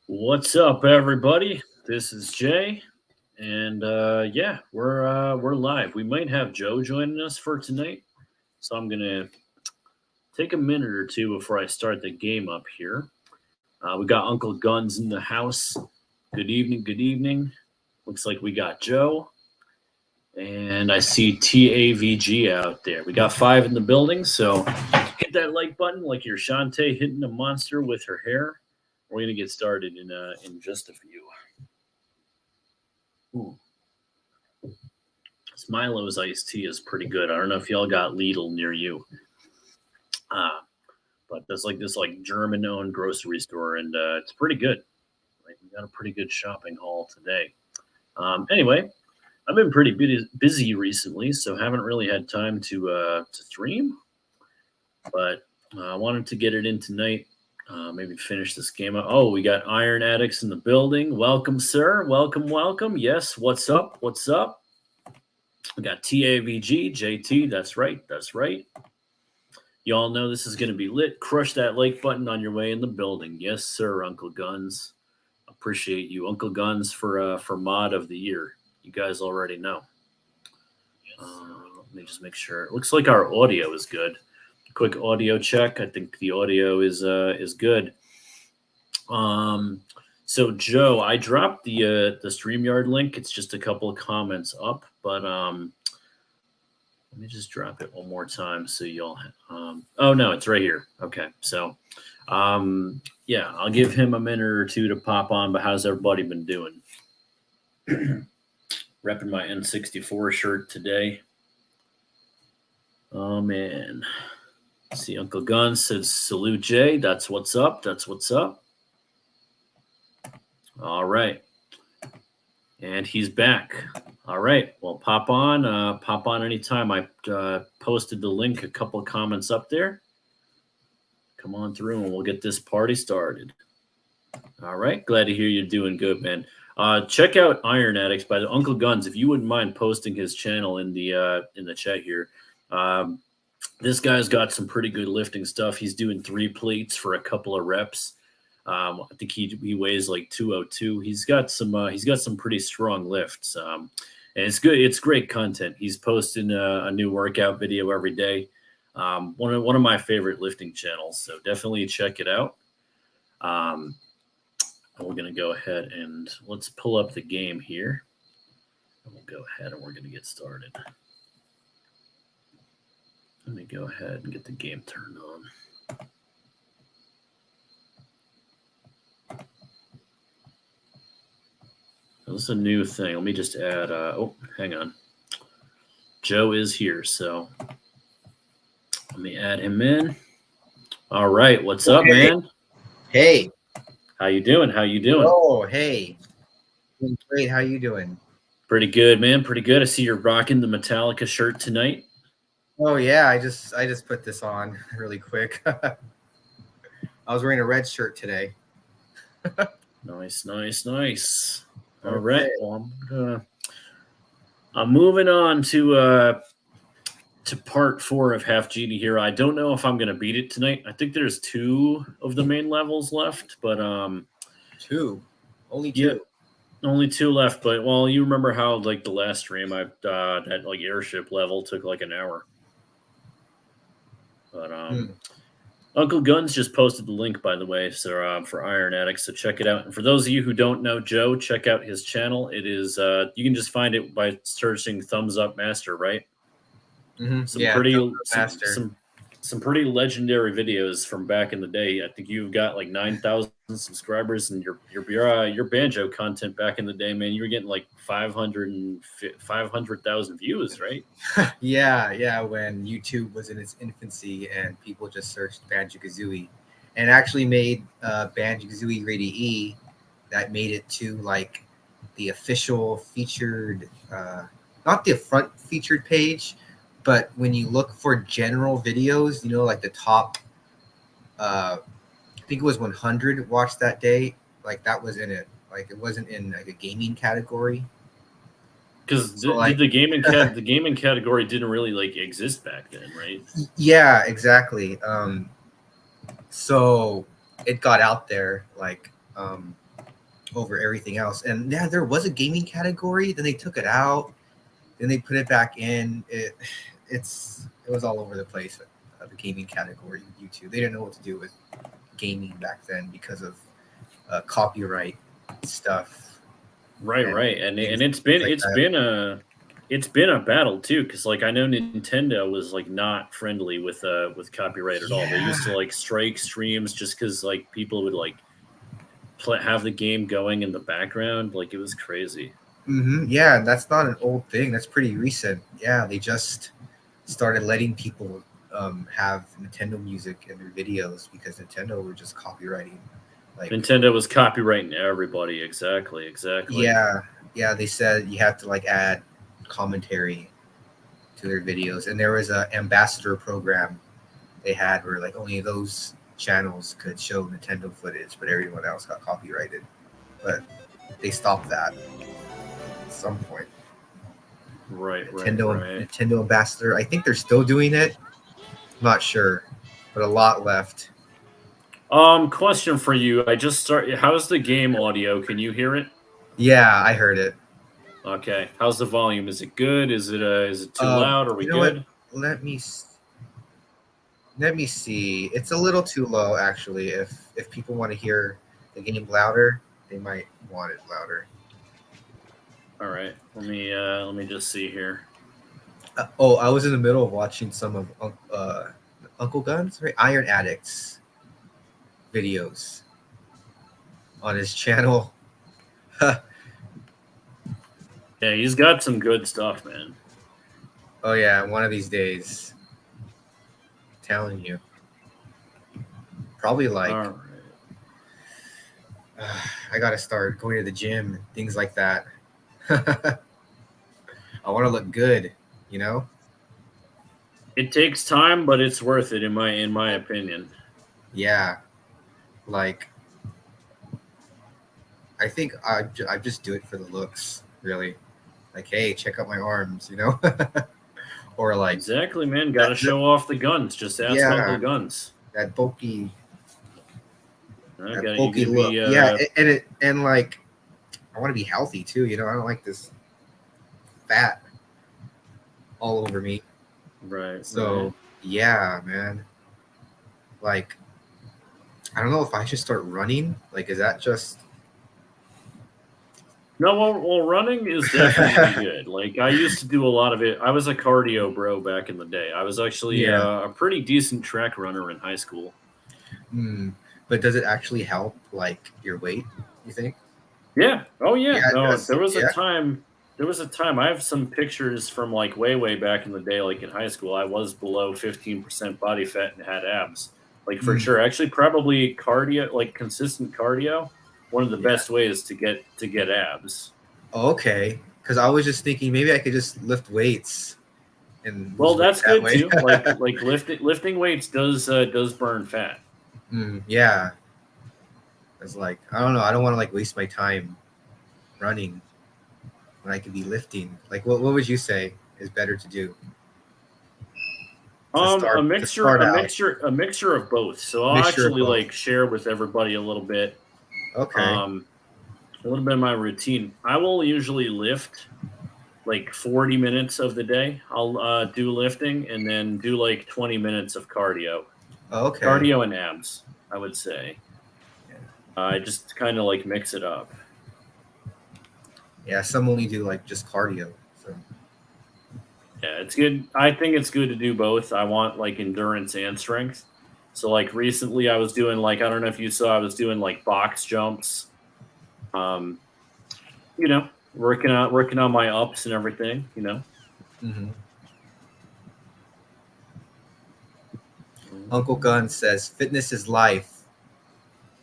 What's up, everybody? This is Jay, and yeah, we're live. We might have Joe joining us for tonight, so I'm gonna take a minute or two before I start the game up here. We got Uncle Guns in the house. Good evening. Good evening. Looks like we got Joe, and I see TAVG out there. We got five in the building, so hit that like button like you're Shantae hitting a monster with her hair. We're gonna get started in just a few. Ooh. Milo's iced tea is pretty good. I don't know if y'all got Lidl near you, uh, but there's like this like German-owned grocery store, and it's pretty good. Like we got a pretty good shopping haul today. Anyway, I've been pretty busy recently, so haven't really had time to stream. But I wanted to get it in tonight. Maybe finish this game up. Oh, we got Iron Addicts in the building. Welcome, sir. Welcome, welcome. Yes, what's up? What's up? We got TAVG, JT. That's right. That's right. Y'all know this is going to be lit. Crush that like button on your way in the building. Yes, sir, Uncle Guns. Appreciate you, Uncle Guns, for mod of the year. You guys already know. Let me just make sure. It looks like our audio is good. Quick audio check. I think the audio is good. So Joe, I dropped the StreamYard link. It's just a couple of comments up, but let me just drop it one more time so y'all. Oh no, it's right here. Okay, so yeah, I'll give him a minute or two to pop on. But how's everybody been doing? Repping my N64 shirt today. Oh man. See, Uncle Gun says salute Jay. That's what's up. That's what's up. All right. And he's back. All right. Well, pop on anytime. I posted the link, a couple of comments up there. Come on through and we'll get this party started. All right. Glad to hear you're doing good, man. Check out Iron Addicts by the Uncle Guns. If you wouldn't mind posting his channel in the chat here. This guy's got some pretty good lifting stuff. He's doing 3 plates for a couple of reps. I think he weighs like 202. He's got some pretty strong lifts. And it's good. It's great content. He's posting a new workout video every day. One of my favorite lifting channels. So definitely check it out. We're gonna go ahead and let's pull up the game here. And we'll go ahead and we're gonna get started. Let me go ahead and get the game turned on. This is a new thing. Let me just add, oh, hang on. Joe is here, so let me add him in. All right, what's up, man? Hey. How you doing? How you doing? Oh, hey. Doing great. How you doing? Pretty good, man. Pretty good. I see you're rocking the Metallica shirt tonight. Oh yeah, I just put this on really quick. I was wearing a red shirt today. Nice, nice, nice. All right. Well, I'm moving on to part 4 of Half Genie here. I don't know if I'm gonna beat it tonight. I think there's 2 of the main levels left, but 2, only 2. Yeah, only 2 left. But well, you remember how like the last stream that like airship level took like an hour. But Uncle Guns just posted the link, by the way, so for Iron Addicts, so check it out. And for those of you who don't know Joe, check out his channel. It is you can just find it by searching Thumbs Up Master, right? Mm-hmm. Some pretty legendary videos from back in the day. I think you've got like 9,000 subscribers, and your banjo content back in the day, man, you were getting like 500,000 views, right? yeah. When YouTube was in its infancy and people just searched Banjo-Kazooie, and actually made Banjo-Kazooie Radio E that made it to like the official featured, not the front featured page. But when you look for general videos, you know, like the top, I think it was 100 watched that day. Like that was in it. Like it wasn't in like a gaming category. Because the gaming category didn't really like exist back then, right? Yeah, exactly. So it got out there like over everything else. And yeah, there was a gaming category, then they took it out, then they put it back in. It was all over the place. The gaming category, YouTube. They didn't know what to do with gaming back then because of copyright stuff. Right, And right, and things it's like that. it's been a battle too, because like I know Nintendo was like not friendly with copyright at all. They used to Yeah. like strike streams just because like people would like have the game going in the background. Like it was crazy. Yeah, and that's not an old thing. That's pretty recent. Yeah, they just started letting people have Nintendo music in their videos because Nintendo were just copywriting. Like, Nintendo was copyrighting everybody. Exactly, exactly. yeah, yeah, they said you have to like add commentary to their videos, and there was a ambassador program they had where like only those channels could show Nintendo footage, but everyone else got copyrighted. But they stopped that at some point. Right, right, right. Nintendo ambassador. I think they're still doing it. Not sure, but a lot left. Question for you. I just start. How's the game audio? Can you hear it? Yeah, I heard it. Okay. How's the volume? Is it good? Is it too loud? Are we You know what? good? Let me let me see. It's a little too low actually. If people want to hear the game louder, they might want it louder. All right. Let me just see here. Oh, I was in the middle of watching some of Uncle Guns, right? Iron Addicts videos on his channel. Yeah, he's got some good stuff, man. Oh yeah, one of these days. Telling you. Probably like All right. I gotta start going to the gym, things like that. I want to look good, you know? It takes time, but it's worth it in my opinion. Yeah, like I think I just do it for the looks, really. Like, hey, check out my arms, you know? Or like Exactly, man. Got to that, show off the guns. Just ask Uncle yeah, Guns. that bulky I that got you. bulky Gonna look. be Yeah, and like I want to be healthy too, you know? I don't like this fat all over me. right, right. So, yeah, man. Like I don't know if I should start running. Like, is that just No, well, running is definitely good. Like I used to do a lot of it. I was a cardio bro back in the day. I was actually yeah? a pretty decent track runner in high school. Mm. But does it actually help like your weight? You think? Yeah. Oh yeah. Yeah, it No, does. there was a Yeah. time. There was a time. I have some pictures from like way back in the day, like in high school. I was below 15% body fat and had abs. Like for Mm. sure. Actually, probably cardio, like consistent cardio, one of the Yeah. best ways to get abs. Okay. Because I was just thinking maybe I could just lift weights and Well, lose weight that's that good way. too. Like lifting weights does burn fat. Yeah. It's like I don't know. I don't want to like waste my time running when I could be lifting. Like what would you say is better to do to start out? A mixture of both. So I'll Mixture of actually both. like share with everybody Okay. um, a little bit of my routine. I will usually lift like 40 minutes of the day. I'll do lifting and then do like 20 minutes of Okay. cardio and abs. I would say. Yeah. I just kind of like mix it up. Yeah. Some only do like just cardio. So. Yeah, it's good. I think it's good to do both. I want like endurance and strength. So like recently I was doing like I don't know if you saw I was doing like box jumps. Um, you know, working on my ups and everything, you know. Hmm. Mm. Uncle Gun says fitness is life.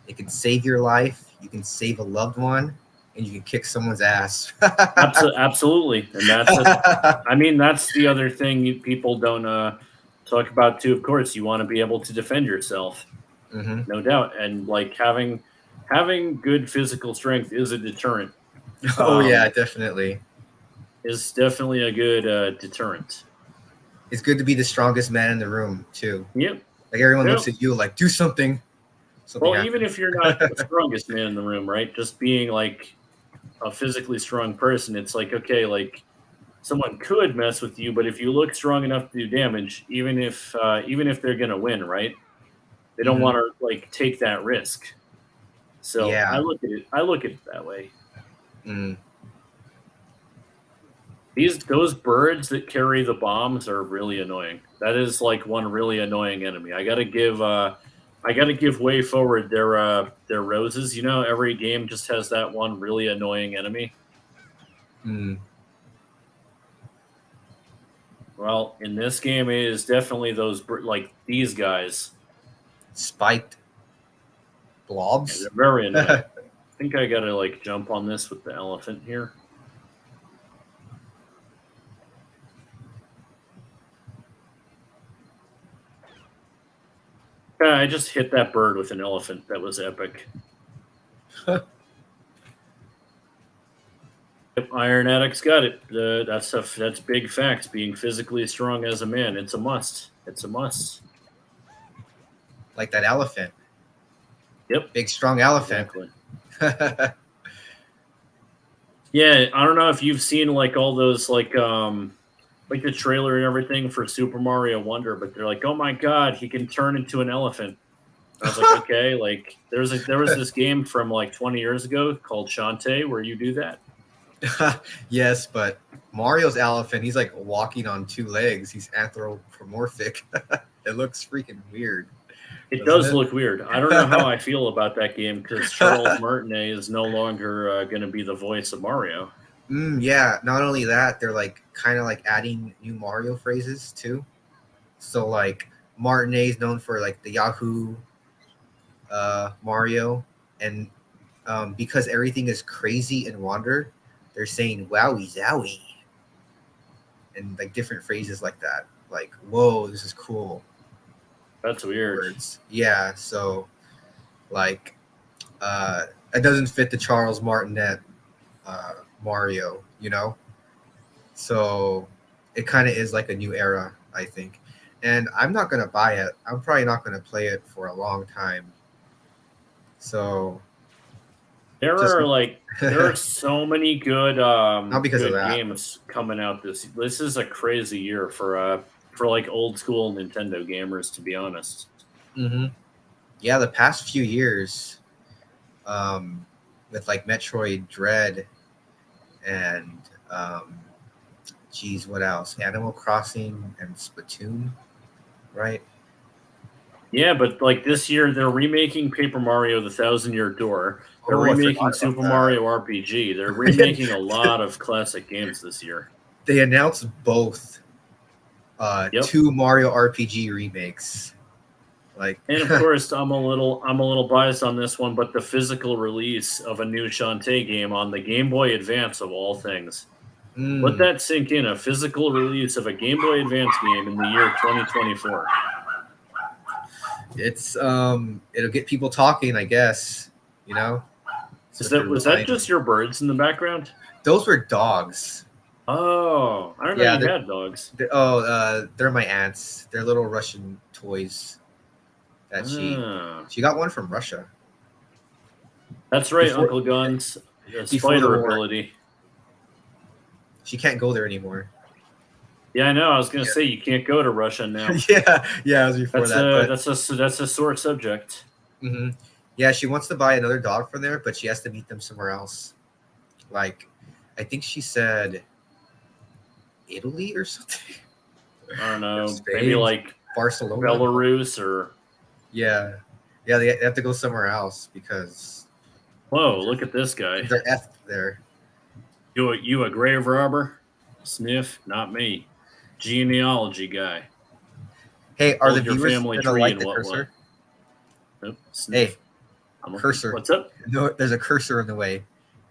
It can save your life. You can save a loved one, and you can kick someone's ass. Absolutely. And I mean that's the other thing people don't talk about too. Of course, you want to be able to defend yourself, Hmm. no doubt. And like having good physical strength is a deterrent. Oh yeah, Um, definitely. is definitely a good deterrent. It's good to be the strongest man in the room too. Yep. Like everyone looks Yep. at you like, do something. something Well, even happens. if you're not the strongest man in the room, right? Just being like a physically strong person, it's like okay, like someone could mess with you, but if you look strong enough to do damage, even if they're gonna win, right? They don't Hmm. want to like take that risk. So Yeah. I look at it that way. Mm. Those birds that carry the bombs are really annoying. That is like one really annoying enemy. I gotta give way forward their roses. You know, every game just has that one really annoying enemy. Mm. Well, in this game, it is definitely like these guys. Spiked Yeah, blobs. they're very annoying. I think I gotta like jump on this with the elephant here. I just hit that bird with an elephant. That was epic. Yep, Iron Addict's got it. That's big facts. Being physically strong as a man, it's a must. It's a must. Like that elephant. Yep, Big strong elephant. exactly. Yeah, I don't know if you've seen like all those like the trailer and everything for Super Mario Wonder, but they're like, oh my god, he can turn into an elephant. I was like, okay, like there was this game from like 20 years ago called Shantae where you do that. Yes, but Mario's elephant, he's like walking on two legs. He's anthropomorphic. It looks freaking weird, It doesn't does it? look weird. I don't know how I feel about that game because Charles Martinet is no longer going to be the voice of Mario. Yeah, not only that, they're like kind of like adding new Mario phrases too. So like Martinet is known for like the Yahoo Mario, and because everything is crazy in Wander, they're saying "wowie zowie" and like different phrases like that. Like, "Whoa, this is cool." That's weird. Words. Yeah. So like, it doesn't fit the Charles Martinet Mario, you know. So it kind of is like a new era, I think. And I'm not gonna buy it. I'm probably not gonna play it for a long time. So just There are so many not because of good that. games coming out this is a crazy year for like old school Nintendo gamers to be honest. Hmm. Yeah, the past few years, um, with like Metroid Dread and geez, what else? Animal Crossing and Splatoon, right? Yeah, but like this year they're remaking Paper Mario the Thousand Year Door. They're Oh, I forgot remaking about Super Mario RPG. They're that. remaking a lot of classic games this year. They announced both Yep. two Mario RPG remakes. Like, And of course, I'm a little biased on this one, but the physical release of a new Shantae game on the Game Boy Advance of all things. Let mm, that sink in. A physical release of a Game Boy Advance game in the year 2024. it's it'll get people talking, I guess. You know, that's what they're Was that relying just on. your birds in the background? Those were dogs. Oh, I don't know Yeah, you had dogs. they're my aunts. They're little Russian toys that Ah, she got one from Russia that's right, before Uncle Gun's before the spider war. ability. She can't go there anymore. Yeah, I know. I was gonna say you can't go to Russia now. Yeah, it was before that. But That's a sore subject. hmm, yeah, she wants to buy another dog from there, but she has to meet them somewhere else. Like, I think she said Italy or something. I don't Or know, maybe Spain, like Barcelona. Belarus or Yeah, yeah, they have to go somewhere else because whoa, look at this guy. they're F there. You a grave robber? Sniff, not me. Genealogy guy. Hey, are the Told your viewers family gonna tree like and the what. cursor? Nope, Hey, sniff. I'm looking. cursor. What's up? No, there's a cursor in the way.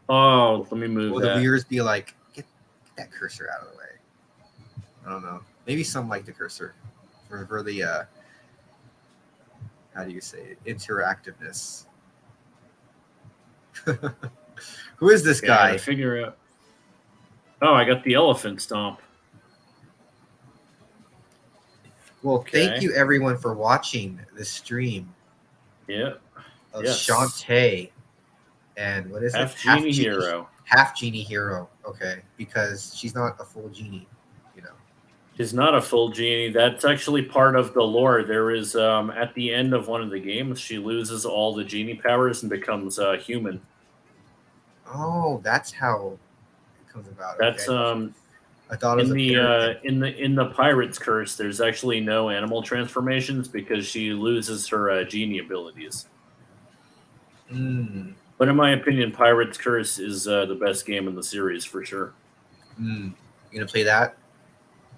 Oh, let me move Will the that. viewers be like, get that cursor out of the way? I don't know. Maybe some like the cursor for the how do you say it? Interactiveness. Who is this Okay, I gotta guy? figure out. Oh, I got the elephant stomp. Well, thank Okay. you everyone for watching this stream. Yeah. of Yes. Shantae, and what is it? Half Genie hero. Half genie hero. Okay, because she's not a full genie, you know. She's not a full genie. That's actually part of the lore. There is at the end of one of the games, she loses all the genie powers and becomes human. Oh, that's how it comes about. That's Okay, I thought it was in a the parent thing. in the pirate's curse. There's actually no animal transformations because she loses her genie abilities. Mm, But in my opinion, Pirate's Curse is the best game in the series for sure. mm. You gonna play that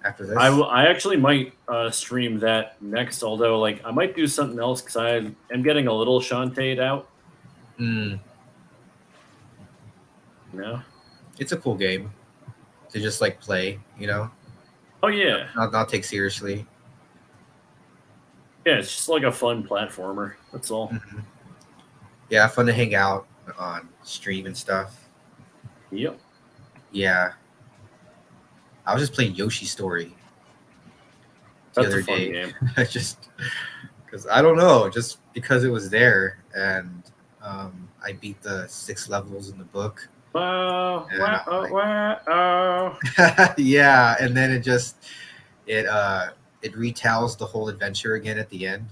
after this? I actually might stream that next. Although, like, I might do something else because I am getting a little Shantae out. Mm. You know? It's a cool game to just like play, you know, Oh yeah, not take seriously. yeah. It's just like a fun platformer. That's all. Hmm. Yeah, fun to hang out on stream and stuff. Yep, Yeah, I was just playing Yoshi Story the that's a other fun day. game. I just because I don't know, just because it was there, and I beat the 6 levels in the book, Wow, and wow, I'm wow. like, yeah, and then it it retells the whole adventure again at the end,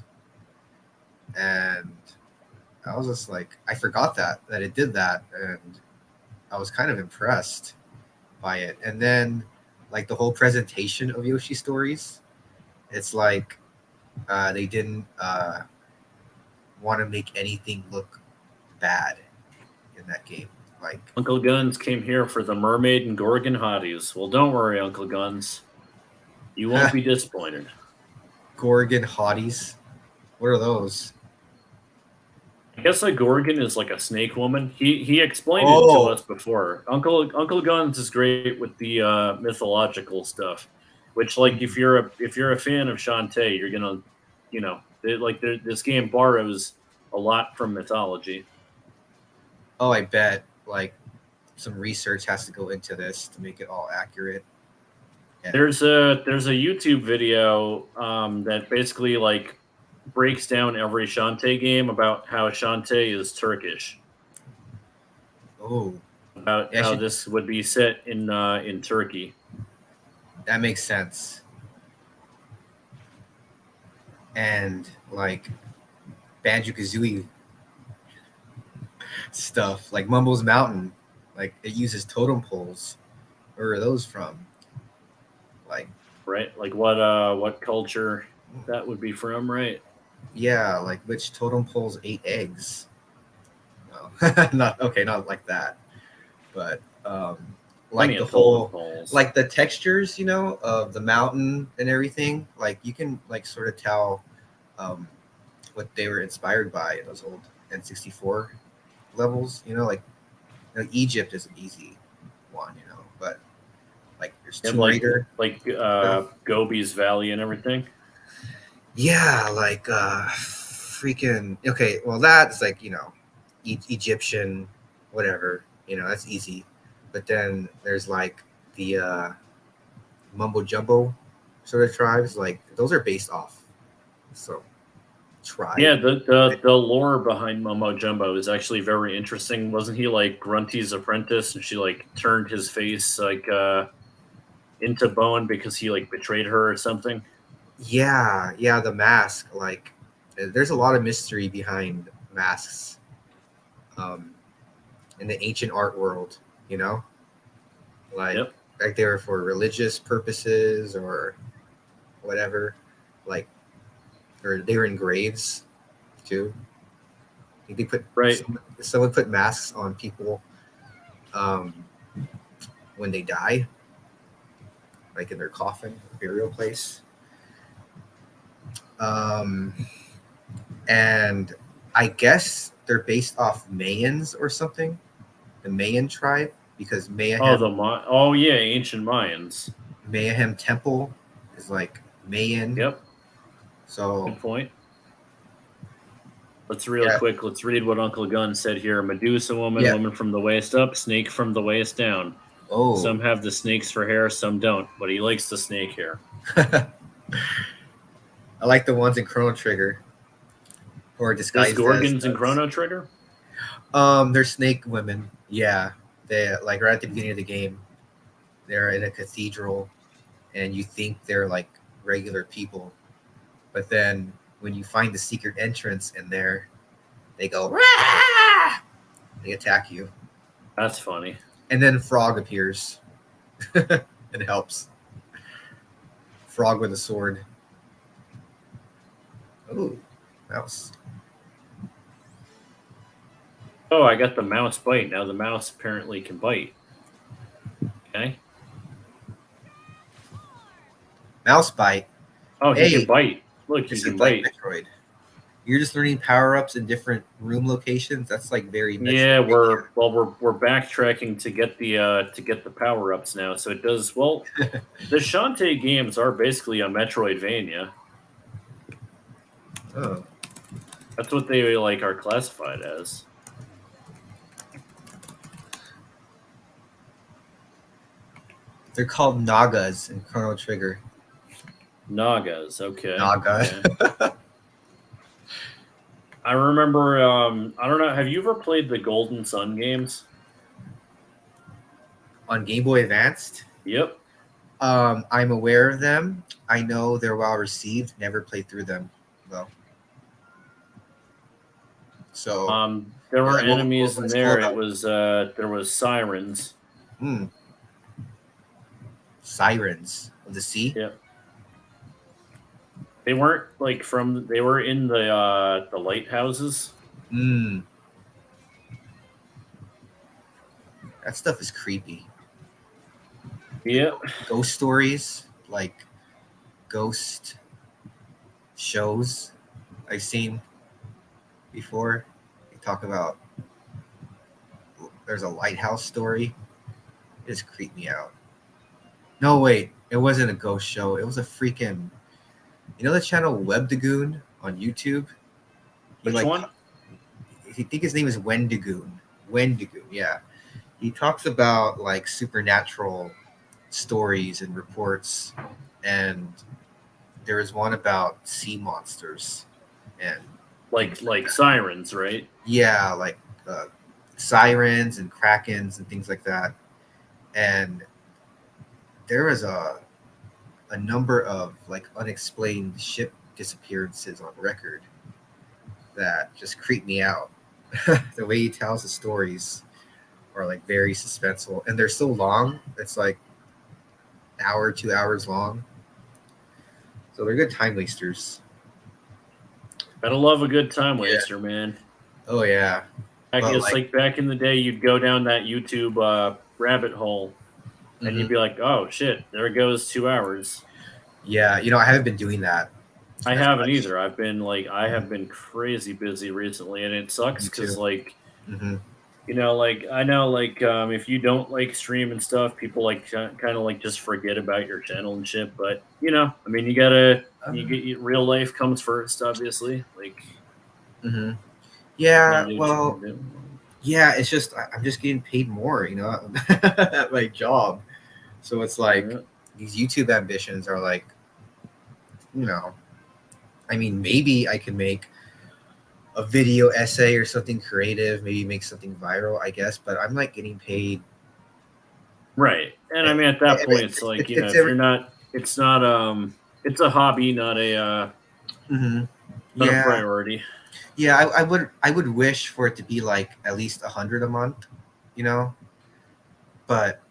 and I was just like, I forgot that it did that, and I was kind of impressed by it. And then, like the whole presentation of Yoshi Stories, it's like they didn't want to make anything look bad in that game. Like Uncle Guns came here for the Mermaid and Gorgon hotties. Well, don't worry, Uncle Guns. You won't be disappointed. Gorgon hotties. What are those? I guess a Gorgon is like a snake woman. He explained it to Oh, us before. Uncle Guns is great with the mythological stuff, which like mm. if you're a fan of Shantae, you're gonna this game borrows a lot from mythology. Oh, I bet. Like some research has to go into this to make it all accurate. And There's a YouTube video that basically like breaks down every Shantae game about how Shantae is Turkish, oh, about yeah, how this would be set in Turkey. that makes sense. And like Banjo Kazooie stuff, like Mumbo's Mountain, like it uses totem poles. Where are those from? Like, Right? Like what culture that would be from, right? yeah, like which totem poles ate eggs? No, not okay, not like that, but Plenty like the of totem whole, poles. like the textures, you know, of the mountain and everything. Like you can like sort of tell um, what they were inspired by in those old N64 levels. Like Egypt is an easy one, you know, but like there's And Tomb Raider stuff. Gobi's Valley and everything. Yeah, like freaking okay. Well, that's like Egyptian, whatever. You know, that's easy. But then there's like the mumbo jumbo sort of tribes. Like those are based off so Yeah, tribe. the lore behind Momo Jumbo is actually very interesting. Wasn't he like Grunty's apprentice, and she like turned his face like into bone because he like betrayed her or something? Yeah, yeah, the mask. Like there's a lot of mystery behind masks um, in the ancient art world. You know, like Yep. like they were for religious purposes or whatever. Like or they were in graves too. I think they put Right. someone put masks on people um, when they die, like in their coffin, burial place. Um, and I guess they're based off Mayans or something, the Mayan tribe, because Oh, oh yeah, ancient Mayans. Mayhem Temple is like Mayan. Yep. So Good point. Let's real yeah, quick. Let's read what Uncle Gunn said here. Medusa woman, yeah. woman from the waist up, snake from the waist down. Oh, Some have the snakes for hair, some don't, but he likes the snake hair. I like the ones in Chrono Trigger. or There's disguised as Gorgons and nuns. Chrono Trigger. They're snake women. Yeah, they like right at the beginning of the game. They're in a cathedral, and you think they're like regular people, but then when you find the secret entrance in there, they go. Rah! They attack you, That's funny. and then Frog appears. It helps. Frog with a sword. Oh, mouse. Oh, I got the mouse bite. Now the mouse apparently can bite. Okay. Mouse bite. Oh, he can Hey, bite. Look, he this is can like bite. Metroid. You're just learning power ups in different room locations. That's like very Yeah, Metroidvania. we're backtracking to get the power ups now. So it does well. The Shantae games are basically a Metroidvania. Oh, That's what they like are classified as. they're called Nagas in Chrono Trigger. Nagas. Okay. Naga. Okay. I remember. I don't know. Have you ever played the Golden Sun games? On Game Boy Advanced. Yep. I'm aware of them. I know they're well received. Never played through them though. So There were yeah, enemies what in is it all there. It about? was there was sirens. Hmm. Sirens of the sea. Yep. They weren't like from. They were in the lighthouses. Hmm. That stuff is creepy. Like Yep. ghost stories, like ghost shows I've seen before. They talk about there's a lighthouse story. It just creeped me out. No, wait, it wasn't a ghost show. It was a freaking, you know, the channel Webdagoon on YouTube. He Which like, one? I think his name is Wendigoon. Wendigoon, yeah. He talks about like supernatural stories and reports, and there is one about sea monsters and things Like sirens, right? yeah, like uh, sirens and krakens and things like that. And there is a number of like unexplained ship disappearances on record that just creep me out. The way he tells the stories are like very suspenseful, and they're so long. It's like hour, 2 hours long. So they're good time wasters. Gotta love a good time Yeah. waster, man. Oh yeah. But It's like, like back in the day, you'd go down that YouTube rabbit hole, and mhm. you'd be like, "Oh shit, there goes 2 hours." Yeah, I haven't been doing that I as haven't much. either. I have been crazy busy recently, and it sucks Me because too. like Hmm. like I know like if you don't like stream and stuff, people like kind of like just forget about your channel and shit. But I mean, you get real life comes first, obviously. Like Hmm. you gotta Yeah, do what you well, can do. yeah, it's just I'm just getting paid more, at my job. So it's like Yeah. these YouTube ambitions are like, you know, I mean, maybe I can make a video essay or something creative, maybe make something viral, I guess, but I'm like getting paid. Right. And I eh, mean, at that point, it's It's, like, it's, it's if every, you're not, it's not, it's a hobby, mhm. not a Yeah, priority. yeah. I would wish for it to be like at least 100 a month, you know, but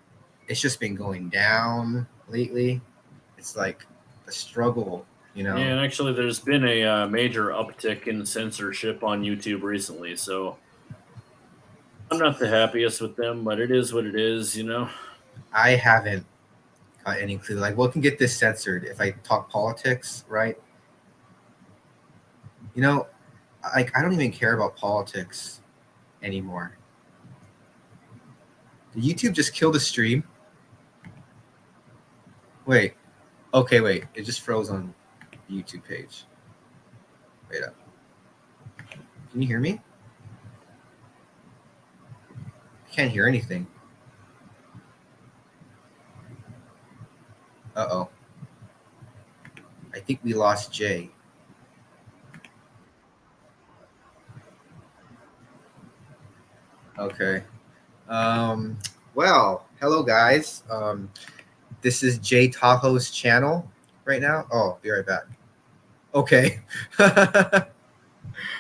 it's just been going down lately. It's like a struggle, you Yeah. know. And actually, there's been a major uptick in censorship on YouTube recently. So I'm not the happiest with them, but it is what it is. I haven't got any clue. Like, what can get this censored if I talk politics, right? You know, like I don't even care about politics anymore. Did YouTube just kill the stream? Wait. Okay, wait. It just froze on the YouTube page. Wait up. Can you hear me? I can't hear anything. Uh oh. I think we lost Jay. Okay. Well, hello guys. This is Jay Tahoe's channel right now. Oh, be right back. Okay.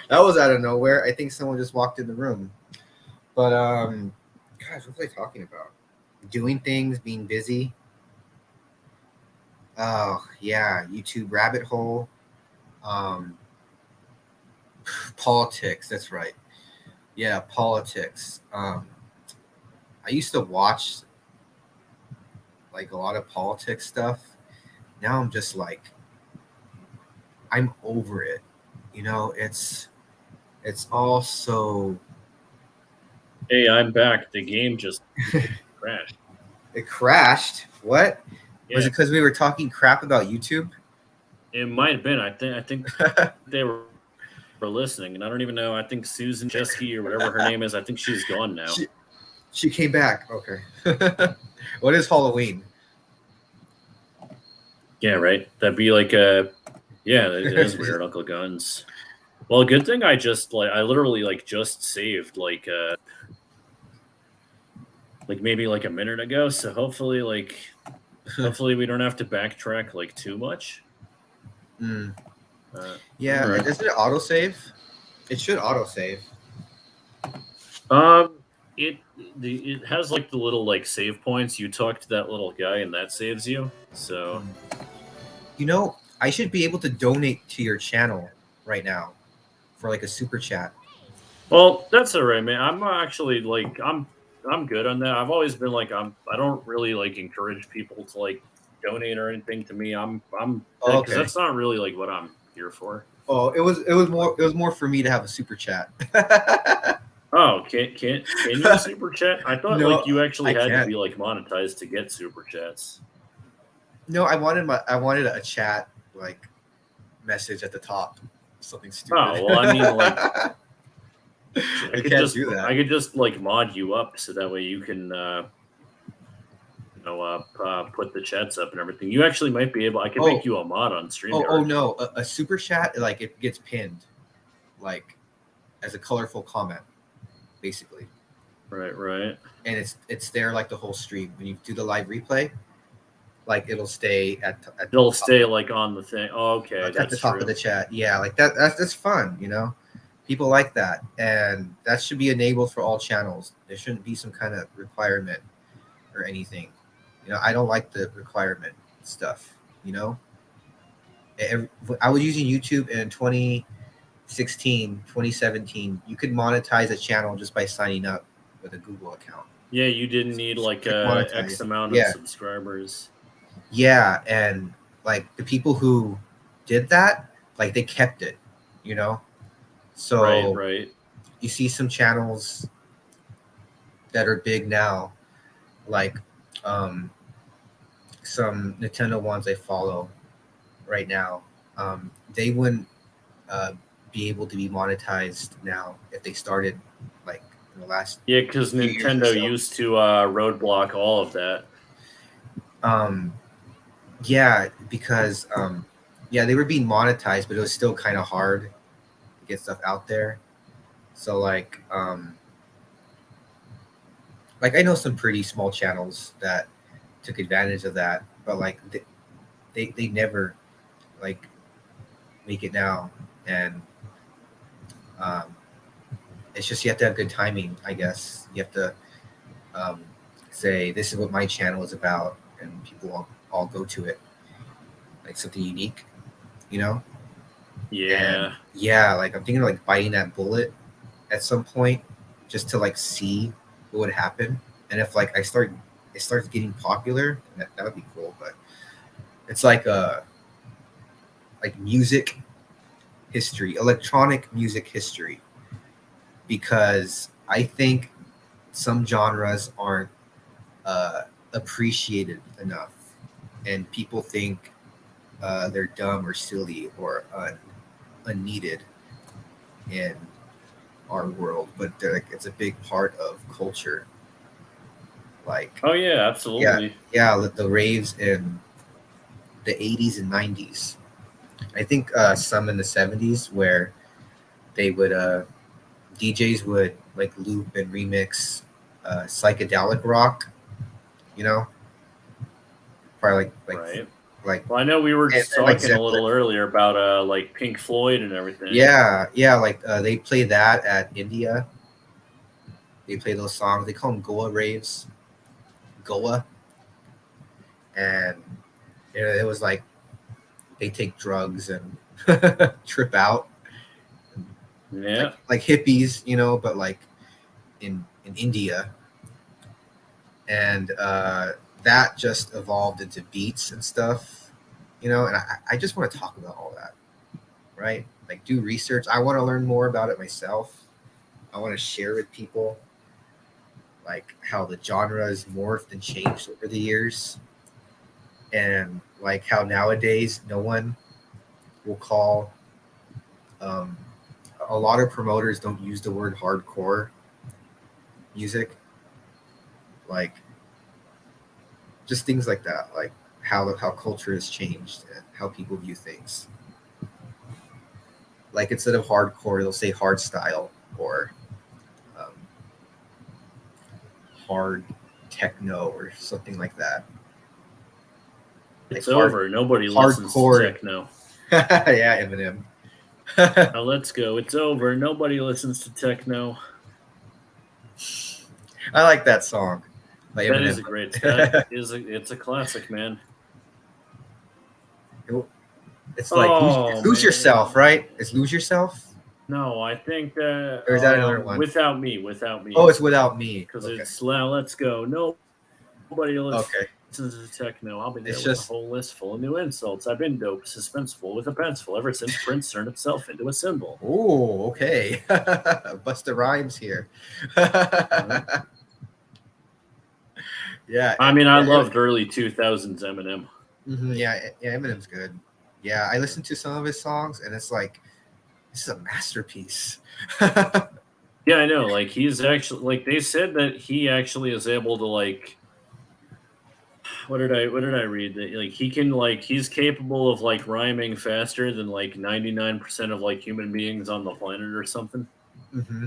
That was out of nowhere. I think someone just walked in the room. But gosh, what was I talking about? Doing things, being busy. Oh yeah, YouTube rabbit hole. Um, politics. That's right. Yeah, politics. I used to watch like a lot of politics stuff. Now I'm just like I'm over it. It's all so Hey, I'm back. The game just crashed. it crashed. What? Was Yeah, it because we were talking crap about YouTube? it might have been. I think they were listening, and I don't even know. I think Susan Jeske or whatever her name is. I think she's gone now. she came back. Okay. What is Halloween? Yeah, right. That'd be like a yeah. It is weird. Uncle Guns. Well, good thing I literally like just saved like maybe like a minute ago. So hopefully we don't have to backtrack like too much. Mm. All Yeah, right. doesn't it autosave? It should autosave. Um, it has like the little like save points. You talk to that little guy, and that saves you. So, I should be able to donate to your channel right now for like a super chat. well, that's all right, man. I'm actually like I'm good on that. I've always been like I don't really like encourage people to like donate or anything to me. I'm Oh, because okay. that's not really like what I'm here for. Oh, it was more for me to have a super chat. Oh, can you super chat? I thought like No, you actually I had to can't. be like monetized to get super chats. No, I wanted a chat like message at the top, something stupid. Oh well, I mean like I can't do I that. could just like mod you up so that way you can put the chats up and everything. You actually might be able. I can make Oh, you a mod on oh Streamyard. no, a super chat like it gets pinned, like as a colorful comment, basically, Right, right. and it's there like the whole stream. When you do the live replay, like it'll stay at the It'll top stay like on the thing. Oh, okay, at the that's top of true. the chat. Yeah, like that's fun. People like that, and that should be enabled for all channels. There shouldn't be some kind of requirement or anything. I don't like the requirement stuff. You know, Ev- I was using YouTube in 2016, 2017. You could monetize a channel just by signing up with a Google account. Yeah, you didn't need like Click X monetize. amount of Yeah, subscribers. yeah, and like the people who did that, like they kept it. You know, Right, so right. you see some channels that are big now, like um, some Nintendo ones I follow right now. They wouldn't uh, be able to be monetized now if they started like in the last Yeah, because few years or Nintendo so. used to roadblock all of that. Um, yeah, because yeah, they were being monetized, but it was still kind of hard to get stuff out there. So like I know some pretty small channels that took advantage of that, but like they never like make it now, and um, it's just you have to have good timing. I guess you have to um, say this is what my channel is about, and people all go to it like something unique, you know. And Yeah, yeah, like I'm thinking of like biting that bullet at some point just to like see what would happen, and if like it starts getting popular, that would be cool. But it's like music history, electronic music history, because I think some genres aren't uh, appreciated enough, and people think they're dumb or silly or unneeded in our world, but they're like it's a big part of culture. Like, oh yeah, yeah, absolutely. yeah, the raves in the '80s and '90s. I think some in the '70s where they would DJs would like loop and remix psychedelic rock, you know, probably Right. like Well, I know we were just and like talking a Zeppelin. little earlier about like Pink Floyd and everything. Yeah, like they play that at India. They play those songs. They call them Goa raves, Goa, and it was like they take drugs and trip out, Yeah. like hippies, but like in India, and that just evolved into beats and stuff, And I just want to talk about all that, right? Like do research. I want to learn more about it myself. I want to share with people like how the genre has morphed and changed over the years, and like how nowadays no one will call um, a lot of promoters don't use the word hardcore music, like just things like that, like how culture has changed and how people view things. Like instead of hardcore, they'll say hard style or um, hard techno or something like that. It's Like over. Nobody listens to hardcore. techno. Yeah, Eminem. Now let's go. It's over. Nobody listens to techno. I like that song by That Eminem. is a great. It's a classic, man. It's like Oh lose yourself, man. right? It's lose yourself, No, I think that or is that another one? without me, Oh, it's without me. because Okay. it's let's go. Nobody listens Okay. to techno. I'll be there It's with a just whole list full of new insults. I've been dope, suspenseful, with a pencil ever since Prince turned himself into a symbol. oh, okay. Busta Rhymes here. Yeah. I mean, I loved early 2000s Eminem. Yeah, Eminem's good. Yeah, I listened to some of his songs, and it's like this is a masterpiece. Yeah, I know. Like he's actually like they said that he actually is able to like what did I read that like he can like he's capable of like rhyming faster than like 99% of like human beings on the planet or something. hmm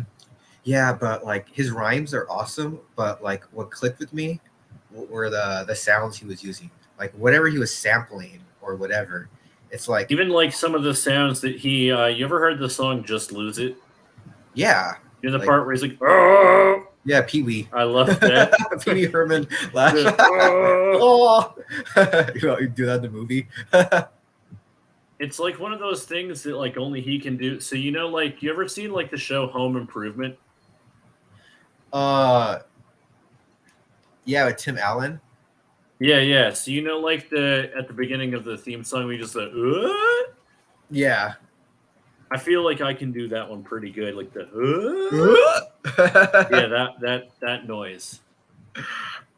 Yeah, but like his rhymes are awesome. But like what clicked with me were the sounds he was using, like whatever he was sampling or whatever. It's like Even like some of the sounds that he you ever heard the song Just Lose It? yeah, You know the like part where he's like, oh, yeah, Pee Wee. I love that. Pee Wee Herman laugh. The, oh. Oh, you do that in the movie. It's like one of those things that like only he can do. So you know, like you ever seen like the show Home Improvement? uh, yeah, with Tim Allen. Yeah. So you know, like the at the beginning of the theme song, we just like, Yeah. I feel like I can do that one pretty good, like the yeah, that noise.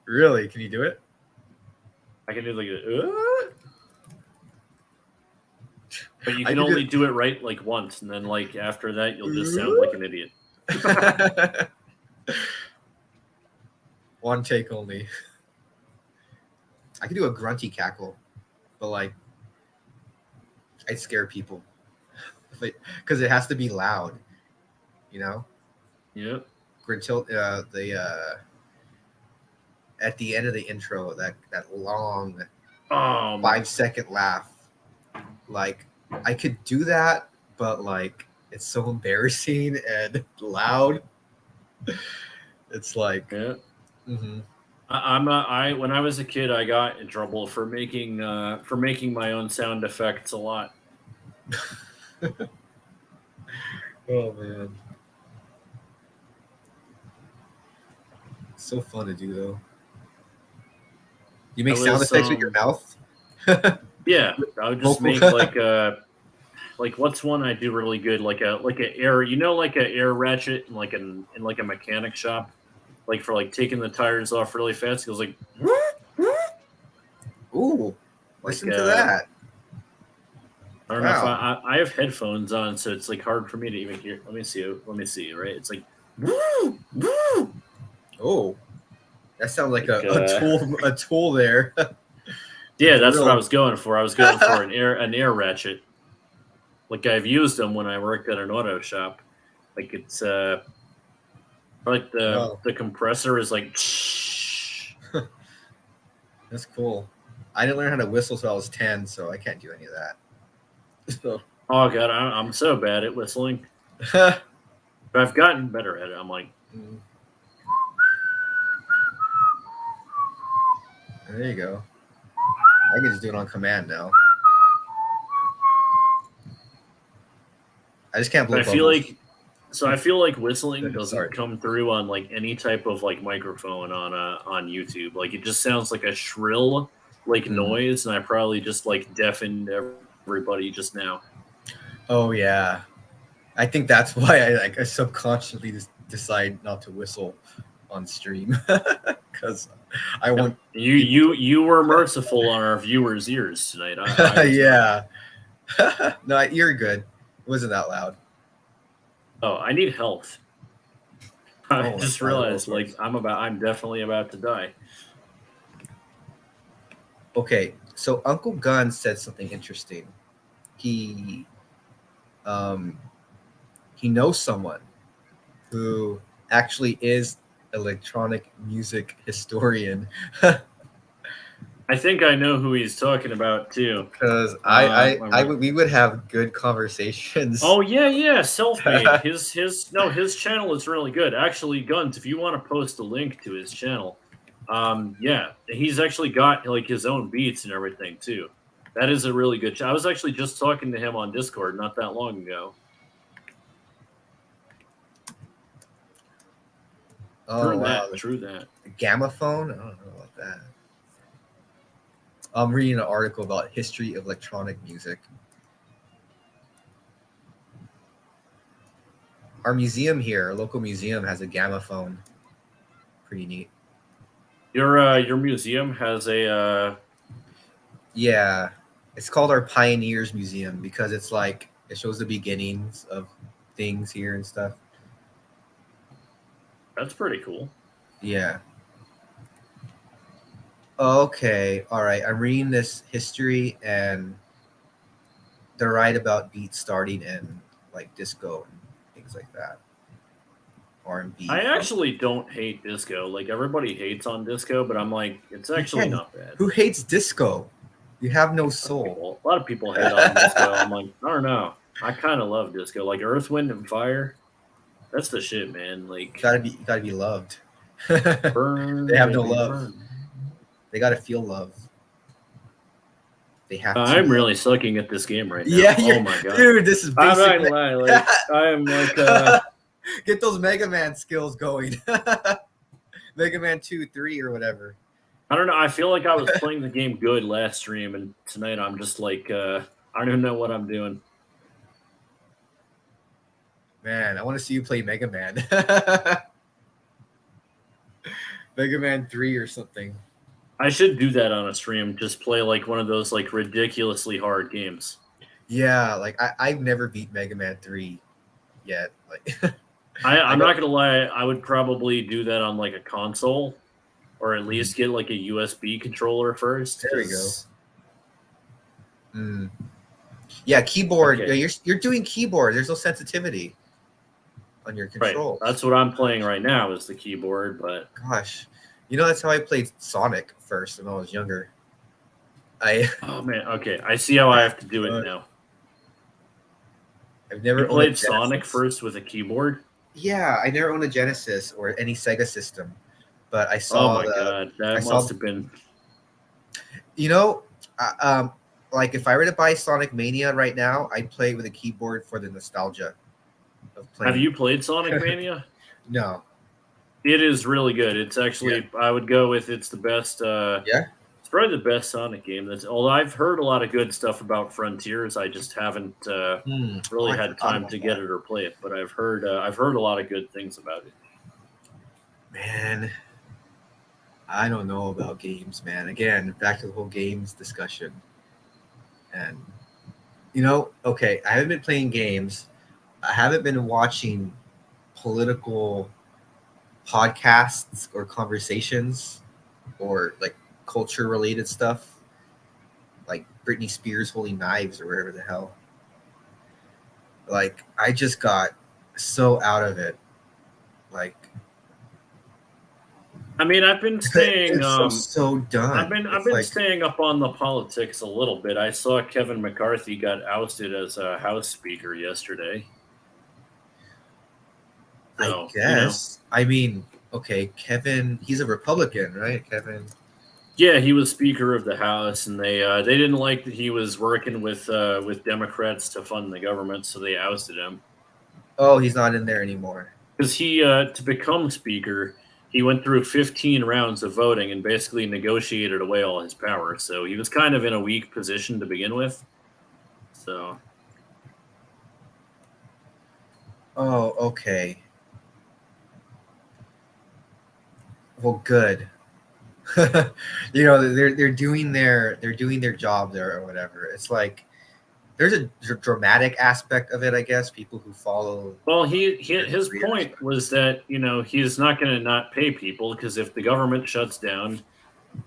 Really? Can you do it? I can do like the but you can do only do it right like once, and then like after that, you'll just sound like an idiot. One take only. I can do a grunty cackle, but like I'd scare people because it has to be loud, you know. Yep. Until the at the end of the intro, that long 5-second laugh, like I could do that, but like it's so embarrassing and loud. It's like, yeah. Mm-hmm. I when I was a kid, I got in trouble for making my own sound effects a lot. Oh man, it's so fun to do though. You make sound effects with your mouth? Yeah, I would just make like what's one I do really good, like a air, like a air ratchet in like a mechanic shop, like for like taking the tires off really fast. It goes like, ooh, listen to that. I don't know if I have headphones on, so it's like hard for me to even hear. Let me see, right? It's like, oh, that sounds like a tool there. Yeah, that's what I was going for. I was going for an air ratchet. Like I've used them when I worked at an auto shop. Like it's like Oh, the compressor is like. that's cool. I didn't learn how to whistle till I was 10, so I can't do any of that. So, Oh god, I'm so bad at whistling. But I've gotten better at it. I'm like, mm, there you go. I can just do it on command now. I just can't but blow I feel bubbles. like so I feel like whistling doesn't Sorry. come through on like any type of like microphone on YouTube. Like it just sounds like a shrill like Mm. noise, and I probably just like deafened everybody just now. Oh yeah, I think that's why I subconsciously just decide not to whistle on stream because I Yep. want people You were merciful on our viewers' ears tonight. I to. was not. Yeah. No, you're good. It wasn't that loud. Oh, I need health. I Oh my just god, all realized like sorts. I'm definitely about to die. Okay, so Uncle Gunn said something interesting. He um he knows someone who actually is electronic music historian. I think I know who he's talking about too. Because I'm we would have good conversations. Oh yeah, yeah, self-made. His channel is really good. Actually, Guns, if you want to post a link to his channel, yeah, he's actually got like his own beats and everything too. That is a really good. I was actually just talking to him on Discord not that long ago. Oh True wow, that. True that. the Gamma phone. I don't know about that. I'm reading an article about history of electronic music. Our museum here, our local museum, has a Gamma phone. Pretty neat. Your museum has a Yeah, it's called our Pioneers Museum because it's like it shows the beginnings of things here and stuff. that's pretty cool. Yeah. Okay. All right. I'm reading this history, and they're right about beats starting in like disco and things like that. R&B, I funk. actually don't hate disco. Like everybody hates on disco, but I'm like, it's actually Yeah. not bad. Who hates disco? You have no soul. A lot of people hate on disco. I'm like, I don't know. I kind of love disco. Like Earth, Wind, and Fire. That's the shit, man. Like, You gotta be loved. They burn, have no baby, love. burn. They gotta feel love. They have to I'm love. really sucking at this game right now. Yeah, Oh you're my god. dude. This is I'm not basic. gonna lie. Like, I am like, Get those Mega Man skills going. Mega Man 2, 3, or whatever. I don't know. I feel like I was playing the game good last stream, and tonight I'm just like, I don't even know what I'm doing. Man, I want to see you play Mega Man. Mega Man 3 or something. I should do that on a stream. Just play like one of those like ridiculously hard games. Yeah, like I've never beat Mega Man 3 yet. Like I'm not gonna lie. I would probably do that on like a console, or at least get like a USB controller first. There we go. Mm. Yeah, keyboard. Okay. Yeah, you're doing keyboard. There's no sensitivity on your controls. Right. That's what I'm playing right now is the keyboard. But Gosh, you know that's how I played Sonic first when I was younger. oh man, okay, I see how I have to do it now. I've never You played Sonic first with a keyboard. Yeah, I never owned a Genesis or any Sega system, but I Oh saw. my god, that must have been. You know, like if I were to buy Sonic Mania right now, I'd play with a keyboard for the nostalgia of playing. Have you played Sonic Mania? No. It is really good. It's actually I would go with it's the best. Yeah. It's probably the best Sonic game. That's although I've heard a lot of good stuff about Frontiers, I just haven't really had time to get it or play it. But I've heard a lot of good things about it. Man, I don't know about games, man. Again, back to the whole games discussion. And okay, I haven't been playing games. I haven't been watching political podcasts or conversations or like culture related stuff like Britney Spears holding knives or whatever the hell. Like I just got so out of it. Like I mean, I've been staying. it's so I've done. been I've It's been like staying up on the politics a little bit. I saw Kevin McCarthy got ousted as a House Speaker yesterday. I So guess. I mean, okay, Kevin, he's a Republican, right? Kevin. yeah, he was Speaker of the House, and they didn't like that he was working with Democrats to fund the government, so they ousted him. Oh, he's not in there anymore. Because he to become Speaker, he went through 15 rounds of voting and basically negotiated away all his power. So he was kind of in a weak position to begin with. So Oh, okay. Well, good. They're doing their job there or whatever. It's like there's a dramatic aspect of it, I guess. People who follow well, their his careers, point but was that he's not going to not pay people because if the government shuts down,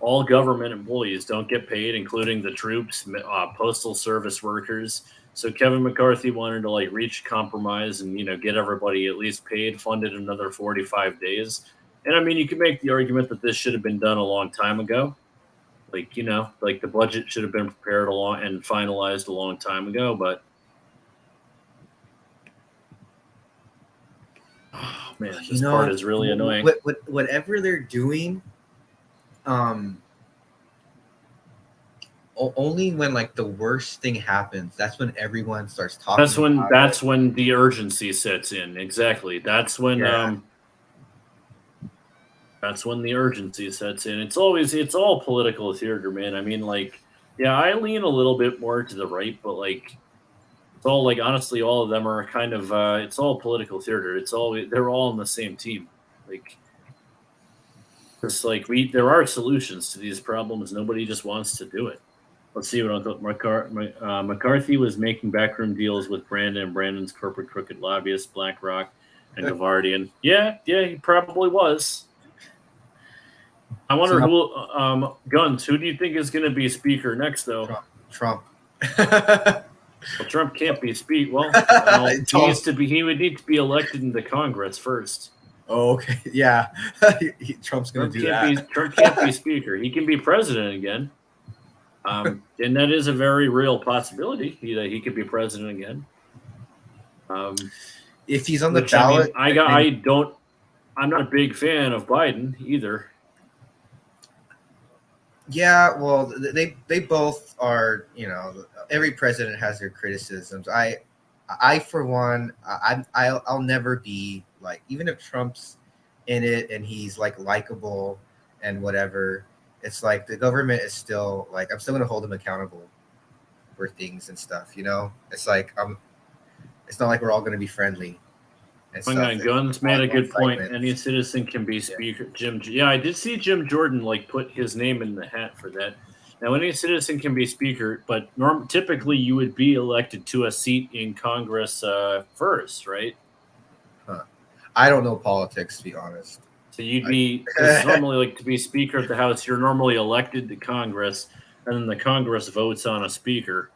all government employees don't get paid, including the troops, postal service workers. So Kevin McCarthy wanted to like reach a compromise and get everybody at least paid, funded another 45 days. And I mean, you could make the argument that this should have been done a long time ago. Like like the budget should have been prepared a long and finalized a long time ago. But oh man, you this part know, is really annoying. whatever they're doing, um, only when like the worst thing happens, that's when everyone starts talking about it. That's when the urgency sets in. Exactly. Yeah, That's when the urgency sets in. It's all political theater, man. I mean, like, yeah, I lean a little bit more to the right, but like it's all like honestly, all of them are kind of it's all political theater. They're all on the same team. Like it's like there are solutions to these problems. Nobody just wants to do it. Let's see what Uncle McCarthy was making backroom deals with Brandon and Brandon's corporate crooked lobbyists, BlackRock and Gavardian. Yeah, he probably was. I so wonder now who Guns. Who do you think is going to be speaker next, though? Trump. Well, Trump can't be speak. Well, It's all- He would need to be elected into Congress first. oh, okay, yeah, Trump's gonna do that. Trump can't be speaker. He can be president again. And that is a very real possibility. That he could be president again. If he's on the Which I mean, ballot, then I'm not a big fan of Biden either. yeah, well, they both are. Every president has their criticisms. I for one, I'll never be like, even if Trump's in it and he's like likable and whatever. It's like the government is still like, I'm still gonna hold him accountable for things and stuff. It's like it's not like we're all gonna be friendly and Hang stuff. on, Guns made a One good point. segment. Any citizen can be speaker. Yeah, I did see Jim Jordan like put his name in the hat for that. Now, any citizen can be speaker, but typically you would be elected to a seat in Congress first, right? Huh. I don't know politics, to be honest. So you'd be because normally, like to be Speaker of the House, you're normally elected to Congress, and then the Congress votes on a speaker.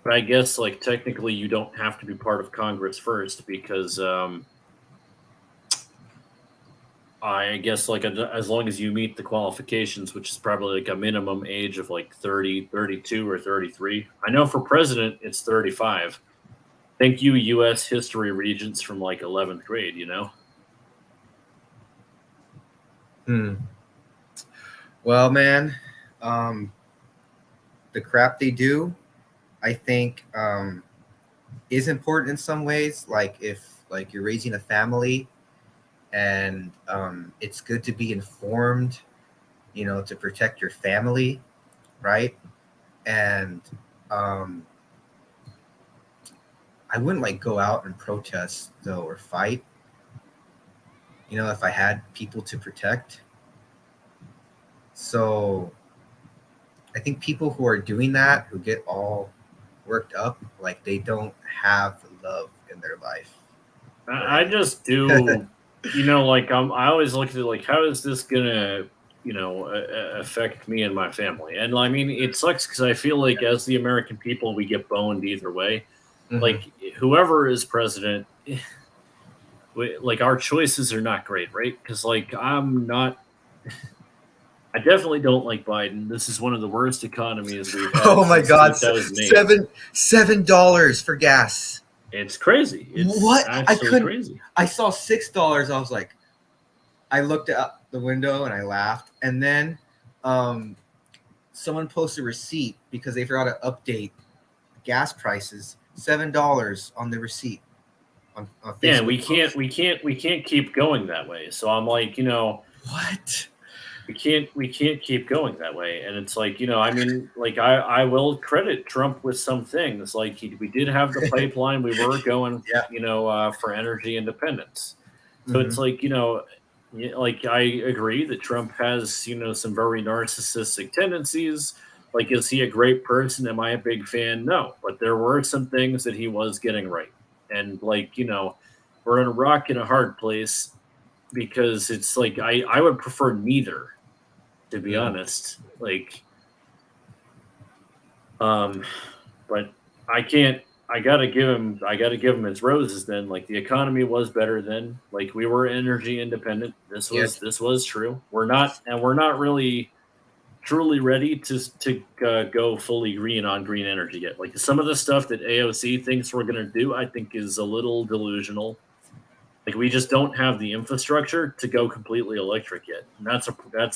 But I guess like technically you don't have to be part of Congress first because I guess like as long as you meet the qualifications, which is probably like a minimum age of like 30, 32 or 33. I know for president it's 35. Thank you US history regents from like 11th grade. Well, man, the crap they do, I think, is important in some ways. Like if like you're raising a family, and it's good to be informed, to protect your family, right? And I wouldn't like go out and protest though or fight. If I had people to protect. So I think people who are doing that, who get all worked up, like they don't have love in their life. I just do, like I always look at it like, how is this gonna, affect me and my family? And I mean, it sucks because I feel like as the American people, we get boned either way. like whoever is president, like our choices are not great, right? Because like I definitely don't like Biden. This is one of the worst economies we've had Oh my since God, 2008. $7 for gas. It's crazy. It's What? I actually couldn't. crazy. I saw $6. I was like, I looked out the window and I laughed. And then, someone posted a receipt because they forgot to update gas prices. $7 on the receipt on Yeah, Facebook. we can't keep going that way. So I'm like, What? we can't keep going that way. And it's like, I mean, like I will credit Trump with some things. Like we did have the pipeline, we were going, Yeah. for energy independence. So Mhm. it's like, like I agree that Trump has, some very narcissistic tendencies. Like, is he a great person? Am I a big fan? No, but there were some things that he was getting right. And like, we're in a rock and a hard place because it's like I would prefer neither, to be Mm. honest. Like, um, but I can't. I gotta give him his roses. Then, like the economy was better then. Like we were energy independent. Yeah. This was true. We're not really truly ready to go fully green on green energy yet. Like some of the stuff that AOC thinks we're gonna do, I think is a little delusional. Like we just don't have the infrastructure to go completely electric yet, and that's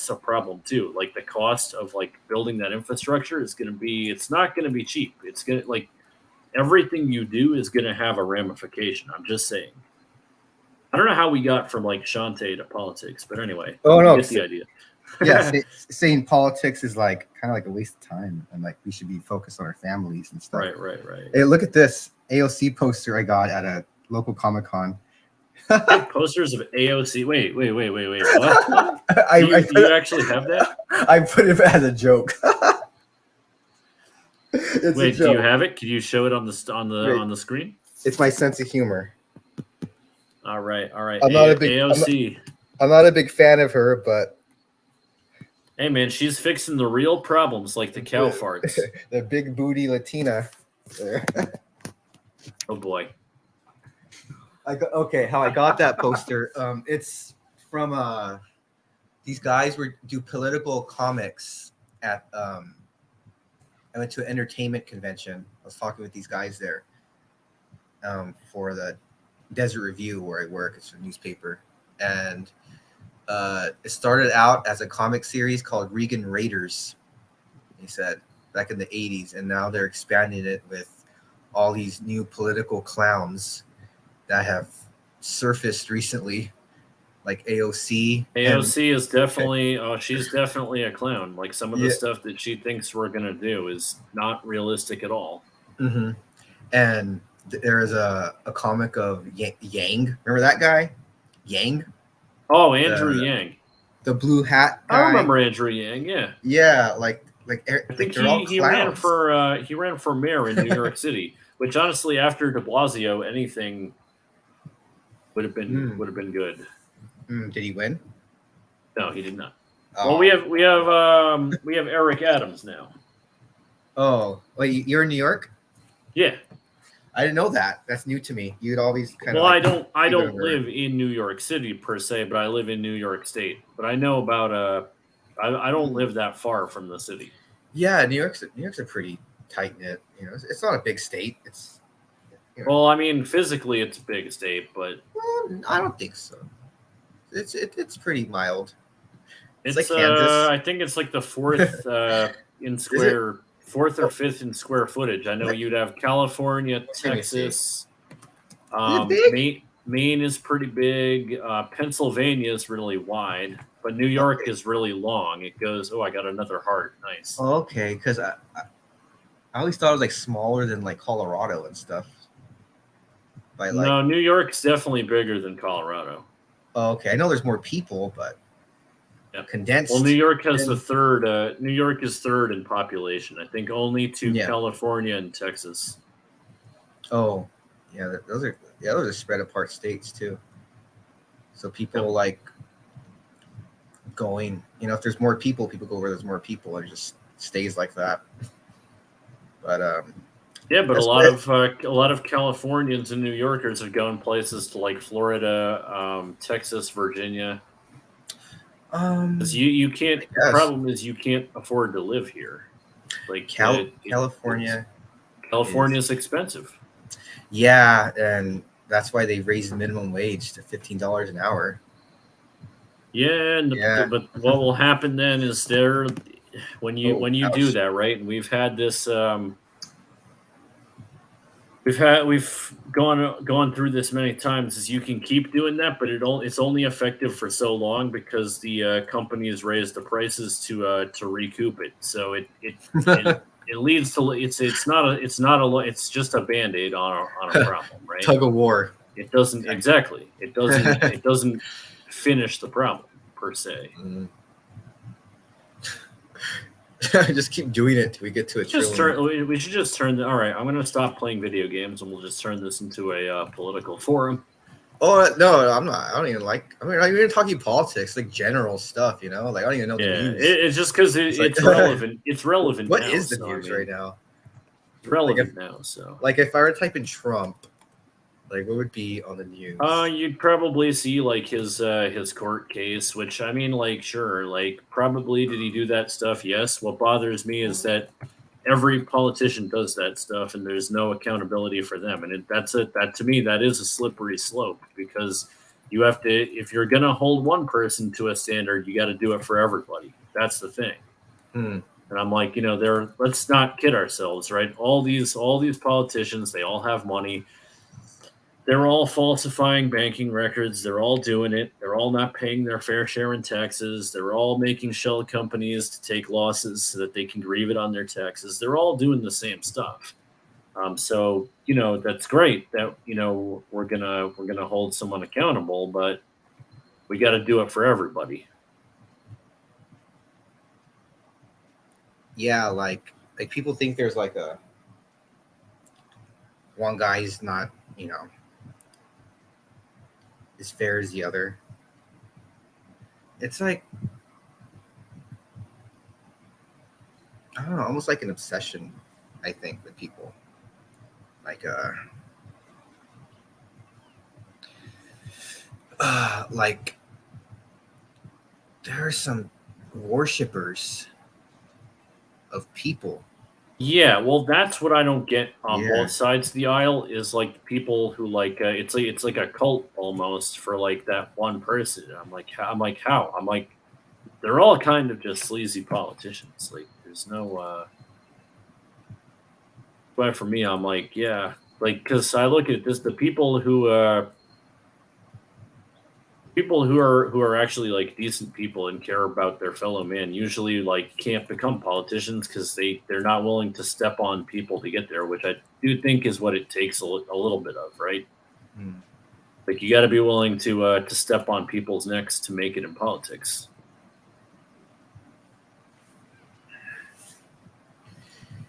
a problem too. Like the cost of like building that infrastructure is going to be it's not going to be cheap. It's going to like everything you do is going to have a ramification. I'm just saying. I don't know how we got from like Shantae to politics, but anyway, Oh you no. get the idea. Yeah, saying politics is like kind of like a waste of time, and like we should be focused on our families and stuff. Right. Hey, look at this AOC poster I got at a local Comic Con. Posters of AOC. Wait. What? Do you actually have that? I put it as a joke. It's Wait, a do joke. you have it? Can you show it on the screen? It's my sense of humor. All right. I'm not a big AOC. I'm not a big fan of her, but Hey man, she's fixing the real problems like the cow farts. the big booty Latina. Oh boy. How I got that poster. It's from these guys do political comics at I went to an entertainment convention. I was talking with these guys there for the Desert Review where I work. It's a newspaper, and it started out as a comic series called Regan Raiders. He said back in the '80s, and now they're expanding it with all these new political clowns that have surfaced recently, like AOC. AOC is definitely she's definitely a clown. Like some of the Yeah. stuff that she thinks we're gonna do is not realistic at all. Mm-hmm. And there is a comic of Yang. Remember that guy? Yang? Oh, Andrew Yang. The blue hat guy. I remember Andrew Yang, yeah. Yeah, like I think they're all he clowns. ran for mayor in New York City, which honestly after De Blasio anything would have been good. Did he win? No, he did not. Oh. Well, we have Eric Adams now. Oh, wait, you're in New York? Yeah. I didn't know that. That's new to me. You'd always kind of. Well, I don't live in New York City per se, but I live in New York State. But I know about I don't live that far from the city. Yeah, New York's a pretty tight knit. It's not a big state. It's. Well, I mean, physically it's a big state, but I don't think so. It's pretty mild. It's like Kansas. I think it's like the fourth in square, fourth or fifth in square footage. I know you'd have California, Texas. Maine is pretty big. Pennsylvania is really wide, but New York is really long. It goes. Oh, I got another heart. Nice. Okay, because I always thought it was like smaller than like Colorado and stuff. No, New York's definitely bigger than Colorado. Oh, okay, I know there's more people, but condensed. Well, New York has the third. New York is third in population. I think only to California and Texas. Oh, yeah, those are spread apart states too. So people like going. If there's more people go where there's more people. It just stays like that. But Yeah, but That's what. a lot of Californians and New Yorkers have gone places to like Florida, Texas, Virginia. Because you can't. I The guess problem is you can't afford to live here. Like it's California is, California's expensive. yeah, and that's why they raised the minimum wage to $15 an hour. Yeah, and Yeah. but what will happen then is there Oh, when you do ouch. that, right? And we've had this we've gone through this many times. Is you can keep doing that, but it's only effective for so long because the companies raise the prices to recoup it. So it leads to it's not a it's just a band-aid on a problem, right? Tug of war. It doesn't exactly. It doesn't finish the problem per se. Mm. Just keep doing it till we get to a Just trillion. turn. We should just turn. All right, I'm going to stop playing video games, and we'll just turn this into a political forum. Oh no, I'm not. I don't even like. I mean, I'm not even talking politics, like general stuff. You know, like I don't even know the Yeah, news. it's just because It's like, it's relevant. It's relevant what now. is the So I news mean, right now? it's Like if relevant now. So like if I were to type in Trump, like what would be on the news? you'd probably see like his court case, which I mean, like sure, like probably did he do that stuff? Yes. What bothers me is that every politician does that stuff and there's no accountability for them, and that to me that is a slippery slope because you have to if you're going to hold one person to a standard you got to do it for everybody. That's the thing. Hmm. And I'm like, there let's not kid ourselves, right? All these politicians, they all have money. They're all falsifying banking records. They're all doing it. They're all not paying their fair share in taxes. They're all making shell companies to take losses so that they can grieve it on their taxes. They're all doing the same stuff. So that's great that we're gonna hold someone accountable, but we got to do it for everybody. Yeah, like people think there's like a one guy's not, you know, as fair as the other. It's like I don't know, almost like an obsession. I think with people like like there are some worshippers of people. Yeah, well, that's what I don't get on Yeah. both sides of the aisle is like people who like it's like a cult almost for like that one person. I'm like how? I'm like they're all kind of just sleazy politicians. Like there's no but for me I'm like yeah, like cuz I look at this the people who are actually like decent people and care about their fellow man usually like can't become politicians because they're not willing to step on people to get there, which I do think is what it takes a little bit of, right? Hmm. Like you got to be willing to step on people's necks to make it in politics.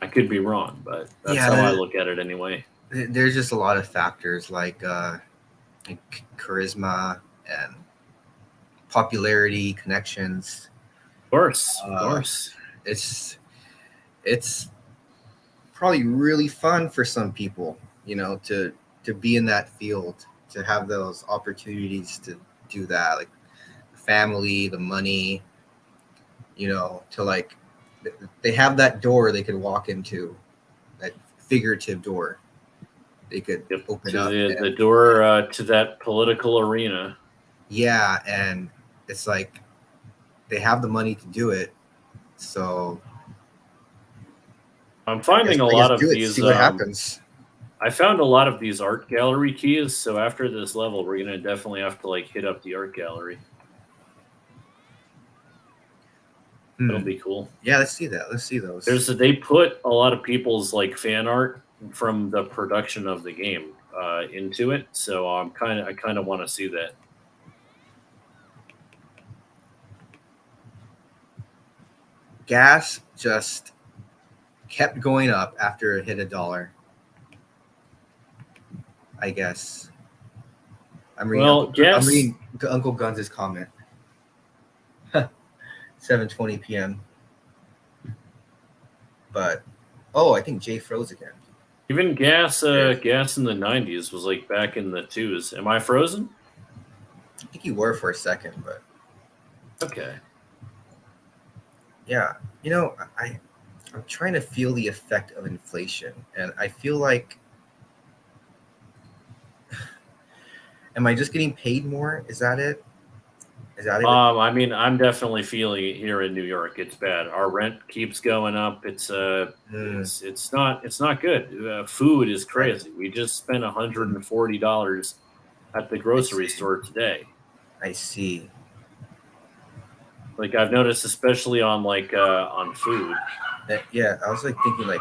I could be wrong, but that's Yeah, how I look at it anyway. there's just a lot of factors like charisma and popularity, connections. Of Uh, course. it's it's probably really fun for some people, you know, to be in that field, to have those opportunities to do that, like the family, the money, you know, to like they have that door they could walk into, that figurative door they could Yep. open To up the and door to that political arena. yeah, and it's like they have the money to do it. So I'm I guess finding a I guess lot of do it, these see what happens. I found a lot of these art gallery keys, so after this level, we're gonna definitely have to like hit up the art gallery. That'll Hmm. be cool. Yeah, let's see that. Let's see those. They put a lot of people's like fan art from the production of the game into it, so I kind of want to see that. Gas just kept going up after it hit $1. I guess. Well, I'm yes, reading Uncle Guns' comment. 7:20 p.m. But oh, I think Jay froze again. Even gas in the '90s was like back in the twos. Am I frozen? I think you were for a second, but Okay. yeah, you know, I'm trying to feel the effect of inflation, and I feel like, am I just getting paid more? Is that it? Is that it? I mean, I'm definitely feeling it here in New York. It's bad. Our rent keeps going up. Mm, It's not good. Food is right. crazy. We just spent Mm, $140 at the I grocery see. store today. I see. Like I've noticed, especially on on food. Yeah, I was like thinking like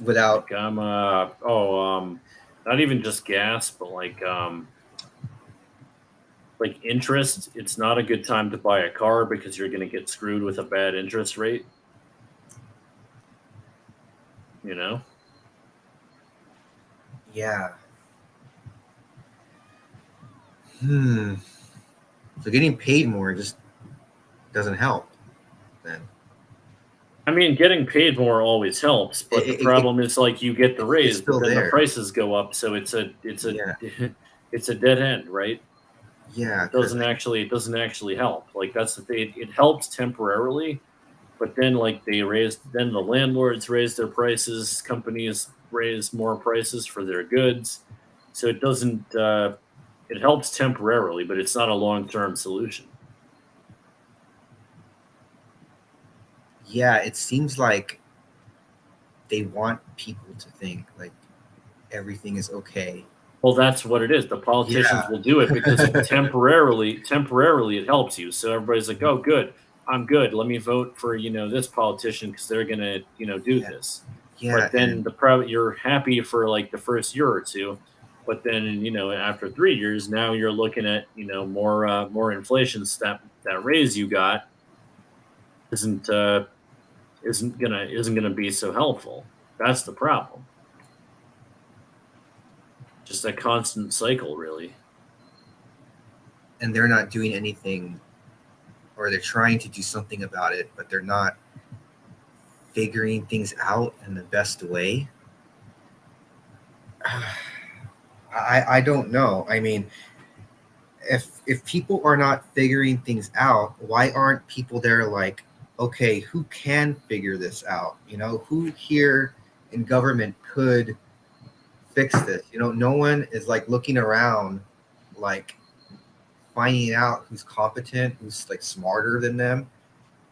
without. Like I'm not even just gas, but like interest. It's not a good time to buy a car because you're going to get screwed with a bad interest rate. You know. Yeah. Hmm. So getting paid more just doesn't help. Then I mean, getting paid more always helps, but the problem is like you get the it's raise, but still then the there. prices go up, so it's a Yeah. it's a dead end, right? Yeah. Because It doesn't actually help. Like that's the thing. It helps temporarily, but then then the landlords raise their prices, companies raise more prices for their goods, so it doesn't. It helps temporarily, but it's not a long term solution. yeah, it seems like they want people to think like everything is okay. Well, that's what it is. The politicians Yeah. will do it because temporarily it helps you. So everybody's like, "Oh, good, I'm good. Let me vote for this politician because they're gonna do Yeah. this." Yeah. But then you're happy for like the first year or two, but then after 3 years, now you're looking at more inflation. That raise you got isn't uh, isn't gonna be so helpful. That's the problem. Just a constant cycle, really. And they're not doing anything, or they're trying to do something about it, but they're not figuring things out in the best way. I don't know. I mean, if people are not figuring things out, why aren't people there like, okay, who can figure this out? Who here in government could fix this? No one is like looking around, like finding out who's competent, who's like smarter than them.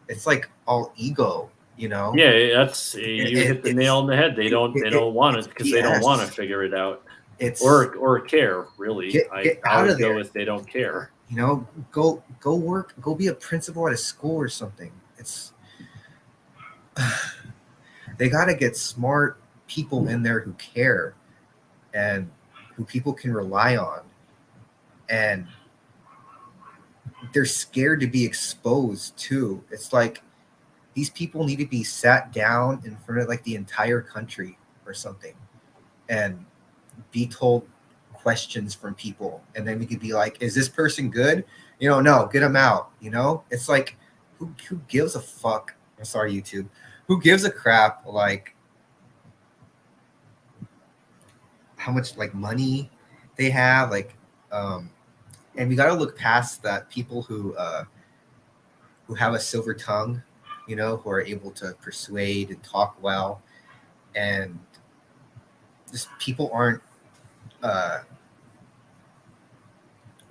It's like all ego, you know. Yeah, that's you hit the nail on the head. They don't want It's it because they don't want to BS. figure it out It's or care really. get I out would of go there. with they don't care. Go work, go be a principal at a school or something. It's they got to get smart people in there who care and who people can rely on, and they're scared to be exposed too. It's like these people need to be sat down in front of like the entire country or something and be told questions from people, and then we could be like, is this person good? No, get them out. It's like, who gives a fuck? I'm sorry, YouTube. Who gives a crap like how much like money they have, like, um and we got to look past that. People who have a silver tongue, who are able to persuade and talk well, and just people aren't uh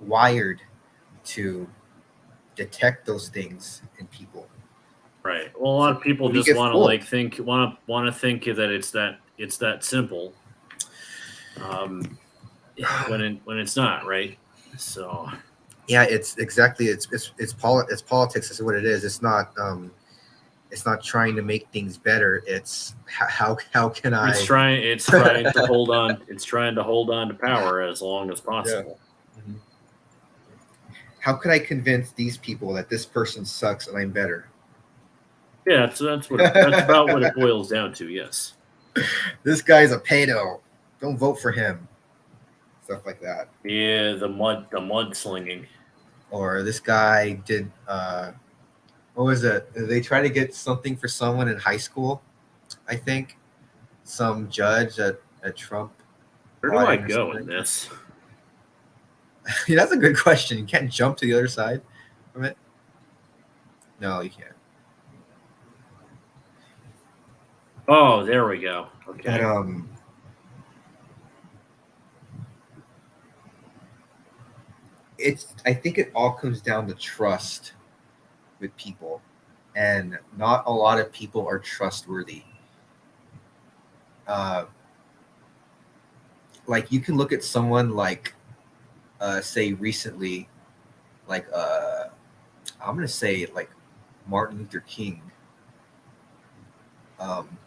wired to detect those things in people. Right. Well, a lot So of people we just get want to fooled. want to think that it's that simple. Um, when it's not, right? So Yeah, it's exactly, it's politics is what it is. It's not trying to make things better. It's how can I. it's trying to hold on to power as long as Yeah. possible. Mhm. How can I convince these people that this person sucks and I'm better? Yeah, that's about what it boils down to. Yes. This guy's a pedo. Don't vote for him. Stuff like that. Yeah, the mudslinging. Or this guy did what was it? They try to get something for someone in high school, I think some judge at Trump Where do I podium or go something in like this? that. Yeah, that's a good question. You can't jump to the other side from it. No, you can't. Oh, there we go. But Okay. it's I think it all comes down to trust with people, and not a lot of people are trustworthy. Uh, like you can look at someone like, say recently, like I'm gonna say like Martin Luther King. Um,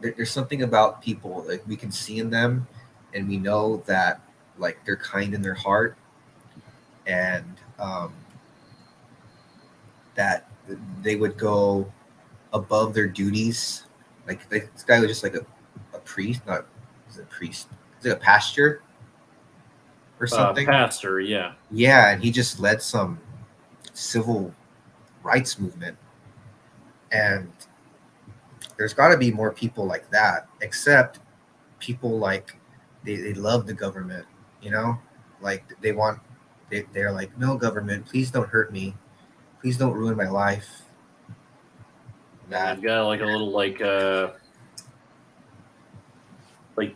there's something about people like we can see in them, and we know that like they're kind in their heart, and that they would go above their duties. Like this guy was just like a priest, not he's a priest. He's like a pastor or something. Pastor, yeah. Yeah, and he just led some civil rights movement. And there's got to be more people like that, except people like they love the government, you know? Like they're like, no, government, please don't hurt me. Please don't ruin my life. And That they've got like a little like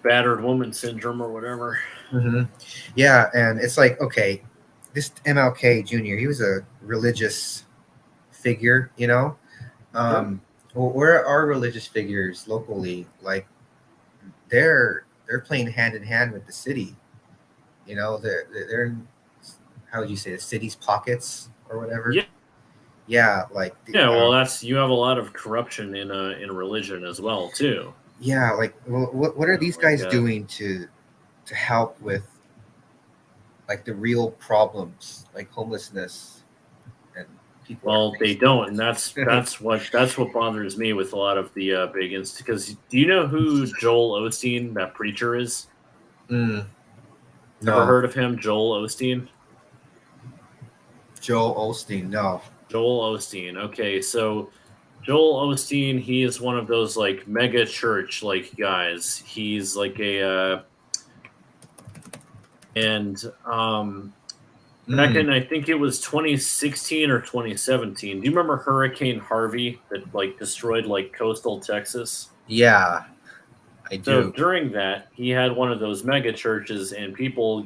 battered woman syndrome or whatever. hmm Yeah, and it's like, okay, this MLK Jr., he was a religious figure, you know? Huh? Well, where are religious figures locally? Like they're playing hand in hand with the city. You know, they're in, how would you say, the city's pockets or whatever. Yeah. Yeah, like Yeah, well, that's you have a lot of corruption in religion as well too. yeah, like well, what You are know, these guys doing to help with like the real problems like homelessness and people are well, they facing? don't, and that's what bothers me with a lot of the big because do you know who Joel Osteen, that preacher, is? mm, Ever no, heard of him, Joel Osteen? Joel Osteen, no. Joel Osteen. Okay, so Joel Osteen, he is one of those like mega church like guys. He's like a and back Mm, in I think it was 2016 or 2017. Do you remember Hurricane Harvey that like destroyed like coastal Texas? yeah, I So do. during that, he had one of those mega churches, and people,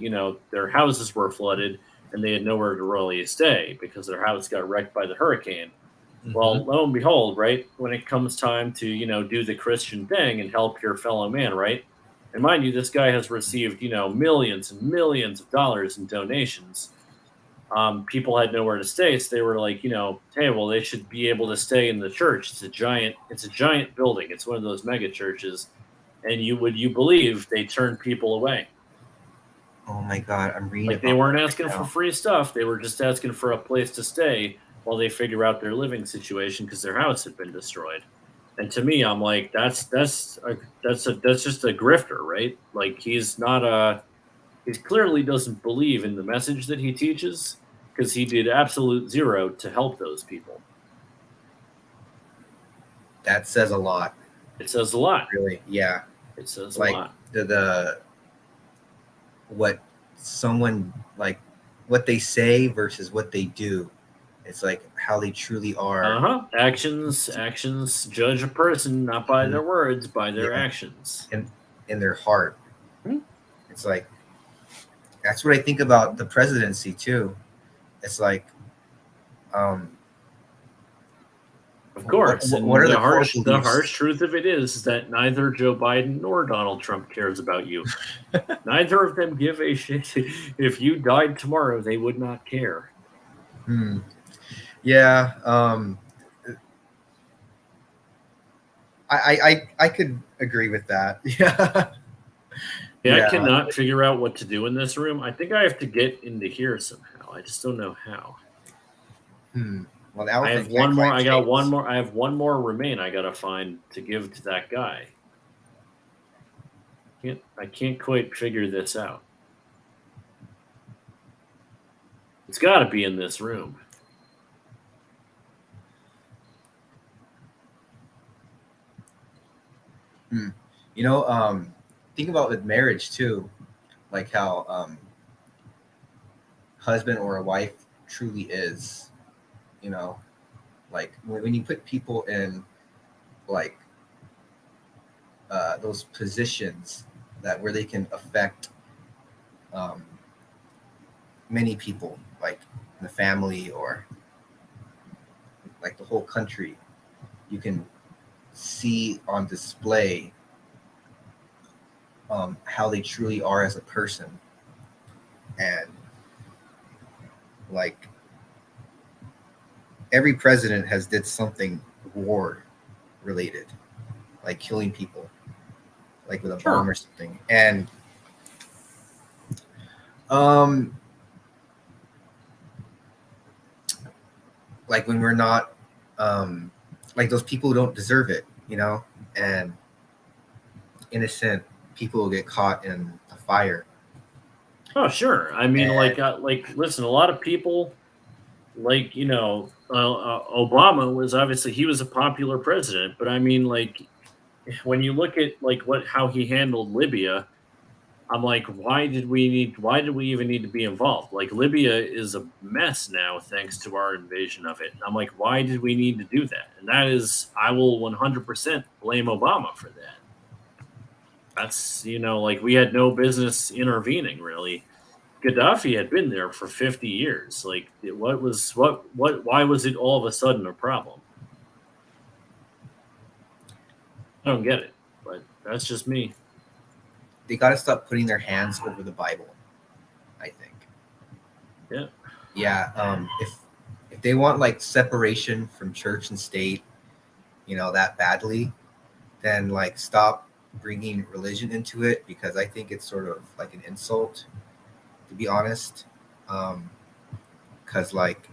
their houses were flooded, and they had nowhere to really stay because their house got wrecked by the hurricane. hmm Well, lo and behold, right, when it comes time to, do the Christian thing and help your fellow man, right? And mind you, this guy has received, millions and millions of dollars in donations. People had nowhere to stay, so they were like, hey, well, they should be able to stay in the church. It's a giant building. It's one of those mega churches, and you believe they turned people away? Oh my God, I'm reading Like they about weren't that right asking for now. free stuff; they were just asking for a place to stay while they figure out their living situation because their house had been destroyed. And to me, I'm like, that's just a grifter, right? Like he's not a he clearly doesn't believe in the message that he teaches because he did absolute zero to help those people. That says a lot, It says a lot. really. Yeah, It says a like lot. the what someone like what they say versus what they do. It's like how they truly are. Uh-huh. Actions judge a person not by Mhm. their words, by their Yeah, actions. in their heart. Hmm? It's like that's what I think about the presidency too. It's like, um, Of course, what and are the the core harsh beliefs? truth of it is that neither Joe Biden nor Donald Trump cares about you. Neither of them give a shit. If you died tomorrow, they would not care. Hmm. Yeah, I could agree with that. Yeah, Yeah, I yeah. cannot figure out what to do in this room. I think I have to get into here somehow. I just don't know how. Hmm. Well, the I have elephant can't one more. climb I got one shapes. more. I have one more remain. I gotta find to give to that guy. I can't quite figure this out. It's got to be in this room. You know, think about with marriage too, like how husband or a wife truly is. You know, like when you put people in like those positions that where they can affect um, many people, like the family or like the whole country, you can see on display how they truly are as a person, and like every president has did something war related, like killing people, like with a bomb Sure. or something, and um, like when we're not like those people who don't deserve it, you know, and innocent people will get caught in the fire. Oh, sure. I mean, And listen, a lot of people, Obama was obviously he was a popular president, but I mean, like, when you look at like what how he handled Libya, I'm like, why did we even need to be involved? Like Libya is a mess now thanks to our invasion of it. I'm like, why did we need to do that? And that is I will 100% blame Obama for that. That's, like we had no business intervening really. Gaddafi had been there for 50 years. Like why was it all of a sudden a problem? I don't get it, but that's just me. they got to stop putting their hands over the Bible, I think. Yeah. Yeah, if they want like separation from church and state, you know, that badly, then like stop bringing religion into it, because I think it's sort of like an insult, to be honest. Because like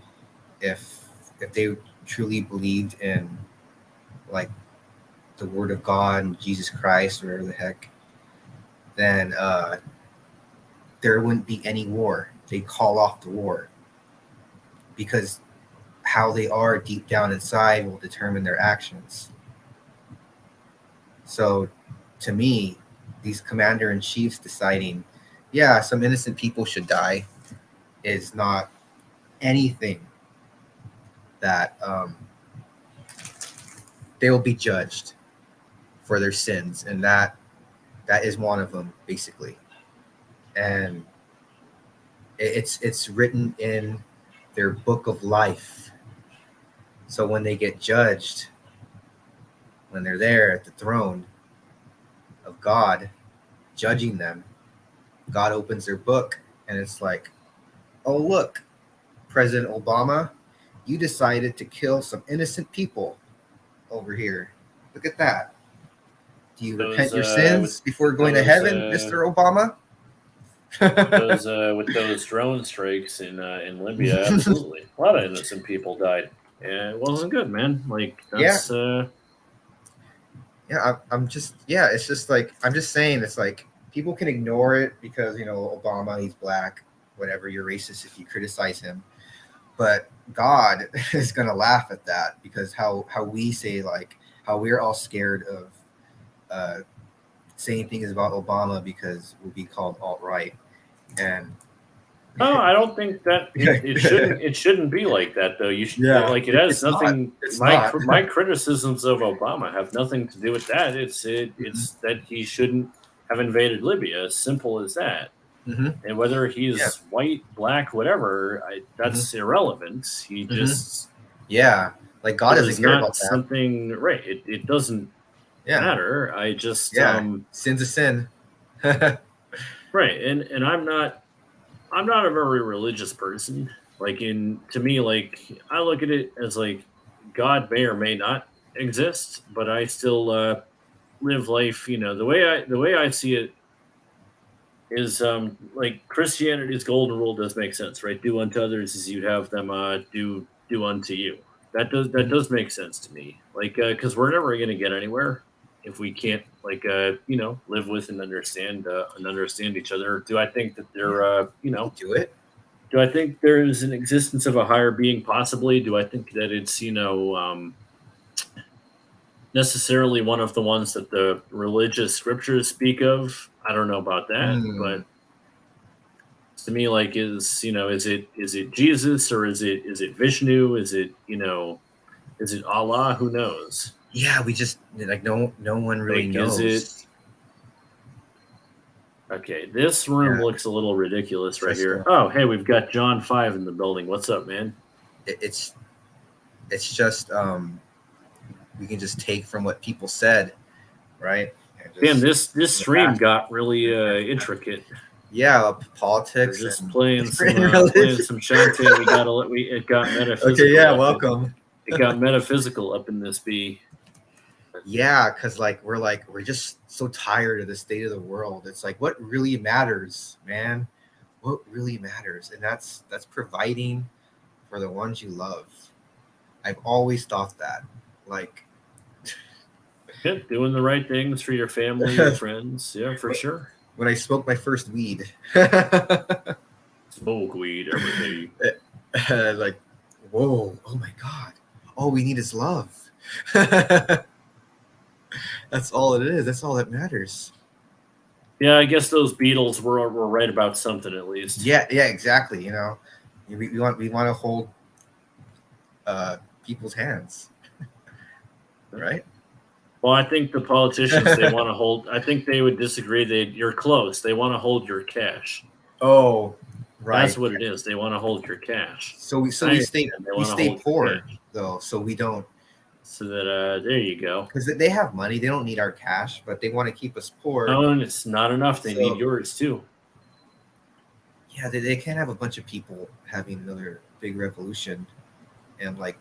if they truly believed in like the Word of God and Jesus Christ or whatever the heck, then there wouldn't be any war. They call off the war, because how they are deep down inside will determine their actions. So, to me, these commander in chiefs deciding, yeah, some innocent people should die, is not anything that they will be judged for their sins, and that is one of them, basically. And it's written in their book of life. So when they get judged, when they're there at the throne of God, judging them, God opens their book and it's like, oh, look, President Obama, you decided to kill some innocent people over here. Look at that. Do you Those repent your with sins before going to those heaven, Mr. Obama? with those drone strikes in Libya, absolutely. A lot of innocent people died. And it wasn't good, man. Like Yeah, that's yeah. I'm just, yeah. It's just like I'm just saying. It's like people can ignore it because, you know, Obama, he's black. Whatever, you're racist if you criticize him. But God is gonna laugh at that, because how we say, like, how we're all scared of uh, saying things about Obama because we'll be called alt right. And no, I don't think that it shouldn't be like that though. You should yeah, like it has it's not. nothing. It's My not. my criticisms of Obama have nothing to do with that. It's that he shouldn't have invaded Libya. As simple as that. Mm-hmm. And whether Yeah. he's white, black, whatever, Mm-hmm. that's irrelevant. He Mm-hmm. just Yeah. Like God It doesn't was care not about that. something right. It doesn't Yeah. matter. I just Yeah. Sin's a sin. right, and I'm not a very religious person. Like in to me, like I look at it as like God may or may not exist, but I still live life. The way I see it is like Christianity's golden rule does make sense, right? Do unto others as you'd have them do unto you. That Mhm. does make sense to me. Like because we're never going to get anywhere if we can't like live with and understand each other. Do I think that Yeah. there You do it. do I think there is an existence of a higher being? Possibly. Do I think that it's necessarily one of the ones that the religious scriptures speak of. I don't know about that, Hmm. but to me, like, is it Jesus, or is it Vishnu? Is it, is it Allah? Who knows? Yeah, we just like no one really Like, is it knows. okay? This room Yeah, looks a little ridiculous right just here. Oh, hey, we've got John 5 in the building. What's up, man? it, it's just we can just take from what people said, right? And Damn, just this in the stream past. got really intricate. Yeah, We're politics just and playing some religion. Shantae. It got Okay, yeah, metaphysical up in welcome. it got metaphysical up in this bee. Yeah, because we're just so tired of the state of the world. It's like what really matters, man. What really matters, and that's providing for the ones you love. I've always thought that. Like Yeah, doing the right things for your family, your friends. Yeah, for sure. when I smoked my first weed, Smoke weed every day. like, whoa, oh my god, all we need is love. That's all it is. That's all that matters. Yeah, I guess those Beatles were right about something at least. Yeah, yeah, exactly. We want to hold uh, people's hands, right? Well, I think the politicians, they want to hold. I think they would disagree. You're close. They want to hold your cash. Oh, That's right. what it is. They want to hold your cash. So we so I we stay understand. They we want to stay hold your poor cash though, so we don't so that there you go. because they have money. They don't need our cash, but they want to keep us poor. Oh, and it's not enough. They need So yours too. yeah, they can't have a bunch of people having another big revolution and like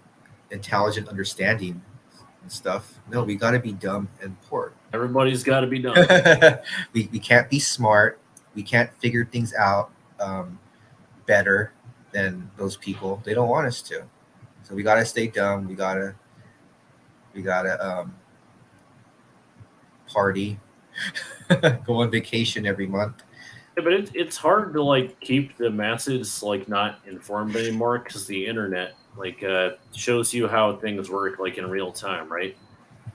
intelligent understanding and stuff. No, we got to be dumb and poor. Everybody's got to be done. we can't be smart. We can't figure things out better than those people. They don't want us to. So we got to stay dumb. We gotta party, go on vacation every month. Yeah, but it's hard to like keep the masses like not informed anymore because the internet like shows you how things work like in real time, right?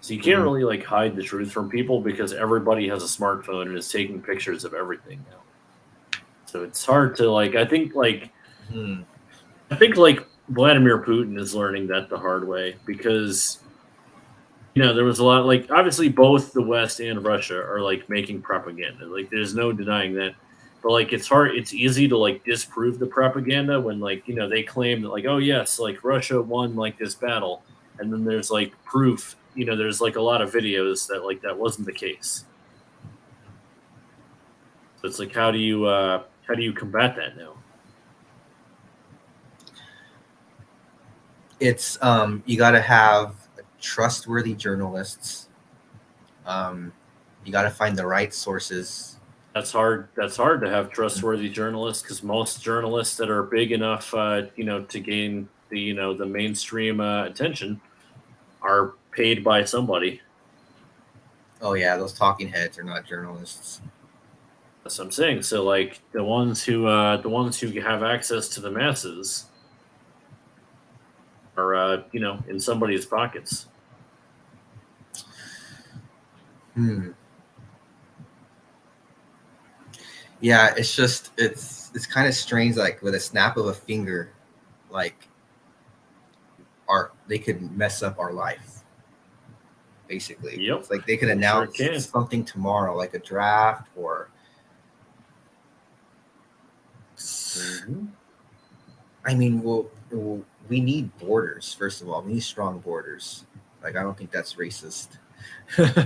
So you can't Mm. really like hide the truth from people because everybody has a smartphone and is taking pictures of everything now. So it's hard to like. Hmm. I think like Vladimir Putin is learning that the hard way because there was a lot like obviously both the West and Russia are like making propaganda. Like there's no denying that. But like it's easy to like disprove the propaganda when like, they claim that like, oh yes, like Russia won like this battle, and then there's like proof, there's like a lot of videos that like that wasn't the case. So it's like how do you combat that now? It's you got to have trustworthy journalists. Um, you got to find the right sources. That's hard to have trustworthy journalists because most journalists that are big enough, to gain the mainstream attention are paid by somebody. Oh yeah, those talking heads are not journalists. That's what I'm saying. So like the ones who have access to the masses are in somebody's pockets. Hmm. Yeah, it's kind of strange. Like with a snap of a finger, like they could mess up our life. Basically, Yep, it's like they could they sure announce can. something tomorrow, like a draft or. Mm-hmm. I mean, we need borders. First of all, we need strong borders. Like I don't think that's racist.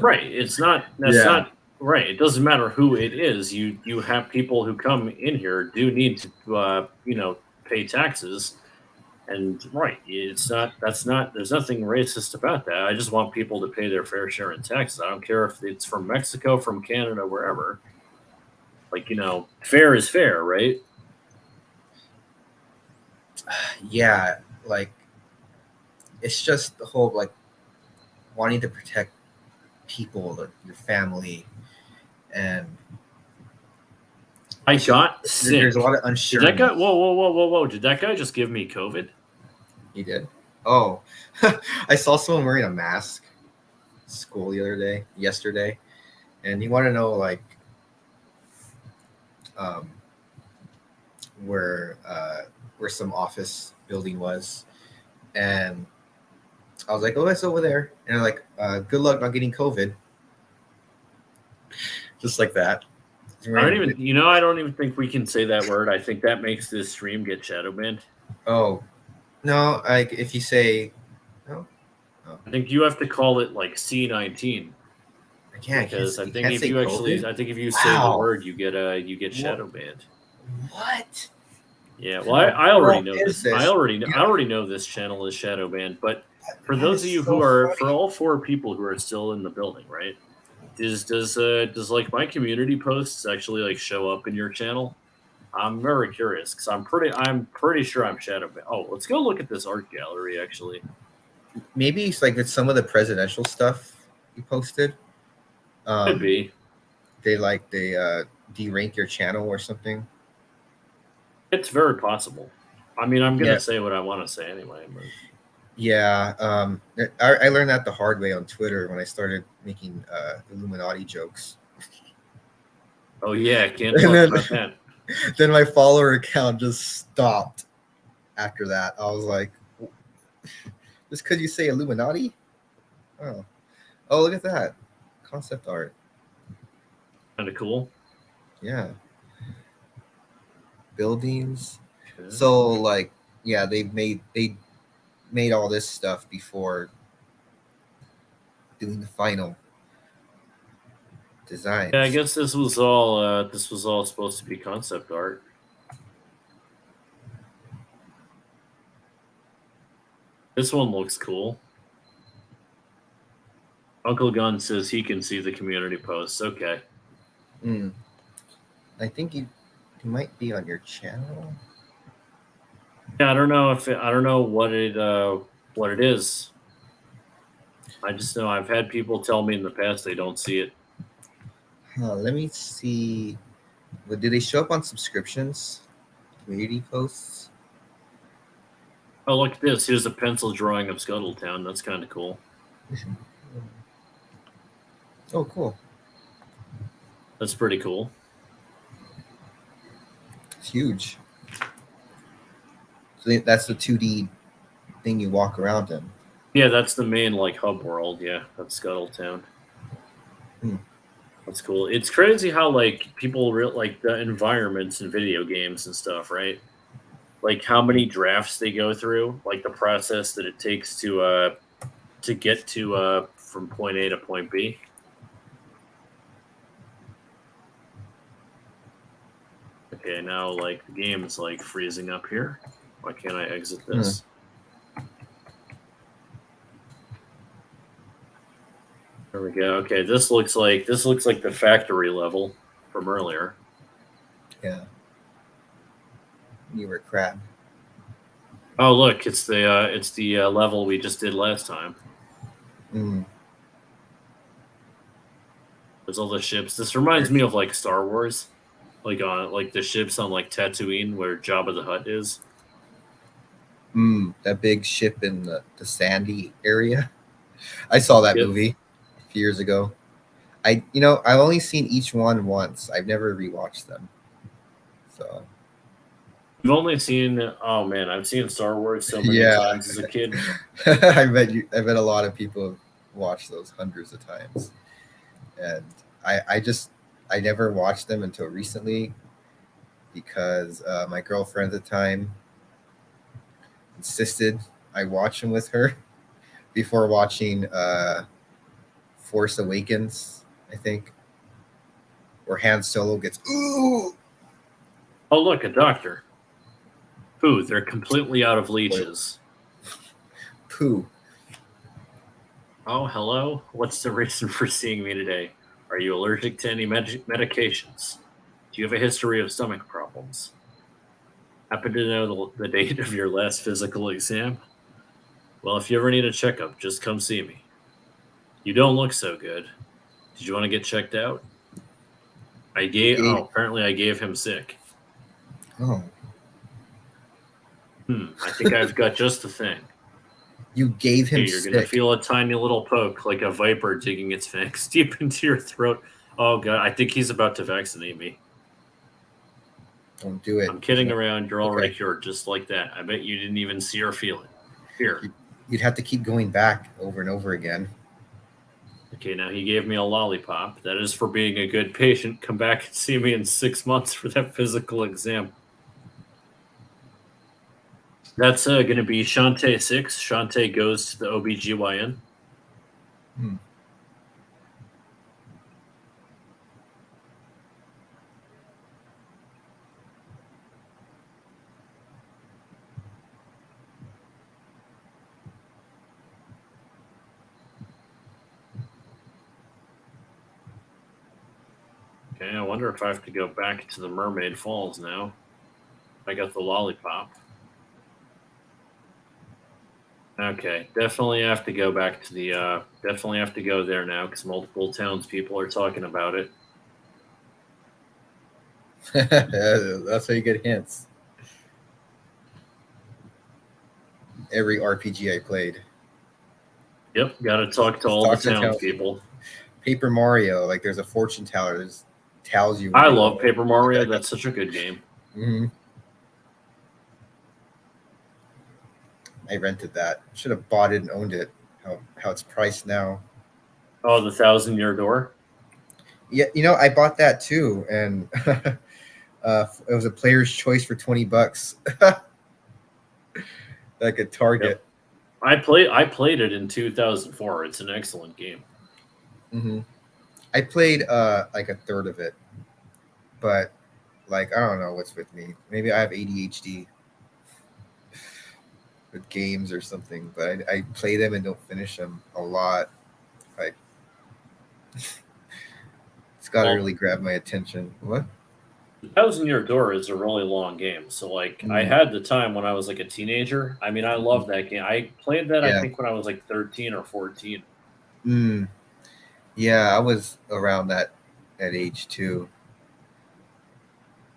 Right. It's not. That's Yeah. not right. It doesn't matter who it is. You have people who come in here do need to pay taxes. And right, it's not. That's not. There's nothing racist about that. I just want people to pay their fair share in taxes. I don't care if it's from Mexico, from Canada, wherever. Like fair is fair, right? Yeah, like it's just the whole like wanting to protect people, your family, and I got there's a sick. lot of Did that guy? unsureness. Whoa, whoa, whoa, whoa, whoa! Did that guy just give me COVID? He did. Oh, I saw someone wearing a mask. school yesterday, and he wanted to know like um, where where some office building was, and I was like, "Oh, it's over there," and they're like, "Good luck not getting COVID," just like that. I don't even think we can say that word. I think that makes this stream get shadow banned. Oh no! Like if you say, "Oh, oh I think you have to call it like C19 I can't," because you can't say COVID. I think if you say the Wow! word, you get What? shadow banned. What? Yeah, well, How I already girl know is this. this? I already know this channel is shadow banned. But for That those is of you so for funny. all four people who are still in the building, right? Does like my community posts actually like show up in your channel? I'm very curious because I'm pretty sure I'm shadow banned. Oh, let's go look at this art gallery actually. Maybe it's like with some of the presidential stuff you posted. Could Um, be. they derank your channel or something. It's very possible. I mean, I'm gonna Yeah, say what I want to say anyway. But yeah. I learned that the hard way on Twitter when I started making Illuminati jokes, oh yeah, can't and talk then about that. then my follower account just stopped. After that, I was like, just because you say Illuminati? Oh, oh, look at that concept art. Kind of cool. Yeah, buildings. Okay. So like, yeah, they made all this stuff before doing the final Yeah, I designs. guess this was all supposed to be concept art. This one looks cool. Uncle Gun says he can see the community posts. Okay. Mm. I think he might be on your channel. Yeah, I don't know what it is. I just know I've had people tell me in the past they don't see it. Let me see. But do they show up on subscriptions? Community posts? Oh, look at this. Here's a pencil drawing of Scuttletown. That's kind of cool. Oh, cool. That's pretty cool. It's huge. So that's the 2D thing you walk around in. Yeah, that's the main like hub world. Yeah, that's Scuttletown. Hmm. That's cool. It's crazy how like people like the environments in video games and stuff, right? Like how many drafts they go through, like the process that it takes to get to from point A to point B. Okay, now like the game is like freezing up here. Why can't I exit Hmm. this? There we go. Okay, this looks like the factory level from earlier. Yeah. You were crab. Oh, look, it's the level we just did last time. Mm. There's all the ships. This reminds me of like Star Wars, like on like the ships on like Tatooine where Jabba the Hutt is. That big ship in the sandy area. I saw that Yep. movie a few years ago. I've only seen each one once. I've never rewatched them. So I've only seen. Oh man, I've seen Star Wars so many yeah, times as a kid. I bet a lot of people have watched those hundreds of times, and I never watched them until recently because my girlfriend at the time insisted I watch them with her before watching Force Awakens, I think, where Han Solo gets ooh Oh look, a doctor. Ooh, they're completely out of spoiled leeches. poo. Oh hello. What's the reason for seeing me today? Are you allergic to any medications? Do you have a history of stomach problems? Happen to know the date of your last physical exam? Well, if you ever need a checkup, just come see me. You don't look so good. Did you want to get checked out? You gave Apparently I gave him sick. oh I think I've got just the thing. You gave him You're gonna sick. feel a tiny little poke, like a viper digging its fangs deep into your throat. Oh god, I think he's about to vaccinate me. Don't do it. I'm kidding around. You're already Okay. cured, just like that. I bet you didn't even see or feel it. Here. You'd have to keep going back over and over again. Okay, now he gave me a lollipop. That is for being a good patient. Come back and see me in 6 months for that physical exam. That's going to be Shantae 6. Shantae goes to the OBGYN. Hmm. Okay, I wonder if I have to go back to the Mermaid Falls now. I got the lollipop. Okay, definitely have to go back to the. Definitely have to go there now because multiple townspeople are talking about it. That's how you get hints. Every RPG I played. Yep, got to talk to all the townspeople. Paper Mario, like there's a fortune teller that tells you. I love Paper Mario. That's such a good game. Mm-hmm. I rented that. Should have bought it and owned it. How it's priced now. Oh, the 1,000-Year Door. Yeah, I bought that too, and it was a player's choice for $20. Like a Target. Yep. I played it in 2004. It's an excellent game. Mm-hmm. I played like a third of it, but like I don't know what's with me. Maybe I have ADHD with games or something. But I play them and don't finish them a lot. Like it's got to really grab my attention. What? 1,000-Year Door is a really long game. So like I had the time when I was like a teenager. I mean, I love that game. I played that I think when I was like 13 or 14. Yeah, I was around that age too.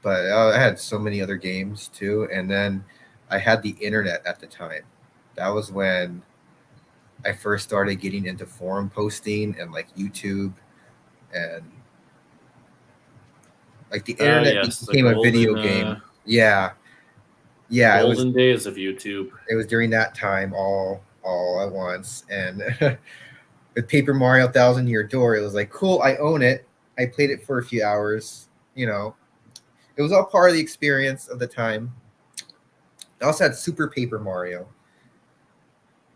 But I had so many other games too, and then I had the internet at the time. That was when I first started getting into forum posting and like YouTube, and like the internet became a video game. Yeah. Golden days of YouTube. It was during that time all at once, and with Paper Mario 1,000-Year Door, it was like cool. I own it. I played it for a few hours. It was all part of the experience of the time. I also had Super Paper Mario.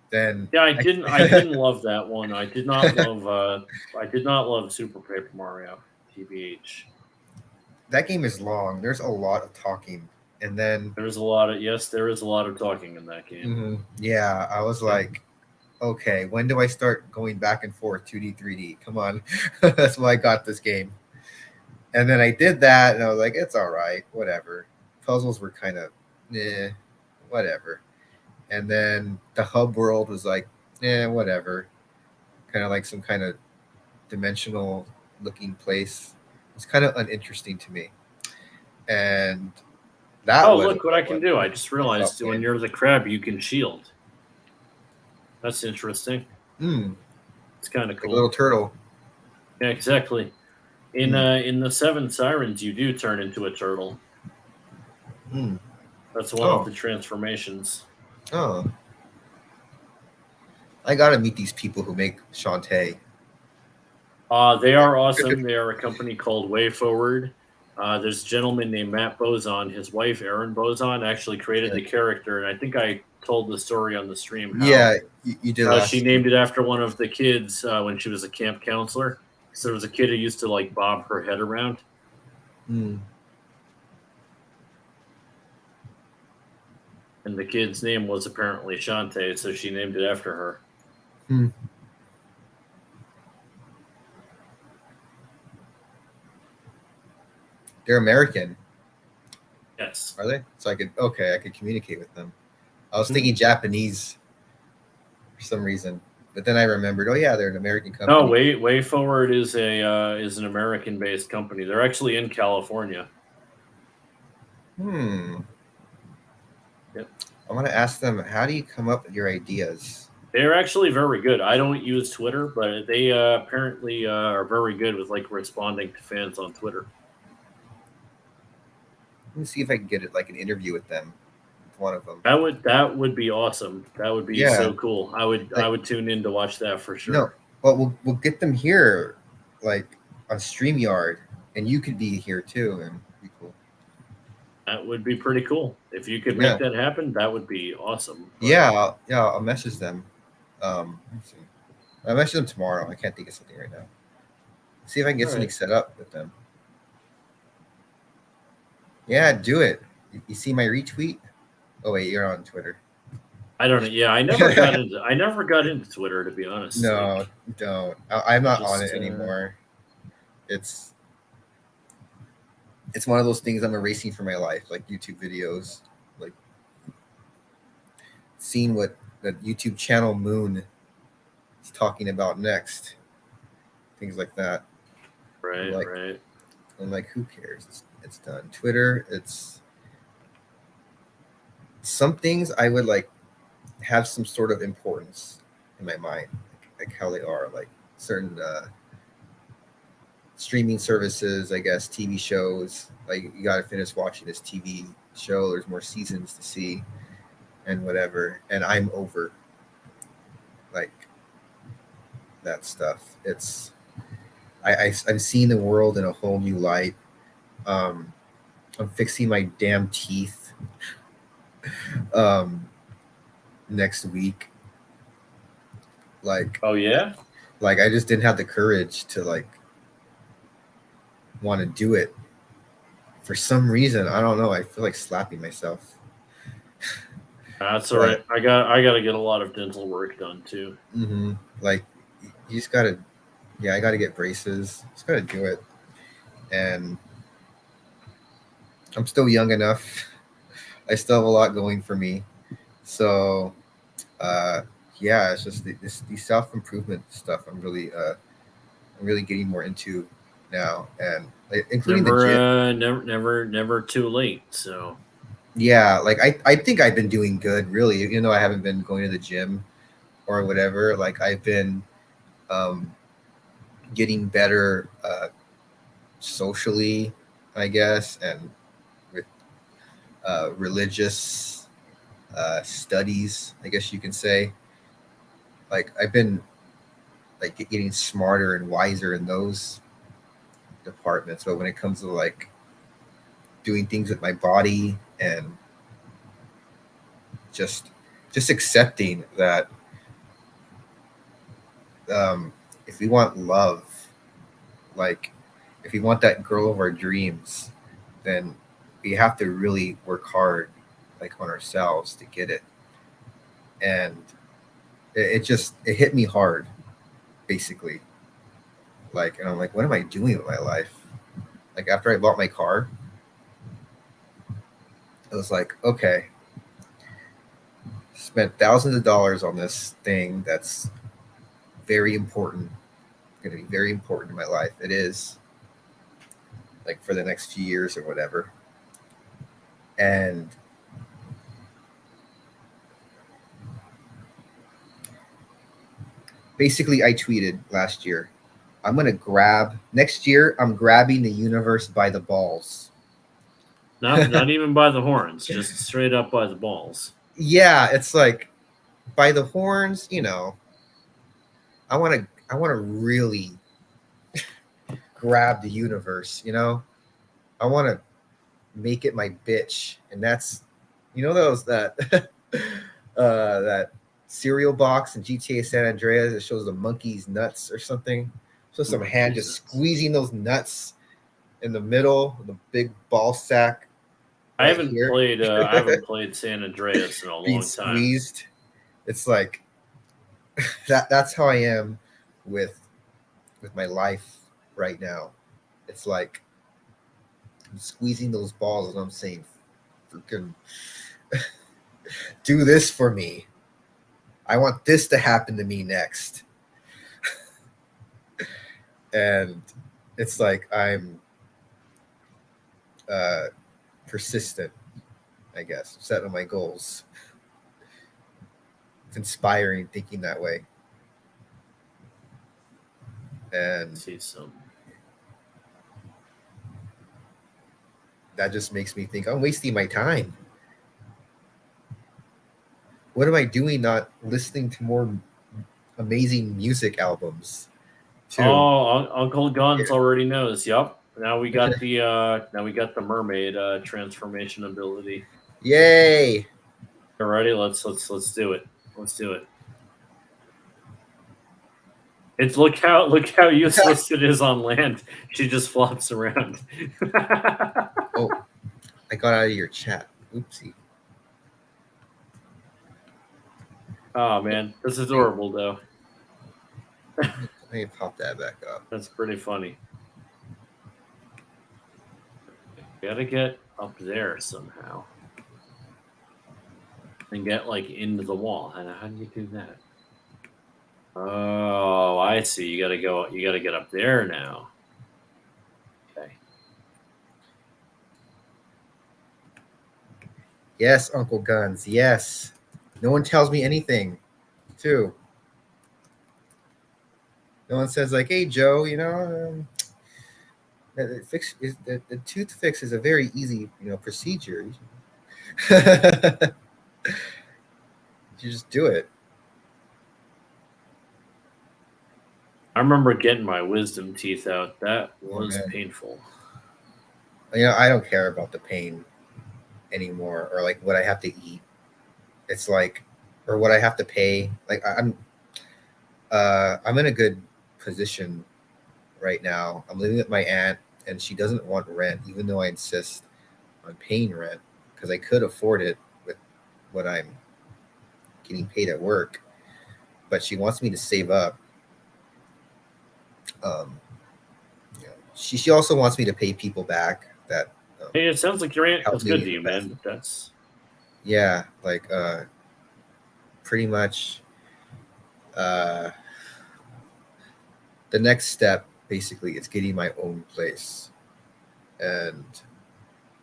Then yeah, I didn't love that one. I did not love Super Paper Mario, TBH. That game is long. There's a lot of talking, and then there is a lot of talking in that game. Mm-hmm. Yeah, I was like, okay, when do I start going back and forth 2D, 3D? Come on, that's why I got this game. And then I did that, and I was like, it's all right, whatever. Puzzles were kind of, whatever. And then the hub world was like, whatever. Kind of like some kind of dimensional looking place. It's kind of uninteresting to me. And that look what I can do. I just realized when you're the crab, you can shield. That's interesting. It's kind of cool. Like a little turtle. Yeah, exactly. In the Seven Sirens, you do turn into a turtle. That's one of the transformations. Oh. I gotta meet these people who make Shantae. They are awesome. They are a company called Way Forward. There's a gentleman named Matt Bozon. His wife, Erin Bozon, actually created the character, and I think I told the story on the stream. You did. She named it after one of the kids when she was a camp counselor. So there was a kid who used to like bob her head around. And the kid's name was apparently Shantae, so she named it after her. They're American. Yes. Are they? So I could communicate with them. I was thinking Japanese for some reason, but then I remembered, they're an American company. No, Way Forward is an American-based company. They're actually in California. Yep. I want to ask them, how do you come up with your ideas? They're actually very good. I don't use Twitter, but they apparently are very good with like responding to fans on Twitter. Let me see if I can get it like an interview with them, with one of them. That would be awesome. That would be Yeah, so cool. I like would tune in to watch that for no, sure. but we'll get them here, like on StreamYard, and you could be here too, and be cool. That would be pretty cool. If you could Yeah, make that happen, that would be awesome. But yeah, I'll message them. Let's see. I'll message them tomorrow. I can't think of something right now. See if I can get all something right. set up with them. Yeah, do it. You see my retweet? Oh wait, you're on Twitter. I don't know. Yeah, I never got into Twitter to be honest. No, Like don't. I'm I not on just it anymore. It's it's one of those things I'm erasing from my life, like YouTube videos, like seeing what the YouTube channel Moon is talking about next, things like that. I'm right, like, right. I'm like, who cares? It's done. Twitter, it's some things I would like have some sort of importance in my mind, like how they are, like certain streaming services, I guess, TV shows. Like you got to finish watching this TV show. There's more seasons to see and whatever. And I'm over like that stuff. I'm seeing the world in a whole new light. Um, I'm fixing my damn teeth um, next week. Like, Oh yeah. like I just didn't have the courage to like want to do it for some reason. I don't know. I feel like slapping myself, That's all right. but I got to get a lot of dental work done too. like you just gotta. Yeah, I gotta get braces. Just gotta do it, and I'm still young enough. I still have a lot going for me. So, uh, yeah, it's just the self improvement stuff. I'm really getting more into now, and like, including the gym. Never too late. So Yeah, like I think I've been doing good, really. Even though I haven't been going to the gym or whatever. Like I've been um, getting better socially, I guess, and with religious studies, I guess you can say. Like I've been like getting smarter and wiser in those departments. But when it comes to like doing things with my body and just just accepting that um, if we want love, like if we want that girl of our dreams, then we have to really work hard, like on ourselves to get it. And it just it hit me hard, basically. Like, and I'm like, what am I doing with my life? Like after I bought my car, I was like, okay, spent thousands of dollars on this thing that's very important, going to be very important in my life. It is like for the next few years or whatever. And basically, I tweeted last year, I'm going to grab next year, I'm grabbing the universe by the balls. not even by the horns, just straight up by the balls. Yeah, it's like by the horns, I want to really grab the universe. I want to make it my bitch, and that's those that that cereal box in GTA San Andreas that shows the monkey's nuts or something. So some Oh hand just Jesus! squeezing those nuts in the middle, the big ball sack right here, I haven't played San Andreas in a being long time. squeezed. It's like that's how I am with my life right now. It's like I'm squeezing those balls and I'm saying, freaking do this for me. I want this to happen to me next. And it's like I'm uh, persistent, I guess, setting my goals. it's inspiring thinking that way. And Let's see some. that just makes me think I'm wasting my time. What am I doing not listening to more amazing music albums too? Oh, Uncle Guns already knows. Yep. Now we got the mermaid transformation ability. Yay! You ready? Let's do it. Let's do it. It's look how useless it is on land. She just flops around. Oh, I got out of your chat. Oopsie. Oh man, that's adorable though. Let me pop that back up. That's pretty funny. Gotta get up there somehow. And get like into the wall. How do you do that? Oh, I see. You gotta get up there now. Okay. Yes, Uncle Guns. Yes. No one tells me anything, too. No one says like, "Hey, Joe, the tooth fix is a very easy, procedure. You just do it." I remember getting my wisdom teeth out. That Oh, was man. painful. I don't care about the pain anymore, or like what I have to eat. It's like, or what I have to pay. Like I'm in a good position right now. I'm living with my aunt, and she doesn't want rent, even though I insist on paying rent because I could afford it with what I'm getting paid at work. But she wants me to save up. Um, she also wants me to pay people back that Hey, it sounds like your aunt helped was good me to in you, the past. man. That's Yeah, like pretty much. Uh, the next step basically is getting my own place, and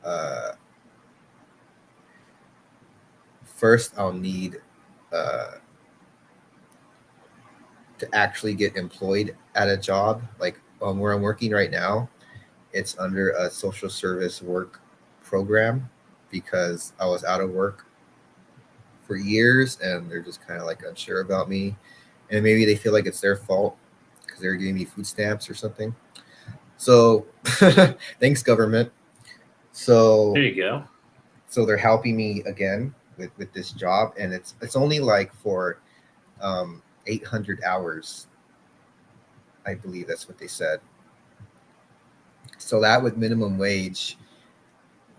uh, first I'll need uh, to actually get employed at a job. Like where I'm working right now, it's under a social service work program because I was out of work for years and they're just kind of like unsure about me. And maybe they feel like it's their fault because they're giving me food stamps or something. So thanks, government. there So you go. they're helping me again with this job, and it's only like for 800 hours, I believe that's what they said. So that with minimum wage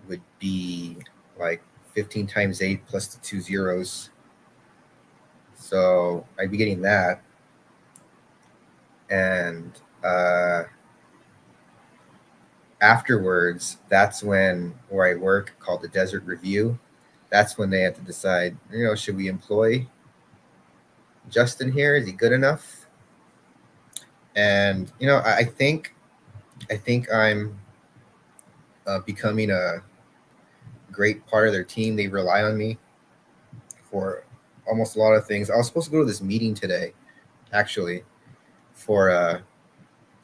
would be like 15 times 8 plus the two zeros. So I'd be getting that. And afterwards, that's when where I work called the Desert Review. That's when they have to decide, should we employ Justin here? Is he good enough? And I think I'm becoming a great part of their team. They rely on me for almost a lot of things. I was supposed to go to this meeting today, actually, for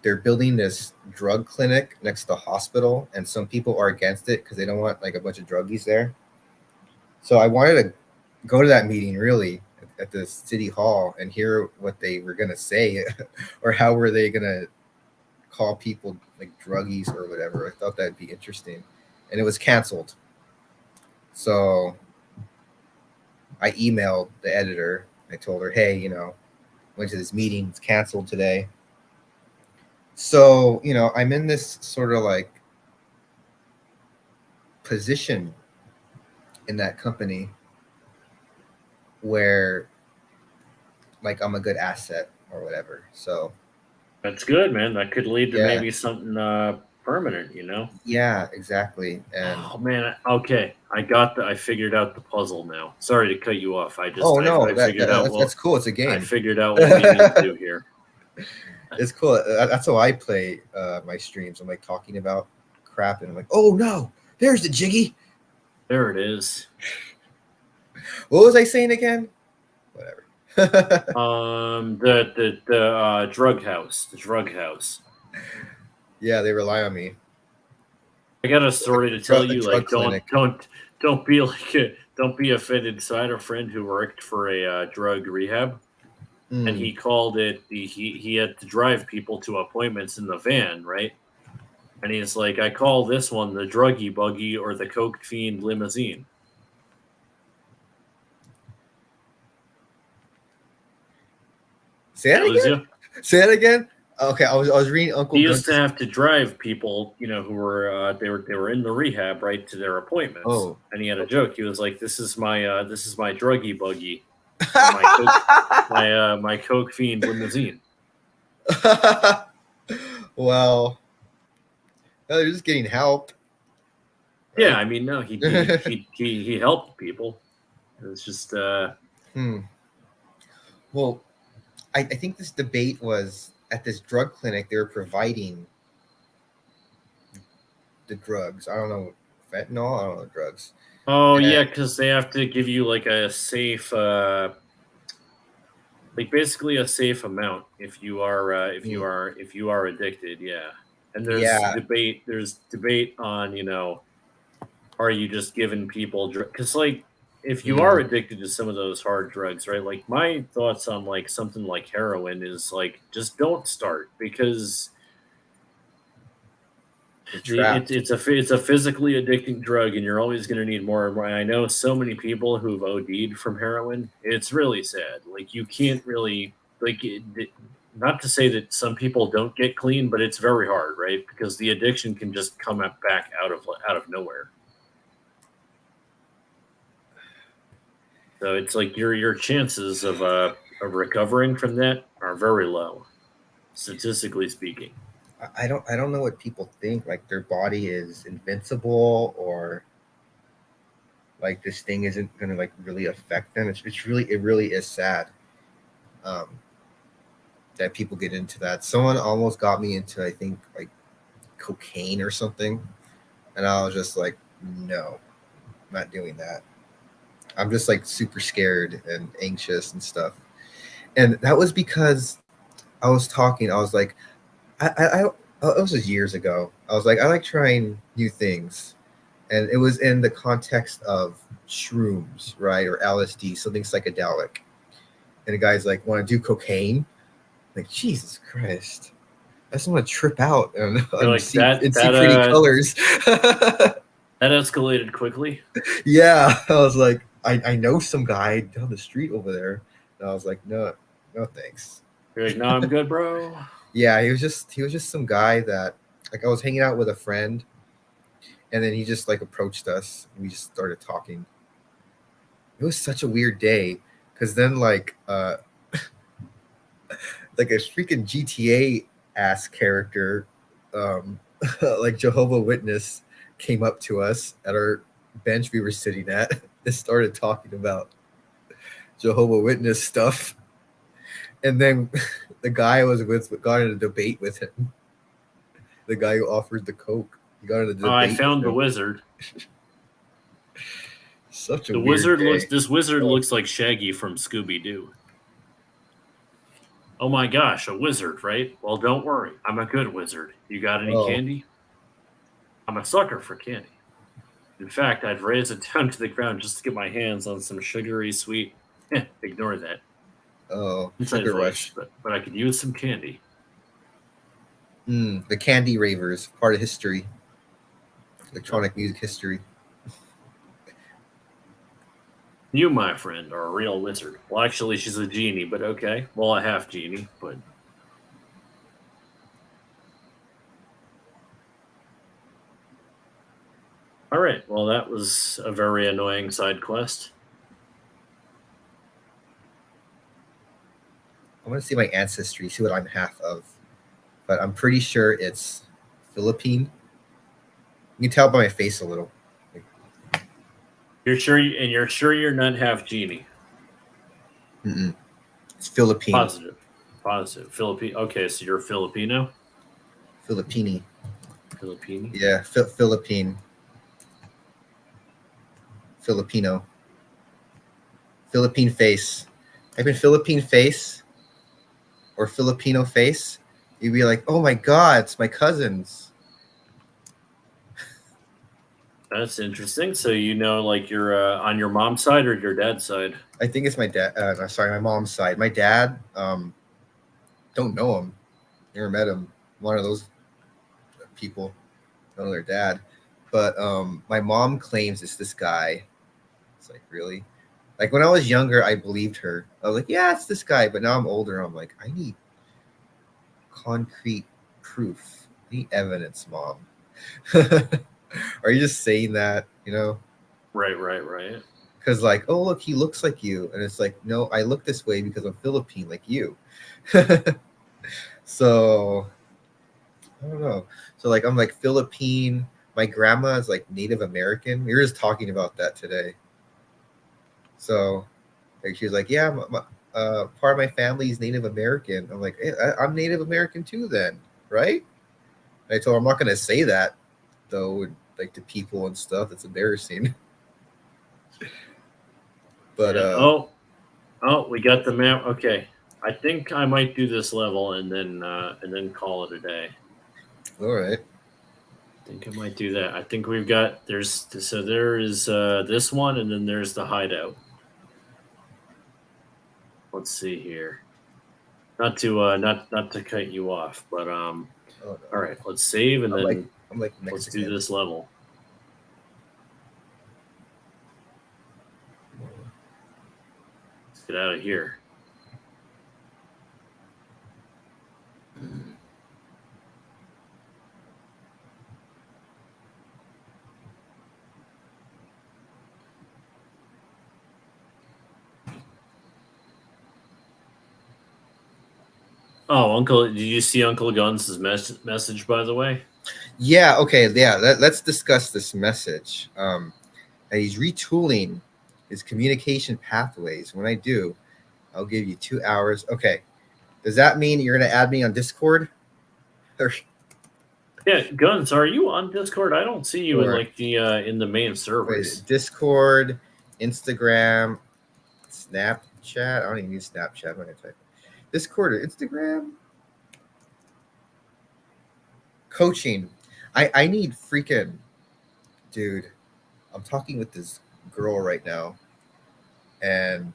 they're building this drug clinic next to the hospital, and some people are against it because they don't want like a bunch of druggies there. So I wanted to go to that meeting really at the city hall and hear what they were gonna say, or how were they gonna call people like druggies or whatever. I thought that'd be interesting, and it was canceled. So I emailed the editor. I told her, hey, went to this meeting. It's canceled today. So, I'm in this sort of like position in that company where like I'm a good asset or whatever. So, That's good, man. That could lead to yeah. maybe something permanent, you know? Yeah, exactly. And Oh man, okay. I figured out the puzzle now. Sorry to cut you off. oh no, I figured out that's cool. It's a I game. figured out what we need to do here. It's cool. That's how I play my streams. I'm like talking about crap, and I'm like, oh no, there's the jiggy. There it is. What was I saying again? whatever. The drug house, the drug house. Yeah, they rely on me. I got a story to tell A you. drug Like, clinic. don't be like don't be offended. So I had a friend who worked for a drug rehab, and Mm. he called it he had to drive people to appointments in the van, right? And he's like, I call this one the druggy buggy or the coke fiend limousine. Say Did that I lose again. you? Say that again. Okay, I was reading Uncle He used to Gunter's. have to drive people, who were they were in the rehab right to their appointments, Oh, and he had a okay. joke. He was like, "This is my druggy buggy or my coke my coke fiend limousine." Well, they're just getting help, Yeah, right? I mean, no, he helped people. It was just Hmm. Well, I think this debate was at this drug clinic. They were providing the drugs. I don't know, fentanyl. I don't know drugs. oh And yeah, because they have to give you like a safe like basically a safe amount if you are mm, if you are addicted, yeah. And yeah, there's debate on are you just giving people because like if you are mm, addicted to some of those hard drugs, right? Like my thoughts on like something like heroin is like just don't start because you're trapped. it's a physically addicting drug and you're always going to need more and more. And I know so many people who've OD'd from heroin. It's really sad. Like you can't really like not to say that some people don't get clean, but it's very hard, right? Because the addiction can just come back out of nowhere. So it's like your chances of recovering from that are very low, statistically speaking. I don't know what people think. Like their body is invincible, or like this thing isn't gonna like really affect them. It really is sad. Um, that people get into that. Someone almost got me into, I think, like cocaine or something, and I was just like, no, I'm not doing that. I'm just like super scared and anxious and stuff. And that was because I was talking. I was like, it was just years ago. I was like, I like trying new things, and it was in the context of shrooms, right, or LSD, something psychedelic. And the guy's like, want to do cocaine? Like, Jesus Christ. I just want to trip out and, You're and like see and see pretty colors. that escalated quickly. Yeah, I was like, I know some guy down the street over there, and I was like, no, no thanks. You're like, no, I'm good, bro. Yeah, he was just some guy that, like, I was hanging out with a friend, and then he just like approached us, and we just started talking. It was such a weird day, because then like a freaking GTA ass character, um, like Jehovah Witness, came up to us at our bench we were sitting at and started talking about Jehovah Witness stuff. And then the guy I was with got in a debate with him. The guy who offered the coke, he got in a Oh, I debate with found the him. wizard. Such a The weird wizard looks. day. This wizard Oh, looks like Shaggy from Scooby Doo. Oh my gosh, a wizard, right? Well, don't worry. I'm a good wizard. You got any oh, candy? I'm a sucker for candy. In fact, I'd raise it down to the ground just to get my hands on some sugary sweet. Ignore that oh, inside sugar voice, rush. but I could use some candy. The candy ravers, part of history, Yep. electronic music history. You, my friend, are a real wizard. Well, actually, she's a genie, but okay. Well, a half genie, but all right. Well, that was a very annoying side quest. I want to see my ancestry, see what I'm half of, but I'm pretty sure it's Philippine. You can tell by my face a little. You're sure you're not half genie. Mm-mm. It's Philippine. Positive, positive. Filipino. Okay, so you're Filipino. Filipini. Filipini. Yeah, Philippine. Filipino. Philippine face. type in Philippine face or Filipino face, you'd be like, oh my god, it's my cousins. That's interesting. So like you're on your mom's side or your dad's side? I think it's my dad. No, sorry, my mom's side. My dad, don't know him. Never met him. One of those people. Don't know their dad. But my mom claims it's this guy. It's like, really? Like when I was younger, I believed her. I was like, yeah, it's this guy. But now I'm older. I'm like, I need concrete proof. I need evidence, mom. Are you just saying that, Right. Because like, oh look, he looks like you, and it's like, no, I look this way because I'm Philippine, like you. So I don't know. So like, I'm like Philippine. My grandma is like Native American. We were just talking about that today. So like, she was like, yeah, part of my family is Native American. I'm like, hey, I'm Native American too, then, right? And I told her I'm not gonna say that though, like to people and stuff. That's embarrassing. But Yeah. Oh, we got the map. Okay. I think I might do this level and then call it a day. all right. I think I might do that. I think we've got there is this one and then there's the hideout. Let's see here. Not to cut you off, but Oh, no. all right, let's save and I'm like then I'm like let's do Mexican. this level. Let's get out of here. Oh, Uncle, did you see Uncle Guns' message, by the way? Yeah. Okay. Yeah. Let's discuss this message. And he's retooling his communication pathways. When I do, I'll give you 2 hours. Okay. Does that mean you're gonna add me on Discord? Or, Yeah, Guns, are you on Discord? I don't see you in or like the in the main servers. Discord, Instagram, Snapchat? I don't even use Snapchat. I'm not gonna type Discord or Instagram. Coaching. I need freaking dude. I'm talking with this girl right now, and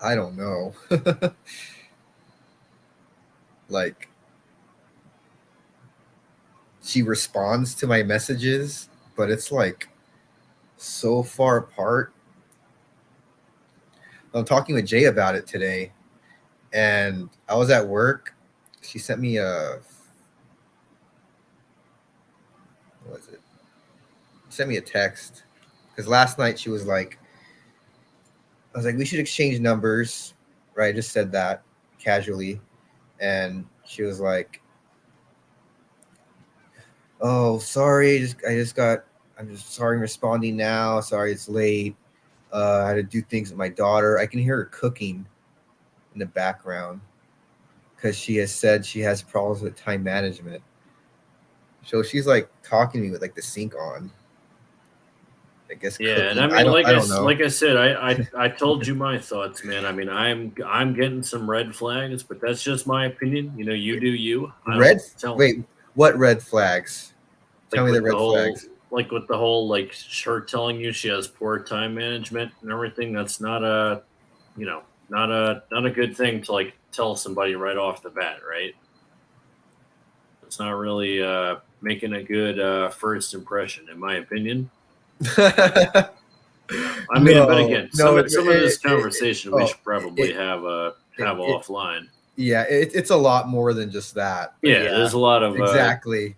I don't know. Like, she responds to my messages, but it's like so far apart. I'm talking with Jay about it today, and I was at work. She sent me what was it? She sent me a text because last night she was like, I was like, we should exchange numbers, right? I just said that casually, and she was like, oh, sorry, I'm just sorry, I'm responding now. Sorry, it's late. I had to do things with my daughter. I can hear her cooking in the background because she has said she has problems with time management. So she's like talking to me with like the sink on. I guess Yeah, and cooking. I mean, I don't know. like I said, I told you my thoughts, man. I mean, I'm getting some red flags, but that's just my opinion. You do you. I Red. don't tell Wait, what red flags? Tell like me the with the red whole flags. like with the whole like her telling you she has poor time management and everything. That's not a not a good thing to like tell somebody right off the bat, right? It's not really making a good first impression, in my opinion. I mean, but No, again, no. some of this conversation we Oh, should probably it, have it offline. yeah, it's a lot more than just that. But Yeah, yeah, there's a lot of exactly.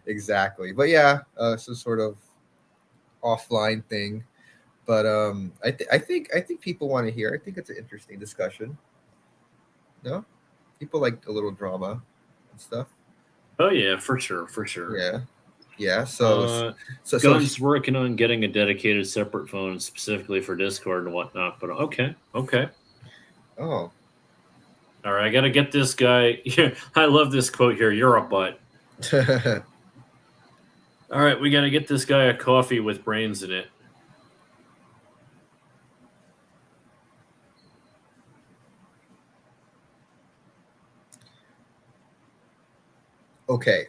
Exactly. But yeah, some sort of offline thing. But I think people want to hear. I think it's an interesting discussion. No, people like a little drama and stuff. oh yeah, for sure, for sure. Yeah, yeah. So Uh, so so Guns working on getting a dedicated separate phone specifically for Discord and whatnot. But okay, okay. oh. All right, I got to get this guy. Yeah, I love this quote here. You're a butt. All right, we got to get this guy a coffee with brains in it. Okay,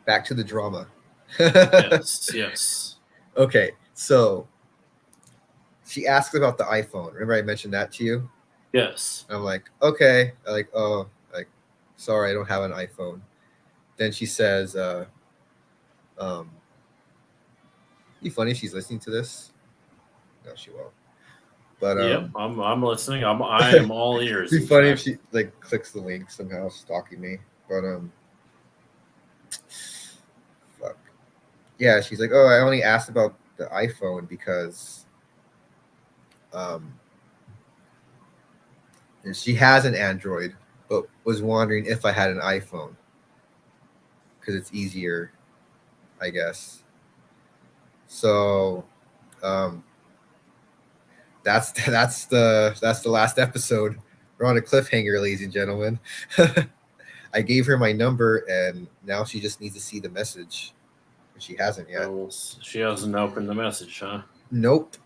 back to the drama. Yes, yes, Okay, so she asked about the iPhone. Remember I mentioned that to you? yes. I'm like, okay. Like, oh, like, sorry, I don't have an iPhone. Then she says, um, be funny if she's listening to this. No, she won't. But Yep, I'm listening. I am all ears. be In funny if fact, she like clicks the link somehow, stalking me. But fuck. Yeah, she's like, oh, I only asked about the iPhone because um, and she has an Android, but was wondering if I had an iPhone because it's easier, I guess. So, um, that's the last episode. We're on a cliffhanger, ladies and gentlemen. I gave her my number, and now she just needs to see the message. She hasn't yet. so she hasn't opened the message, huh? Nope.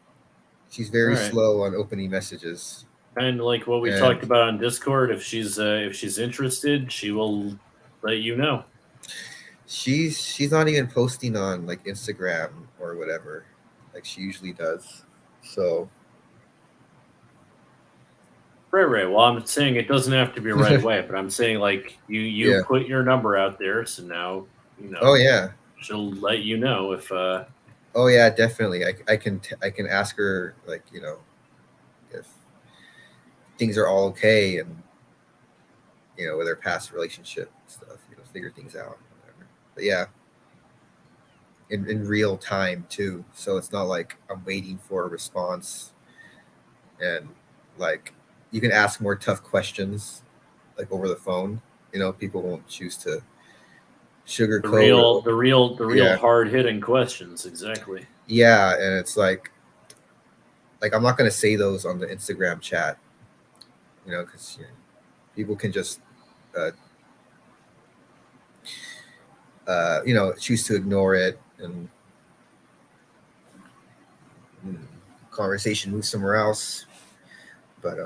She's All very right. slow on opening messages. And like what we And talked about on Discord, if she's interested, she will let you know. she's not even posting on like Instagram or whatever, like she usually does. So Right, right. Well, I'm saying it doesn't have to be right away, but I'm saying like you yeah. put your number out there, so now Oh yeah. she'll let you know if Oh yeah, definitely. I can ask her like, if things are all okay, and with her past relationship stuff, figure things out, whatever. But yeah, in real time too. So it's not like I'm waiting for a response, and like you can ask more tough questions like over the phone. People won't choose to the sugarcoat. real Or, the real the real yeah, hard hitting questions. Exactly. yeah, and it's like I'm not gonna say those on the Instagram chat, because people can just uh, choose to ignore it, and conversation move somewhere else. But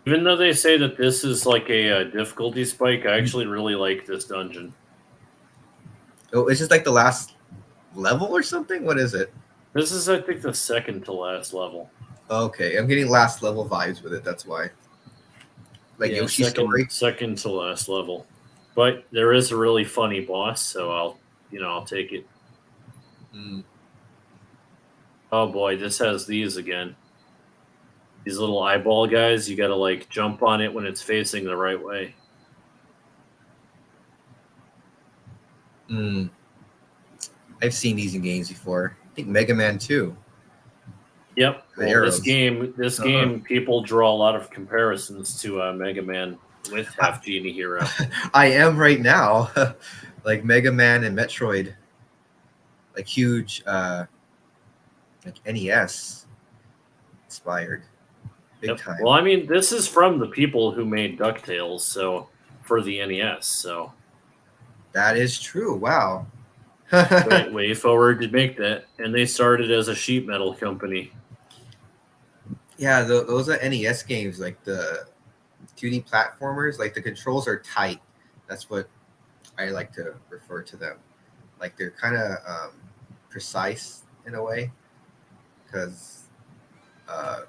Even though they say that this is like a difficulty spike, I actually really like this dungeon. oh, it's just like the last level or something. What is it? This is, I think, the second to last level. Okay, I'm getting last level vibes with it. That's why, like Yeah, Yoshi's second story. second to last level. But there is a really funny boss, so I'll take it. Mm. Oh boy, this has these again. These little eyeball guys, you gotta like jump on it when it's facing the right way. Mm. I've seen these in games before. I think Mega Man 2. Yep. The Well, this arrows. game, this Uh-huh. game, people draw a lot of comparisons to Mega Man with Half Genie Hero. I am right now, like Mega Man and Metroid, like huge, like NES inspired, big Yep. time. Well, I mean, this is from the people who made Ducktales, so for the NES. So That is true. Wow. way forward to make that, and they started as a sheet metal company. Yeah, those are NES games, like the 2D platformers. Like the controls are tight. That's what I like to refer to them. Like they're kind of precise in a way, because uh,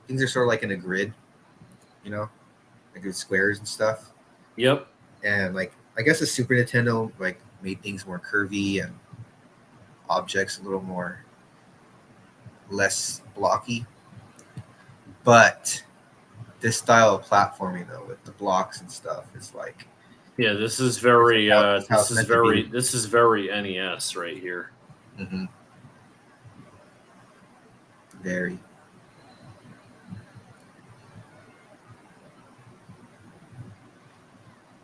things are sort of like in a grid, you know, like with squares and stuff. Yep. And like I guess the Super Nintendo like made things more curvy and objects a little more less blocky. But this style of platforming though, with the blocks and stuff, is like Yeah, this is it's like very how it's meant to be. this is very NES right here. Mm-hmm. Very.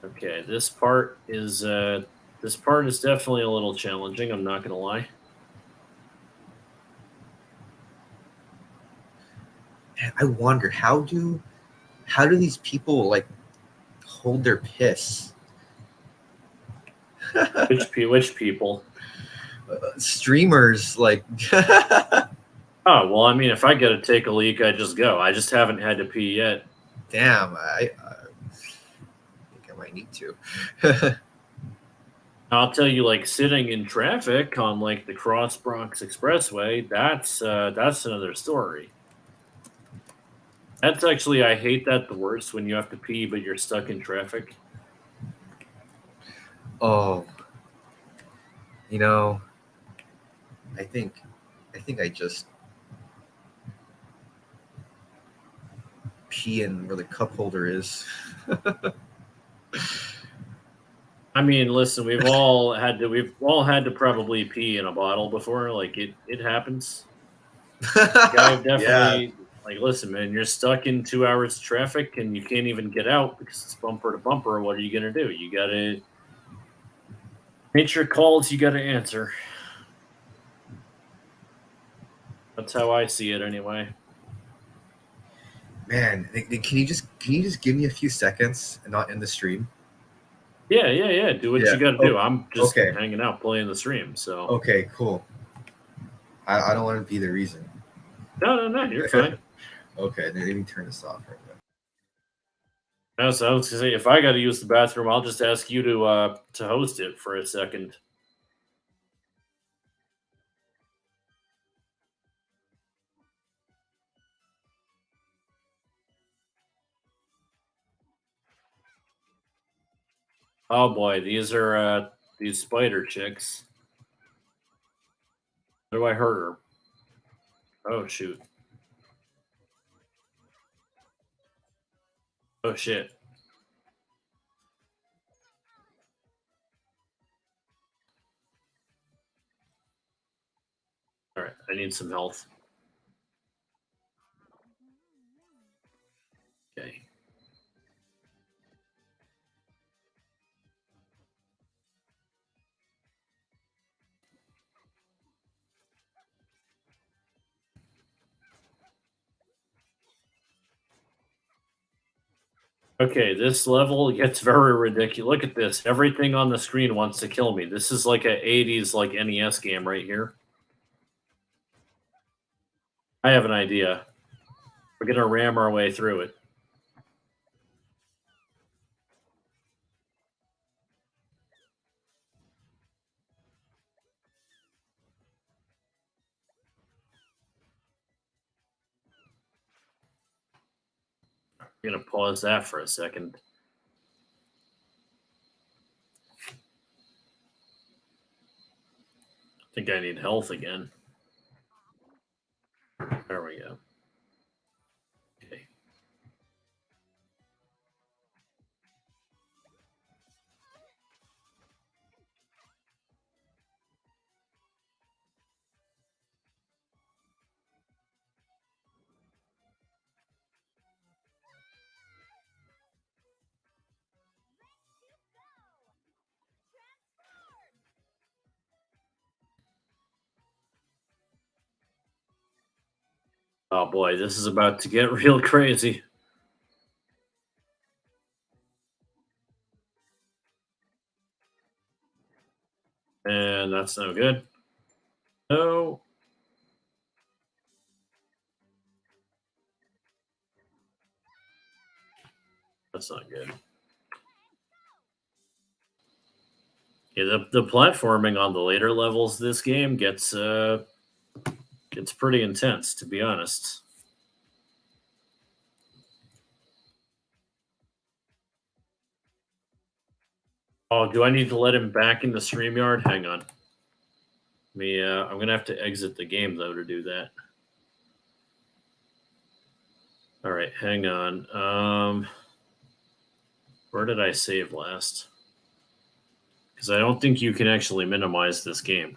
Okay, this part is definitely a little challenging, I'm not going to lie. Man, I wonder how do these people like hold their piss? Which people? Streamers like Oh, well, I mean, if I got to take a leak, I just go. I just haven't had to pee yet. damn, I need to. I'll tell you, like sitting in traffic on like the Cross Bronx Expressway, that's another story. That's actually I hate that the worst when you have to pee but you're stuck in traffic. Oh, you know, I think I just pee in where the cup holder is. I mean, listen, we've all had to probably pee in a bottle before. Like it happens. Like I've Yeah. definitely like listen, man, you're stuck in 2 hours of traffic and you can't even get out because it's bumper to bumper. What are you gonna do? You gotta nature calls, you gotta answer. That's how I see it anyway. Man, can you just give me a few seconds and not end the stream? Yeah. Do what Yeah. you gotta do. I'm just Okay. hanging out playing the stream. So Okay, cool. I don't want to be the reason. no, you're fine. Okay, then let me turn this off right now. So I was gonna say if I gotta use the bathroom, I'll just ask you to host it for a second. Oh boy, these are these spider chicks. How do I hurt her? Oh shoot. Oh shit. Alright, I need some health. Okay. Okay, this level gets very ridiculous. Look at this. Everything on the screen wants to kill me. This is like a 80s like NES game right here. I have an idea. We're gonna ram our way through it. I'm gonna pause that for a second. I think I need health again. There we go. Okay. Oh boy, this is about to get real crazy. And that's no good. No. That's not good. Yeah, the platforming on the later levels this game gets pretty intense, to be honest. Oh, do I need to let him back in the StreamYard? Hang on. I'm gonna have to exit the game though to do that. All right, hang on. Where did I save last? Because I don't think you can actually minimize this game.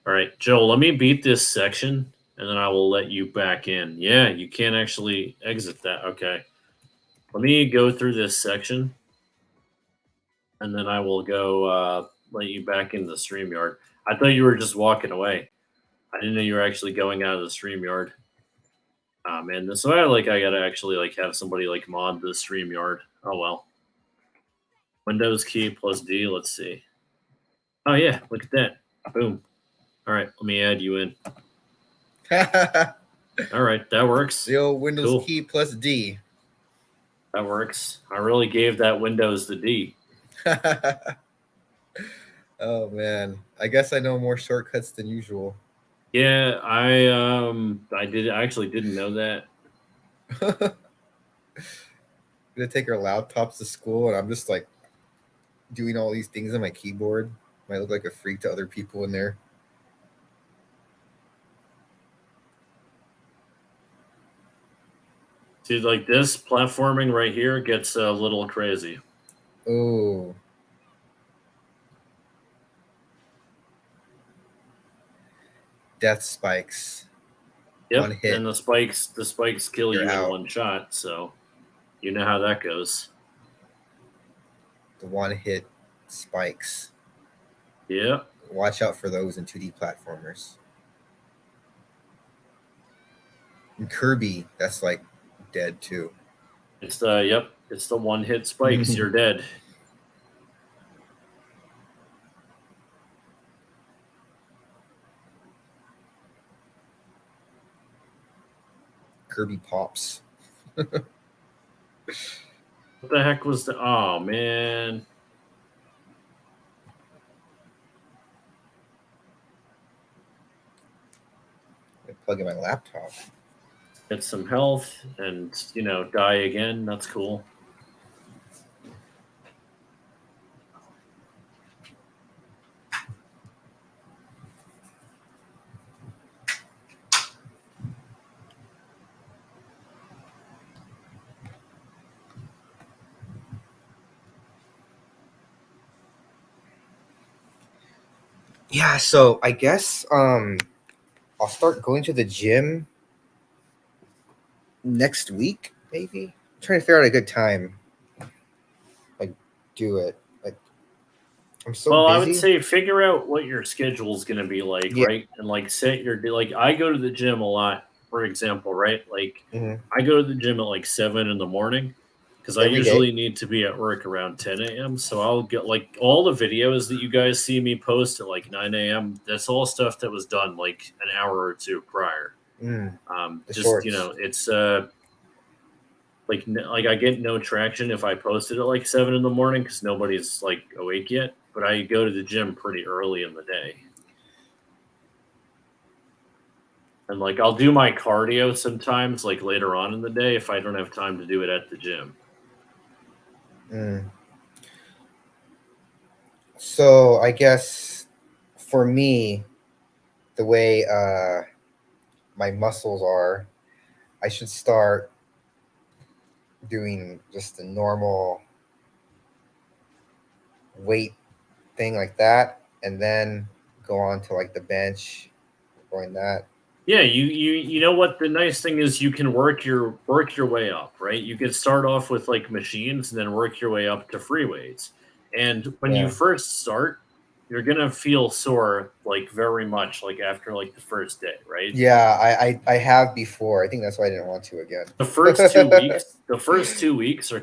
All right, Joe, let me beat this section, and then I will let you back in. Yeah, you can't actually exit that. Okay. Let me go through this section, and then I will go let you back into the StreamYard. I thought you were just walking away. I didn't know you were actually going out of the StreamYard. Man, this why I gotta actually like have somebody like mod the StreamYard. Oh well. Windows key plus D. Let's see. Oh yeah, look at that. Boom. All right, let me add you in. All right, that works. The old Windows Cool. key plus D. That works. I really gave that Windows the D. Oh man, I guess I know more shortcuts than usual. Yeah, I actually didn't know that. Gonna take our laptops to school, and I'm just like doing all these things on my keyboard. Might look like a freak to other people in there. See, like this platforming right here gets a little crazy. Oh, death spikes. Yep, One hit, and the spikes kill you're you in out. one shot, so you know how that goes. The one hit spikes. Yeah, Watch out for those in 2D platformers. And Kirby, that's like dead too. it's the one hit spikes. You're dead. Kirby pops. What the heck was the? Oh man, I plug in my laptop. get some health and die again. That's cool. Yeah, so I guess I'll start going to the gym next week, maybe. I'm trying to figure out a good time. Like do it. Like I'm so Well, I would busy. say figure out what your schedule is going to be like, Yeah. right? And like set your like I go to the gym a lot, for example, right? Like Hmm. I go to the gym at like 7 in the morning because I Every day. usually need to be at work around 10 a.m. So I'll get like all the videos that you guys see me post at like 9 a.m. That's all stuff that was done like an hour or two prior. Mm, the Just shorts. it's like I get no traction if I post it at like 7 in the morning because nobody's like awake yet. But I go to the gym pretty early in the day, and like I'll do my cardio sometimes like later on in the day if I don't have time to do it at the gym. Mm. So I guess for me, the way my muscles are, I should start doing just the normal weight thing like that, and then go on to like the bench, going that. Yeah, you know what the nice thing is you can work your way up, right? You can start off with like machines and then work your way up to free weights. And when you Yeah. first start, you're gonna feel sore like very much like after like the first day, right? Yeah, I have before. I think that's why I didn't want to again. The first 2 weeks are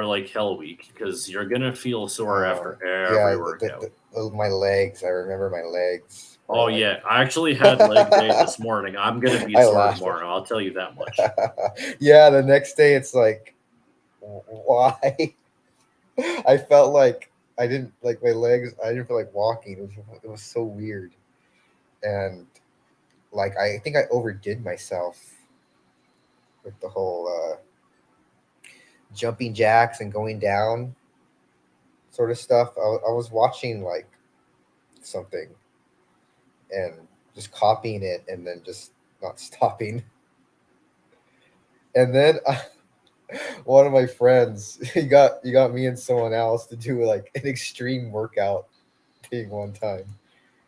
like hell week because you're gonna feel sore after every Yeah, workout. my legs. I remember my legs were Oh like. yeah, I actually had leg day this morning. I'm gonna be I sore laughed. tomorrow. I'll tell you that much. Yeah, the next day it's like, why? I felt like I didn't like my legs. I didn't feel like walking. It was so weird, and like I think I overdid myself with the whole jumping jacks and going down sort of stuff. I was watching like something and just copying it and then just not stopping. And then one of my friends, he got me and someone else to do like an extreme workout thing one time.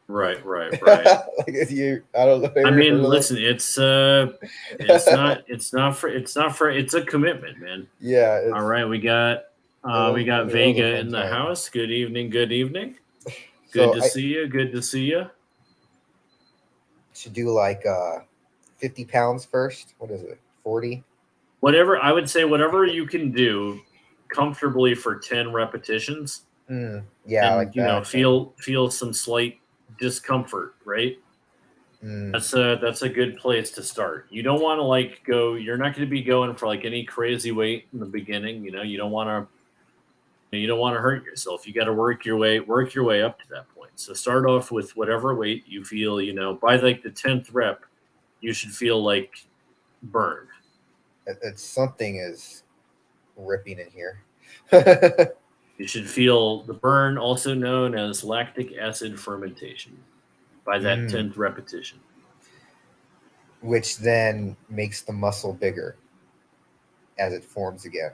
Right, right, right. Like if you, I don't know, I ever mean, heard of listen, it's a commitment, man. Yeah, All it's right, we got it was a Vega fun in the time. house. Good evening, good evening. Good So to I see you. Good to see you. should do like 50 pounds first. What is it? 40? Whatever I would say, whatever you can do comfortably for 10 repetitions, Yeah, and like that. Yeah. feel some slight discomfort, right? Mm. That's a good place to start. You don't want to like go. You're not going to be going for like any crazy weight in the beginning. You don't want to hurt yourself. You got to work your way up to that point. So start off with whatever weight you feel. By like the 10th rep, you should feel like burned. It's something is ripping in here. You should feel the burn, also known as lactic acid fermentation, by that Mm. 10th repetition. Which then makes the muscle bigger as it forms again.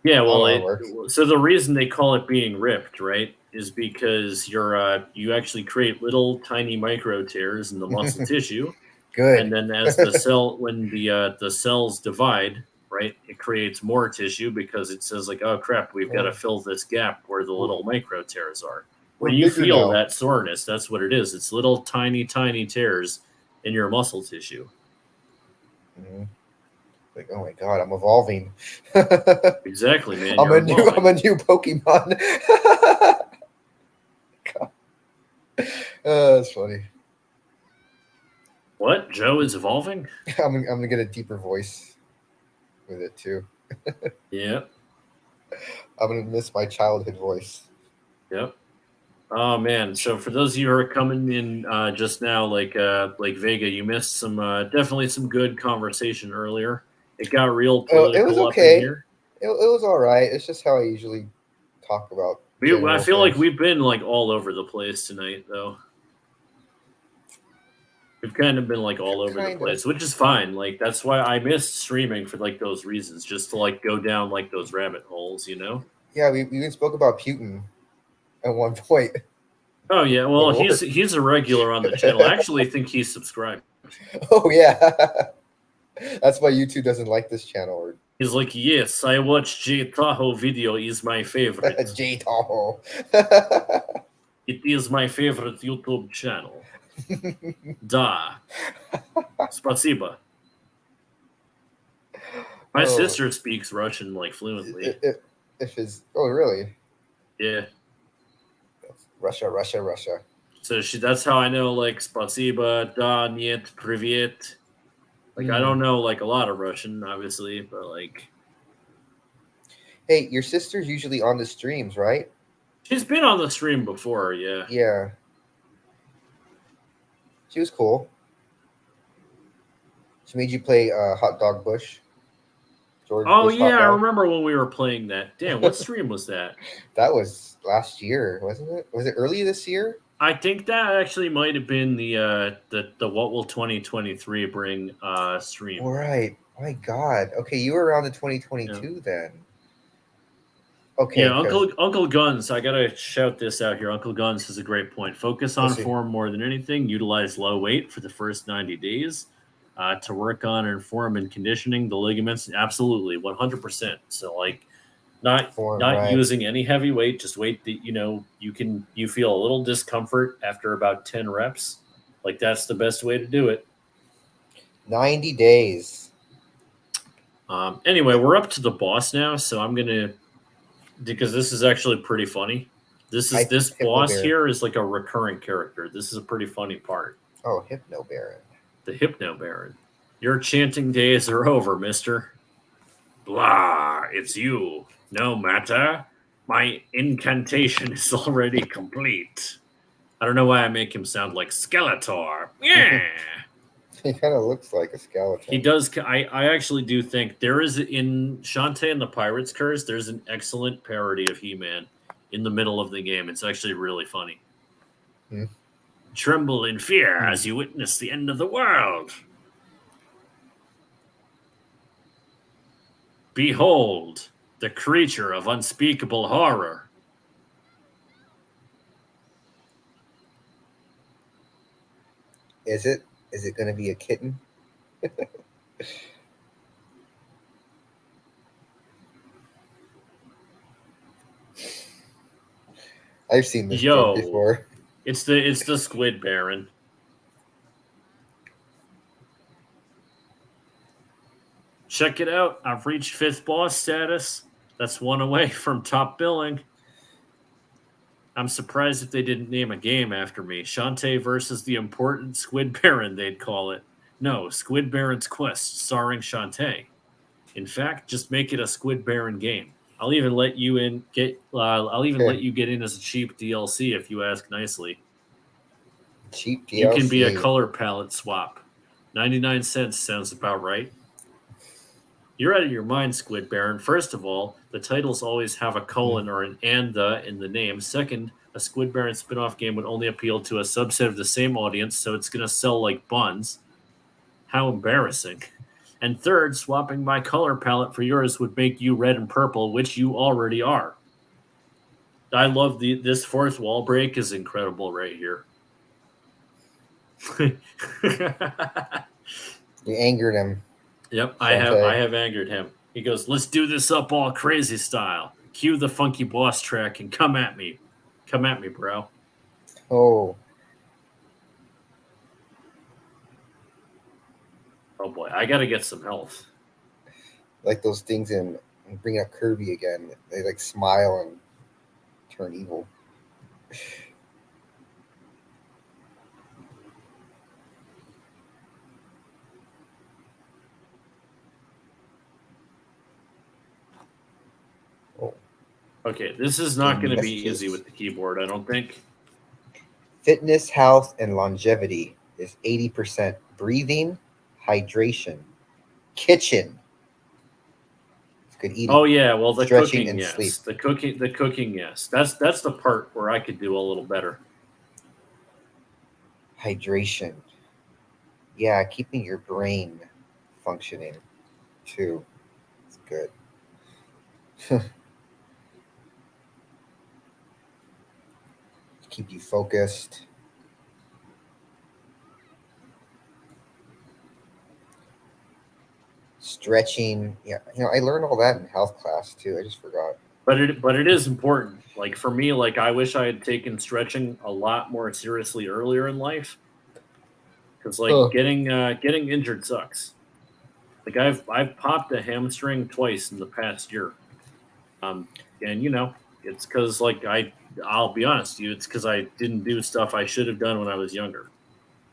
Yeah, I don't well, know how it works. so the reason they call it being ripped, right, is because you actually create little tiny micro tears in the muscle tissue, and Good. then when the cells divide, right, it creates more tissue because it says like, oh crap, we've got to Oh, fill this gap where the we're, little micro tears are. we're When you bigger feel now. that soreness, that's what it is. It's little tiny tears in your muscle tissue. Mhm. Like, oh my god, I'm evolving. Exactly, man. I'm You're a new I'm evolving. a new Pokemon. That's funny. What? Joe is evolving? I'm gonna get a deeper voice with it too. Yeah. I'm gonna miss my childhood voice. Yep. Oh man! So for those of you who are coming in just now, like Vega, you missed some definitely some good conversation earlier. It got real It was political up in okay. here. It was all right. It's just how I usually talk about I general feel like things. we've been like all over the place tonight, though. We've kind of been like all over the Kind of. place, which is fine. Like that's why I missed streaming for like those reasons, just to like go down like those rabbit holes, you know. Yeah, we even spoke about Putin at one point. Oh yeah, The well war. he's a regular on the channel. I actually think he's subscribed. Oh yeah. That's why YouTube doesn't like this channel. Or He's like, yes, I watch J Tahoe video is my favorite. J Tahoe. It is my favorite YouTube channel. Da. Spasiba. My Oh, sister speaks Russian like fluently. if his oh really Yeah. Russia Russia Russia. So that's how I know like spasiba, da, niet, privet. Like I Hmm. don't know like a lot of Russian, obviously, but like Hey, your sister's usually on the streams, right? she's been on the stream before, yeah. Yeah, she was cool. She made you play Hot Dog Bush, George Oh Bush Hot yeah, I Dog. remember when we were playing that. Damn, what stream was that? That was last year, wasn't it? Was it early this year? I think that actually might have been the What Will 2023 Bring stream. All right. My God. Okay, you were around in Yeah. 2022 then. Okay, Yeah, because Uncle Guns. I gotta shout this out here. Uncle Guns has a great point. Focus let's on see. form more than anything. Utilize low weight for the first 90 days to work on and form and conditioning the ligaments. Absolutely, 100%. So like, Form, not right. using any heavy weight. Just weight that you feel a little discomfort after about 10 reps. Like that's the best way to do it. 90 days. Anyway, we're up to the boss now, so I'm gonna because this is actually pretty funny. This Hypno boss Baron. here is like a recurring character. This is a pretty funny part. Oh, Hypno Baron. The Hypno Baron. Your chanting days are over, mister. Blah, it's you. No matter. My incantation is already complete. I don't know why I make him sound like Skeletor. Yeah. He kind of looks like a skeleton. He does. I actually do think there is in Shantae and the Pirate's Curse. There's an excellent parody of He-Man in the middle of the game. It's actually really funny. Hmm. Tremble in fear as you witness the end of the world. Behold, the creature of unspeakable horror. Is it? Is it going to be a kitten? I've seen this joke Yo, before. it's the Squid Baron. Check it out. I've reached 5th boss status. That's one away from top billing. I'm surprised if they didn't name a game after me. Shantae versus the important Squid Baron, they'd call it. No, Squid Baron's Quest, starring Shantae. In fact, just make it a Squid Baron game. I'll even let you in get. I'll even let you get in as a cheap DLC if you ask nicely. Cheap You can be a DLC. color palette swap. 99 cents sounds about right. You're out of your mind, Squid Baron. First of all, the titles always have a colon or an and the in the name. Second, a Squid Baron spin-off game would only appeal to a subset of the same audience, so it's going to sell like buns. How embarrassing. And third, swapping my color palette for yours would make you red and purple, which you already are. I love this fourth wall break is incredible right here. You angered him. Yep, Shantae. I have angered him. He goes, "Let's do this up all crazy style. Cue the funky boss track and come at me. Come at me, bro." Oh, Oh boy, I got to get some health. like those things in Bring Up Kirby again. They like smile and turn evil. Oh. Okay, this is not going to be Messages. easy with the keyboard, I don't think. Fitness, health, and longevity is 80% breathing, hydration, kitchen. It's good eating. Oh yeah, well the Stretching cooking, and yes. sleep. The cooking, yes. That's the part where I could do a little better. Hydration. Yeah, keeping your brain functioning too. It's good. Keep you focused. Stretching. Yeah, I learned all that in health class too. I just forgot. But it is important. Like for me, like I wish I had taken stretching a lot more seriously earlier in life. Because like Oh. getting injured sucks. Like I've popped a hamstring twice in the past year. And it's because like I'll be honest with you, it's because I didn't do stuff I should have done when I was younger.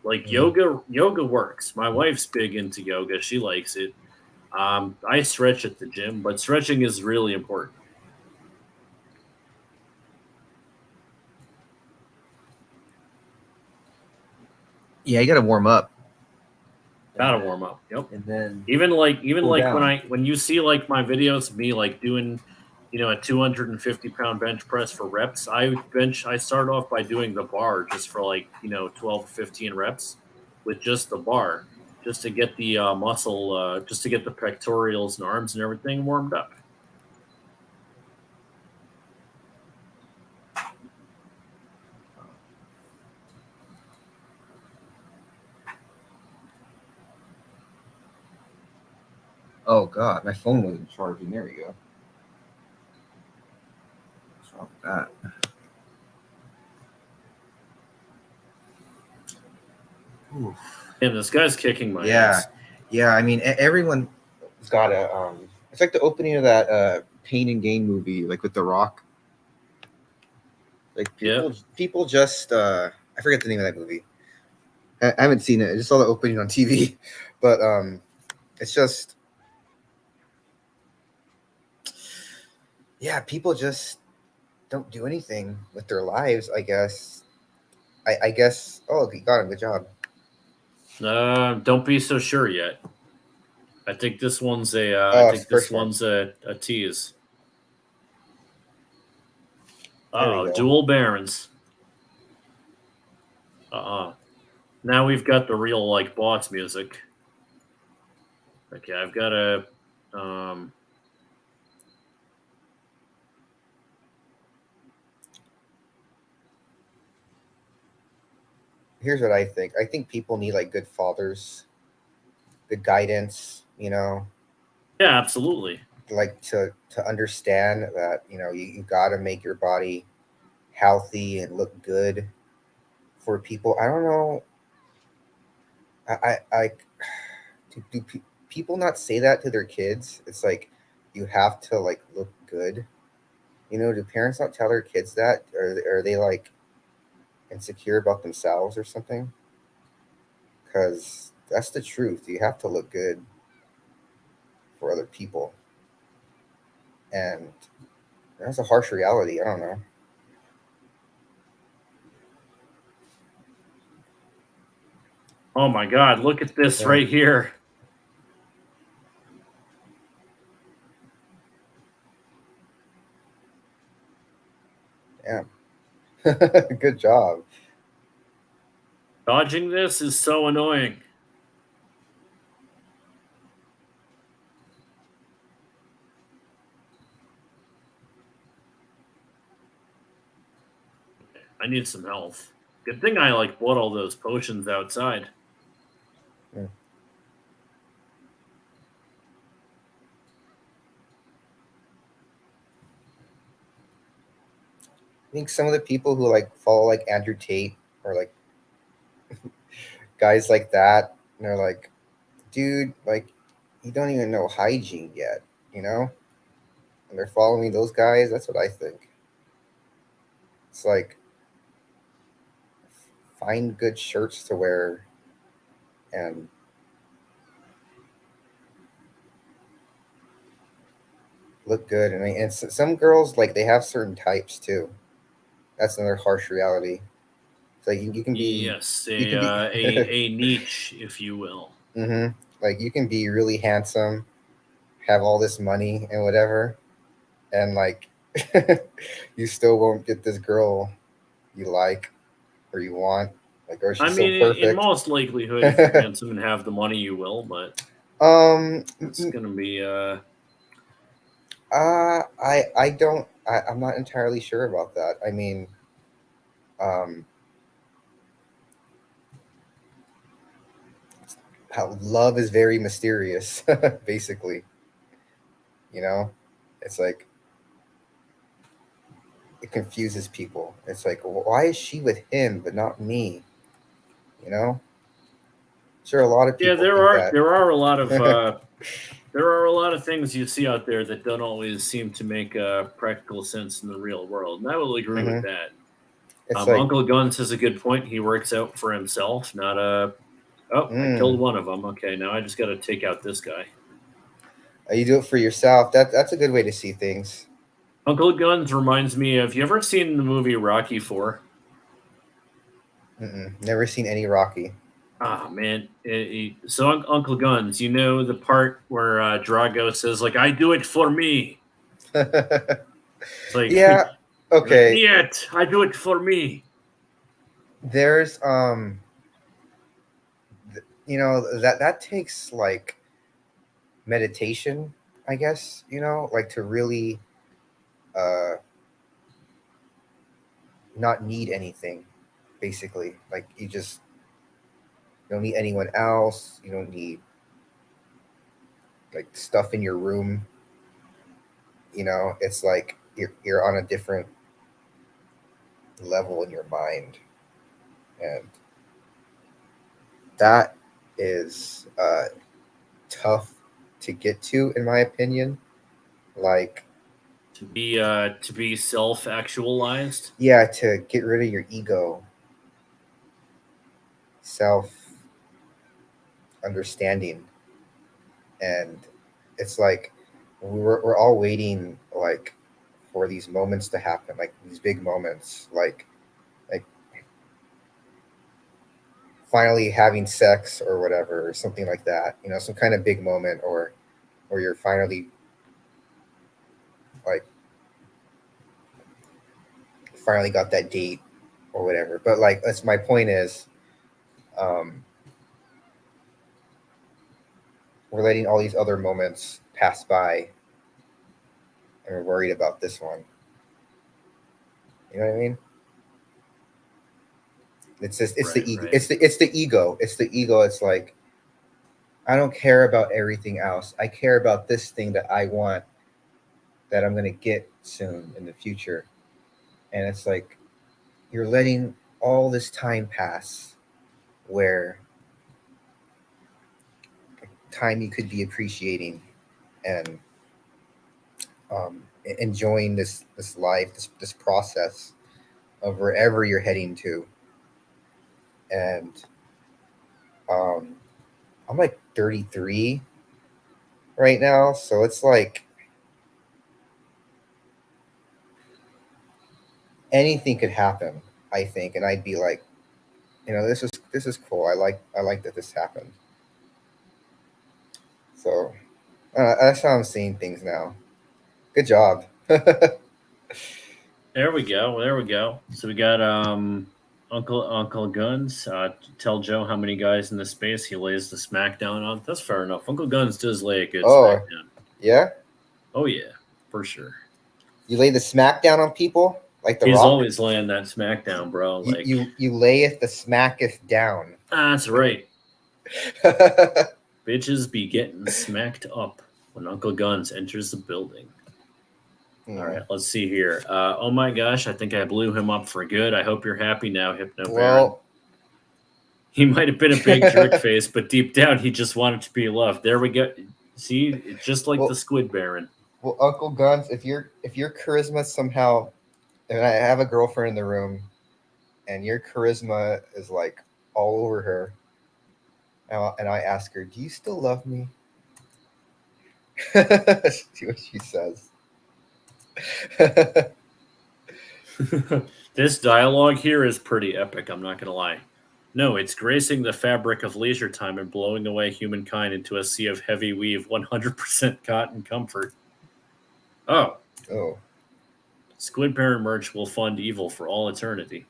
Like Mm. yoga works. My wife's big into yoga. She likes it. I stretch at the gym, but stretching is really important. Yeah, you got to warm up. Gotta warm up. Yep. And then Even cool like down. when you see like my videos of me like doing a 250-pound bench press for reps, I start off by doing the bar just for like 12 or 15 reps with just the bar, just to get the muscle, just to get the pectorials and arms and everything warmed up. Oh God, my phone wasn't charging. There we go. What's wrong with that? Oof. And this guy's kicking my Yeah, ass. yeah. I mean, everyone's got a. It's like the opening of that Pain and Gain movie, like with The Rock. Like people just. I forget the name of that movie. I haven't seen it. I just saw the opening on TV, but it's just. Yeah, people just don't do anything with their lives. I guess. I guess. Oh, you got him. Good job. Don't be so sure yet. I think this one's Oh, it's the first one. a tease. There we Uh-oh, go. dual barons. Now we've got the real like boss music. Okay, I've got a Here's what I think. I think people need like good fathers, good guidance. yeah, absolutely. Like to understand that you got to make your body healthy and look good for people. I don't know. I do people not say that to their kids? It's like you have to like look good. Do parents not tell their kids that? Or are they like insecure about themselves or something? Because that's the truth. You have to look good for other people. And that's a harsh reality. I don't know. Oh my God, look at this Yeah. right here. Yeah. Good job. Dodging this is so annoying. I need some health. Good thing I like bought all those potions outside. Yeah. I think some of the people who like follow like Andrew Tate or like guys like that, and they're like, dude, like you don't even know hygiene yet, you know? And they're following those guys. That's what I think. It's like find good shirts to wear and look good. And some girls like they have certain types too. That's another harsh reality. It's like you can be, Yes, you can be, a niche, if you will. hmm like you can be really handsome, have all this money and whatever, and like you still won't get this girl you like or you want. Like, or I she's so mean, in perfect. most likelihood, if you're handsome and have the money, you will. But um, it's gonna be I don't. I'm not entirely sure about that. I mean, um, how love is very mysterious, basically. You know, it's like it confuses people. It's like, why is she with him but not me? You know, sure, a lot of yeah. people think that. There are a lot of there are a lot of things you see out there that don't always seem to make practical sense in the real world, and I will agree with hmm that. It's like, Uncle Guns has a good point. He works out for himself, not a. Oh, I mm, killed one of them. Okay, now I just got to take out this guy. you do it for yourself. That's a good way to see things. Uncle Guns reminds me of. You ever seen the movie Rocky Four? Never seen any Rocky. Ah man, so Uncle Guns, you know the part where Drago says like, "I do it for me." It's like, Yeah. like, Okay. "Niet, I do it for me." There's that takes like meditation, I guess, like to really uh not need anything, basically. Like you don't need anyone else. You don't need like stuff in your room. It's like you're on a different level in your mind, and that is tough to get to, in my opinion. Like, To be self actualized. yeah, to get rid of your ego, self understanding, and it's like we're all waiting like for these moments to happen, like these big moments, like finally having sex or whatever, or something like that. Some kind of big moment, or you're like finally got that date or whatever. But like that's my point is, um, we're letting all these other moments pass by, and we're worried about this one. You know what I mean? It's just it's the Right, ego. right. It's the ego. It's the ego. It's like I don't care about everything else. I care about this thing that I want, that I'm gonna get soon in the future. And it's like you're letting all this time pass where time you could be appreciating, and enjoying this life, this process of wherever you're heading to. And um, I'm like 33 right now, so it's like anything could happen, I think, and I'd be like, this is cool. I like that this happened. So that's how I'm seeing things now. Good job. There we go. There we go. So we got Uncle Guns. Tell Joe how many guys in the space he lays the smackdown on. That's fair enough. Uncle Guns does lay a good Oh, smackdown. yeah. Oh yeah, for sure. You lay the smack down on people like the He's Rock. always laying that smackdown, bro. You Like you layeth the smacketh down. that's right. Bitches be getting smacked up when Uncle Guns enters the building. All right, let's see here. Oh my gosh, I think I blew him up for good. I hope you're happy now, Hypno Baron. Well, He might have been a big jerk face, but deep down he just wanted to be loved. There we go. See, it's just like well, the Squid Baron. well, Uncle Guns, if your charisma somehow, and I have a girlfriend in the room, and your charisma is like all over her, and I ask her, "Do you still love me?" See what she says. This dialogue here is pretty epic, I'm not going to lie. No, it's gracing the fabric of leisure time and blowing away humankind into a sea of heavy weave, 100% cotton comfort. Oh, Oh, Squid Baron merch will fund evil for all eternity.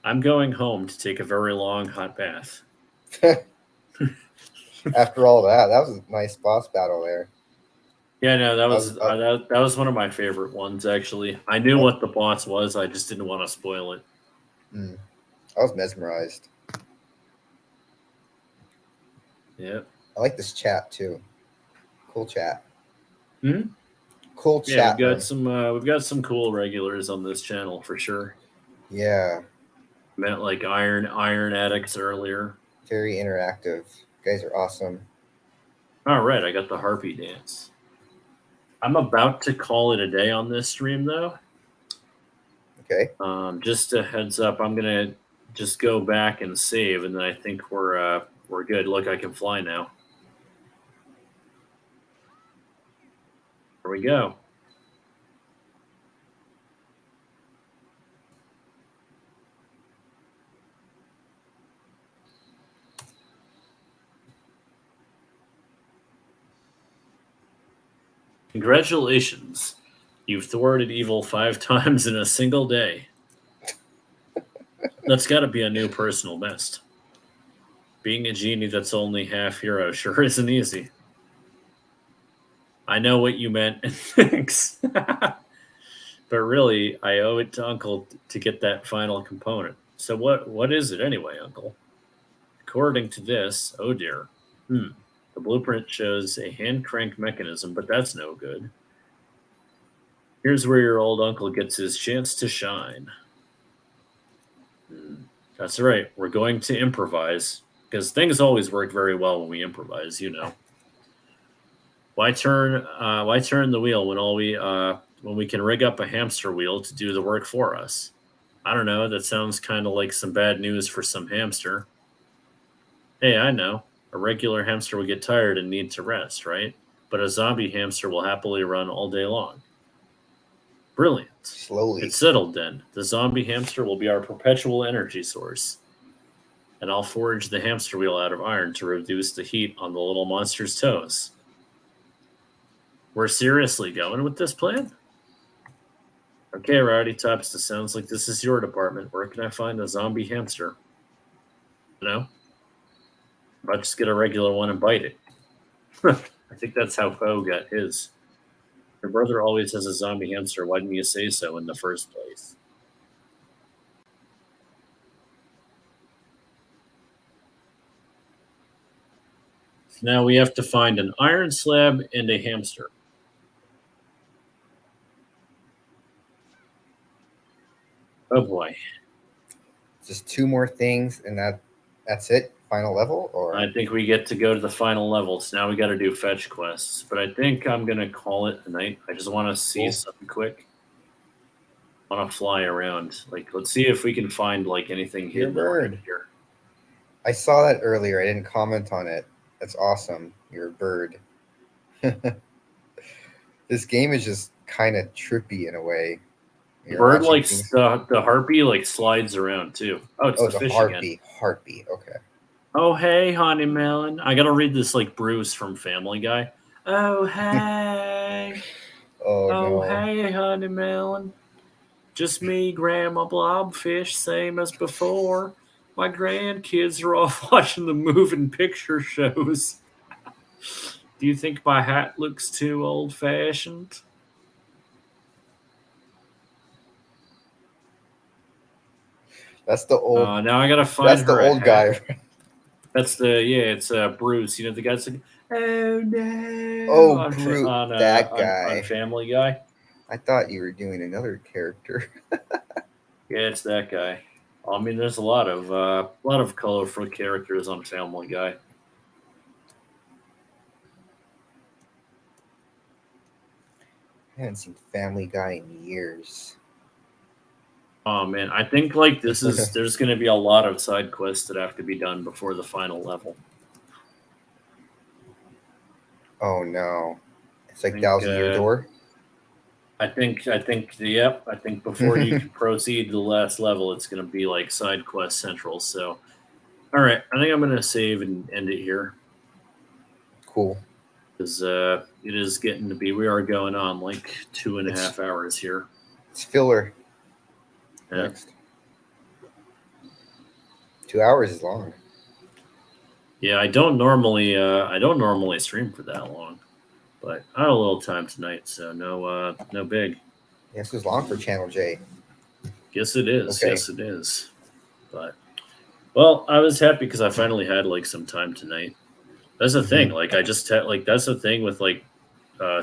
I'm going home to take a very long hot bath. after all that was a nice boss battle there. Yeah, no, that was one of my favorite ones actually. I knew what the boss was, I just didn't want to spoil it. I was mesmerized. Yep. I like this chat too. Cool chat. Hmm? Cool Yeah, chat. we've got some cool regulars on this channel for sure. Yeah. Met like Iron Addicts earlier. Very interactive. You guys are awesome. All right, I got the harpy dance. I'm about to call it a day on this stream though. Okay. Just a heads up, I'm gonna just go back and save, and then I think we're good. Look, I can fly now. Here we go. Congratulations. You've thwarted evil 5 times in a single day. That's got to be a new personal best. Being a genie that's only half hero sure isn't easy. I know what you meant, and thanks. But really, I owe it to Uncle to get that final component. So what is it anyway, Uncle? According to this, oh dear. The blueprint shows a hand crank mechanism, but that's no good. Here's where your old uncle gets his chance to shine. That's right. We're going to improvise because things always work very well when we improvise. You know. Why turn the wheel when we can rig up a hamster wheel to do the work for us? I don't know. That sounds kind of like some bad news for some hamster. Hey, I know. A regular hamster would get tired and need to rest, right? But a zombie hamster will happily run all day long. Brilliant. Slowly. It's settled then. The zombie hamster will be our perpetual energy source. And I'll forge the hamster wheel out of iron to reduce the heat on the little monster's toes. We're seriously going with this plan? Okay, Rowdy Tops, this sounds like this is your department. Where can I find a zombie hamster? No? I'll just get a regular one and bite it. I think that's how Poe got his. Your brother always has a zombie hamster. Why didn't you say so in the first place? So now we have to find an iron slab and a hamster. Oh boy. Just 2 more things, and that's it. final level, or I think we get to go to the final levels. Now we got to do fetch quests, but I think I'm gonna call it a night. I just want to see Cool. something quick. I want to fly around. Like, let's see if we can find like anything Your hidden around bird. here. I saw that earlier. I didn't comment on it. That's awesome. You're a bird. This game is just kind of trippy in a way. The You're bird launching like things. the harpy like slides around too. Oh, it's Oh, the it's a fish again. harpy. Harpy. Okay. Oh hey, honey melon. I gotta read this like Bruce from Family Guy. Oh hey, Oh oh no. hey, honey melon. Just me, Grandma Blobfish, same as before. My grandkids are off watching the moving picture shows. Do you think my hat looks too old fashioned? That's the old. Now I gotta find That's the her a old hat. guy. That's it's Bruce. You know the guy that's like, oh no, Oh, Groot. on That on guy. Family Guy. I thought you were doing another character. Yeah, it's that guy. I mean, there's a lot of colorful characters on Family Guy. I haven't seen Family Guy in years. Oh man, I think like there's going to be a lot of side quests that have to be done before the final level. Oh no. It's I like think Thousand Year Door. yep. I think before you can proceed to the last level, it's going to be like side quest central. So, all right, I think I'm going to save and end it here Cool. because it is getting to be. We are going on like 2.5 It's hours here. it's filler. Yeah. Next. 2 hours is long. Yeah, I don't normally stream for that long, but I had a little time tonight, so no big. This was long for Channel J. Yes, it is. Okay. Yes, it is. But well, I was happy because I finally had like some time tonight. That's the thing. Like I just had like that's the thing with like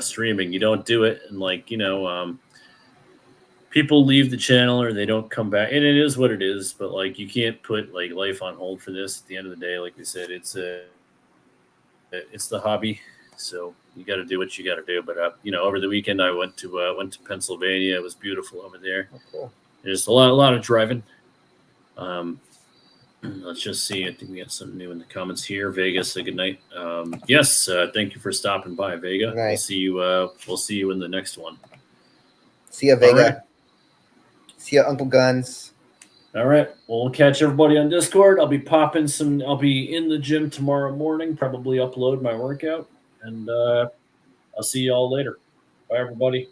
streaming. You don't do it, and like people leave the channel or they don't come back, and it is what it is. But like you can't put like life on hold for this. At the end of the day, like we said, it's the hobby. So you got to do what you got to do. But over the weekend I went to Pennsylvania. It was beautiful over there. Oh, cool. There's a lot of driving. Let's just see. I think we got something new in the comments here. Vega, say good night. Yes, thank you for stopping by, Vega. Good night. We'll see you in the next one. See ya, Vega. All right. See ya, Uncle Guns. All right. Well, we'll catch everybody on Discord. I'll be I'll be in the gym tomorrow morning. Probably upload my workout, and I'll see you all later. Bye, everybody.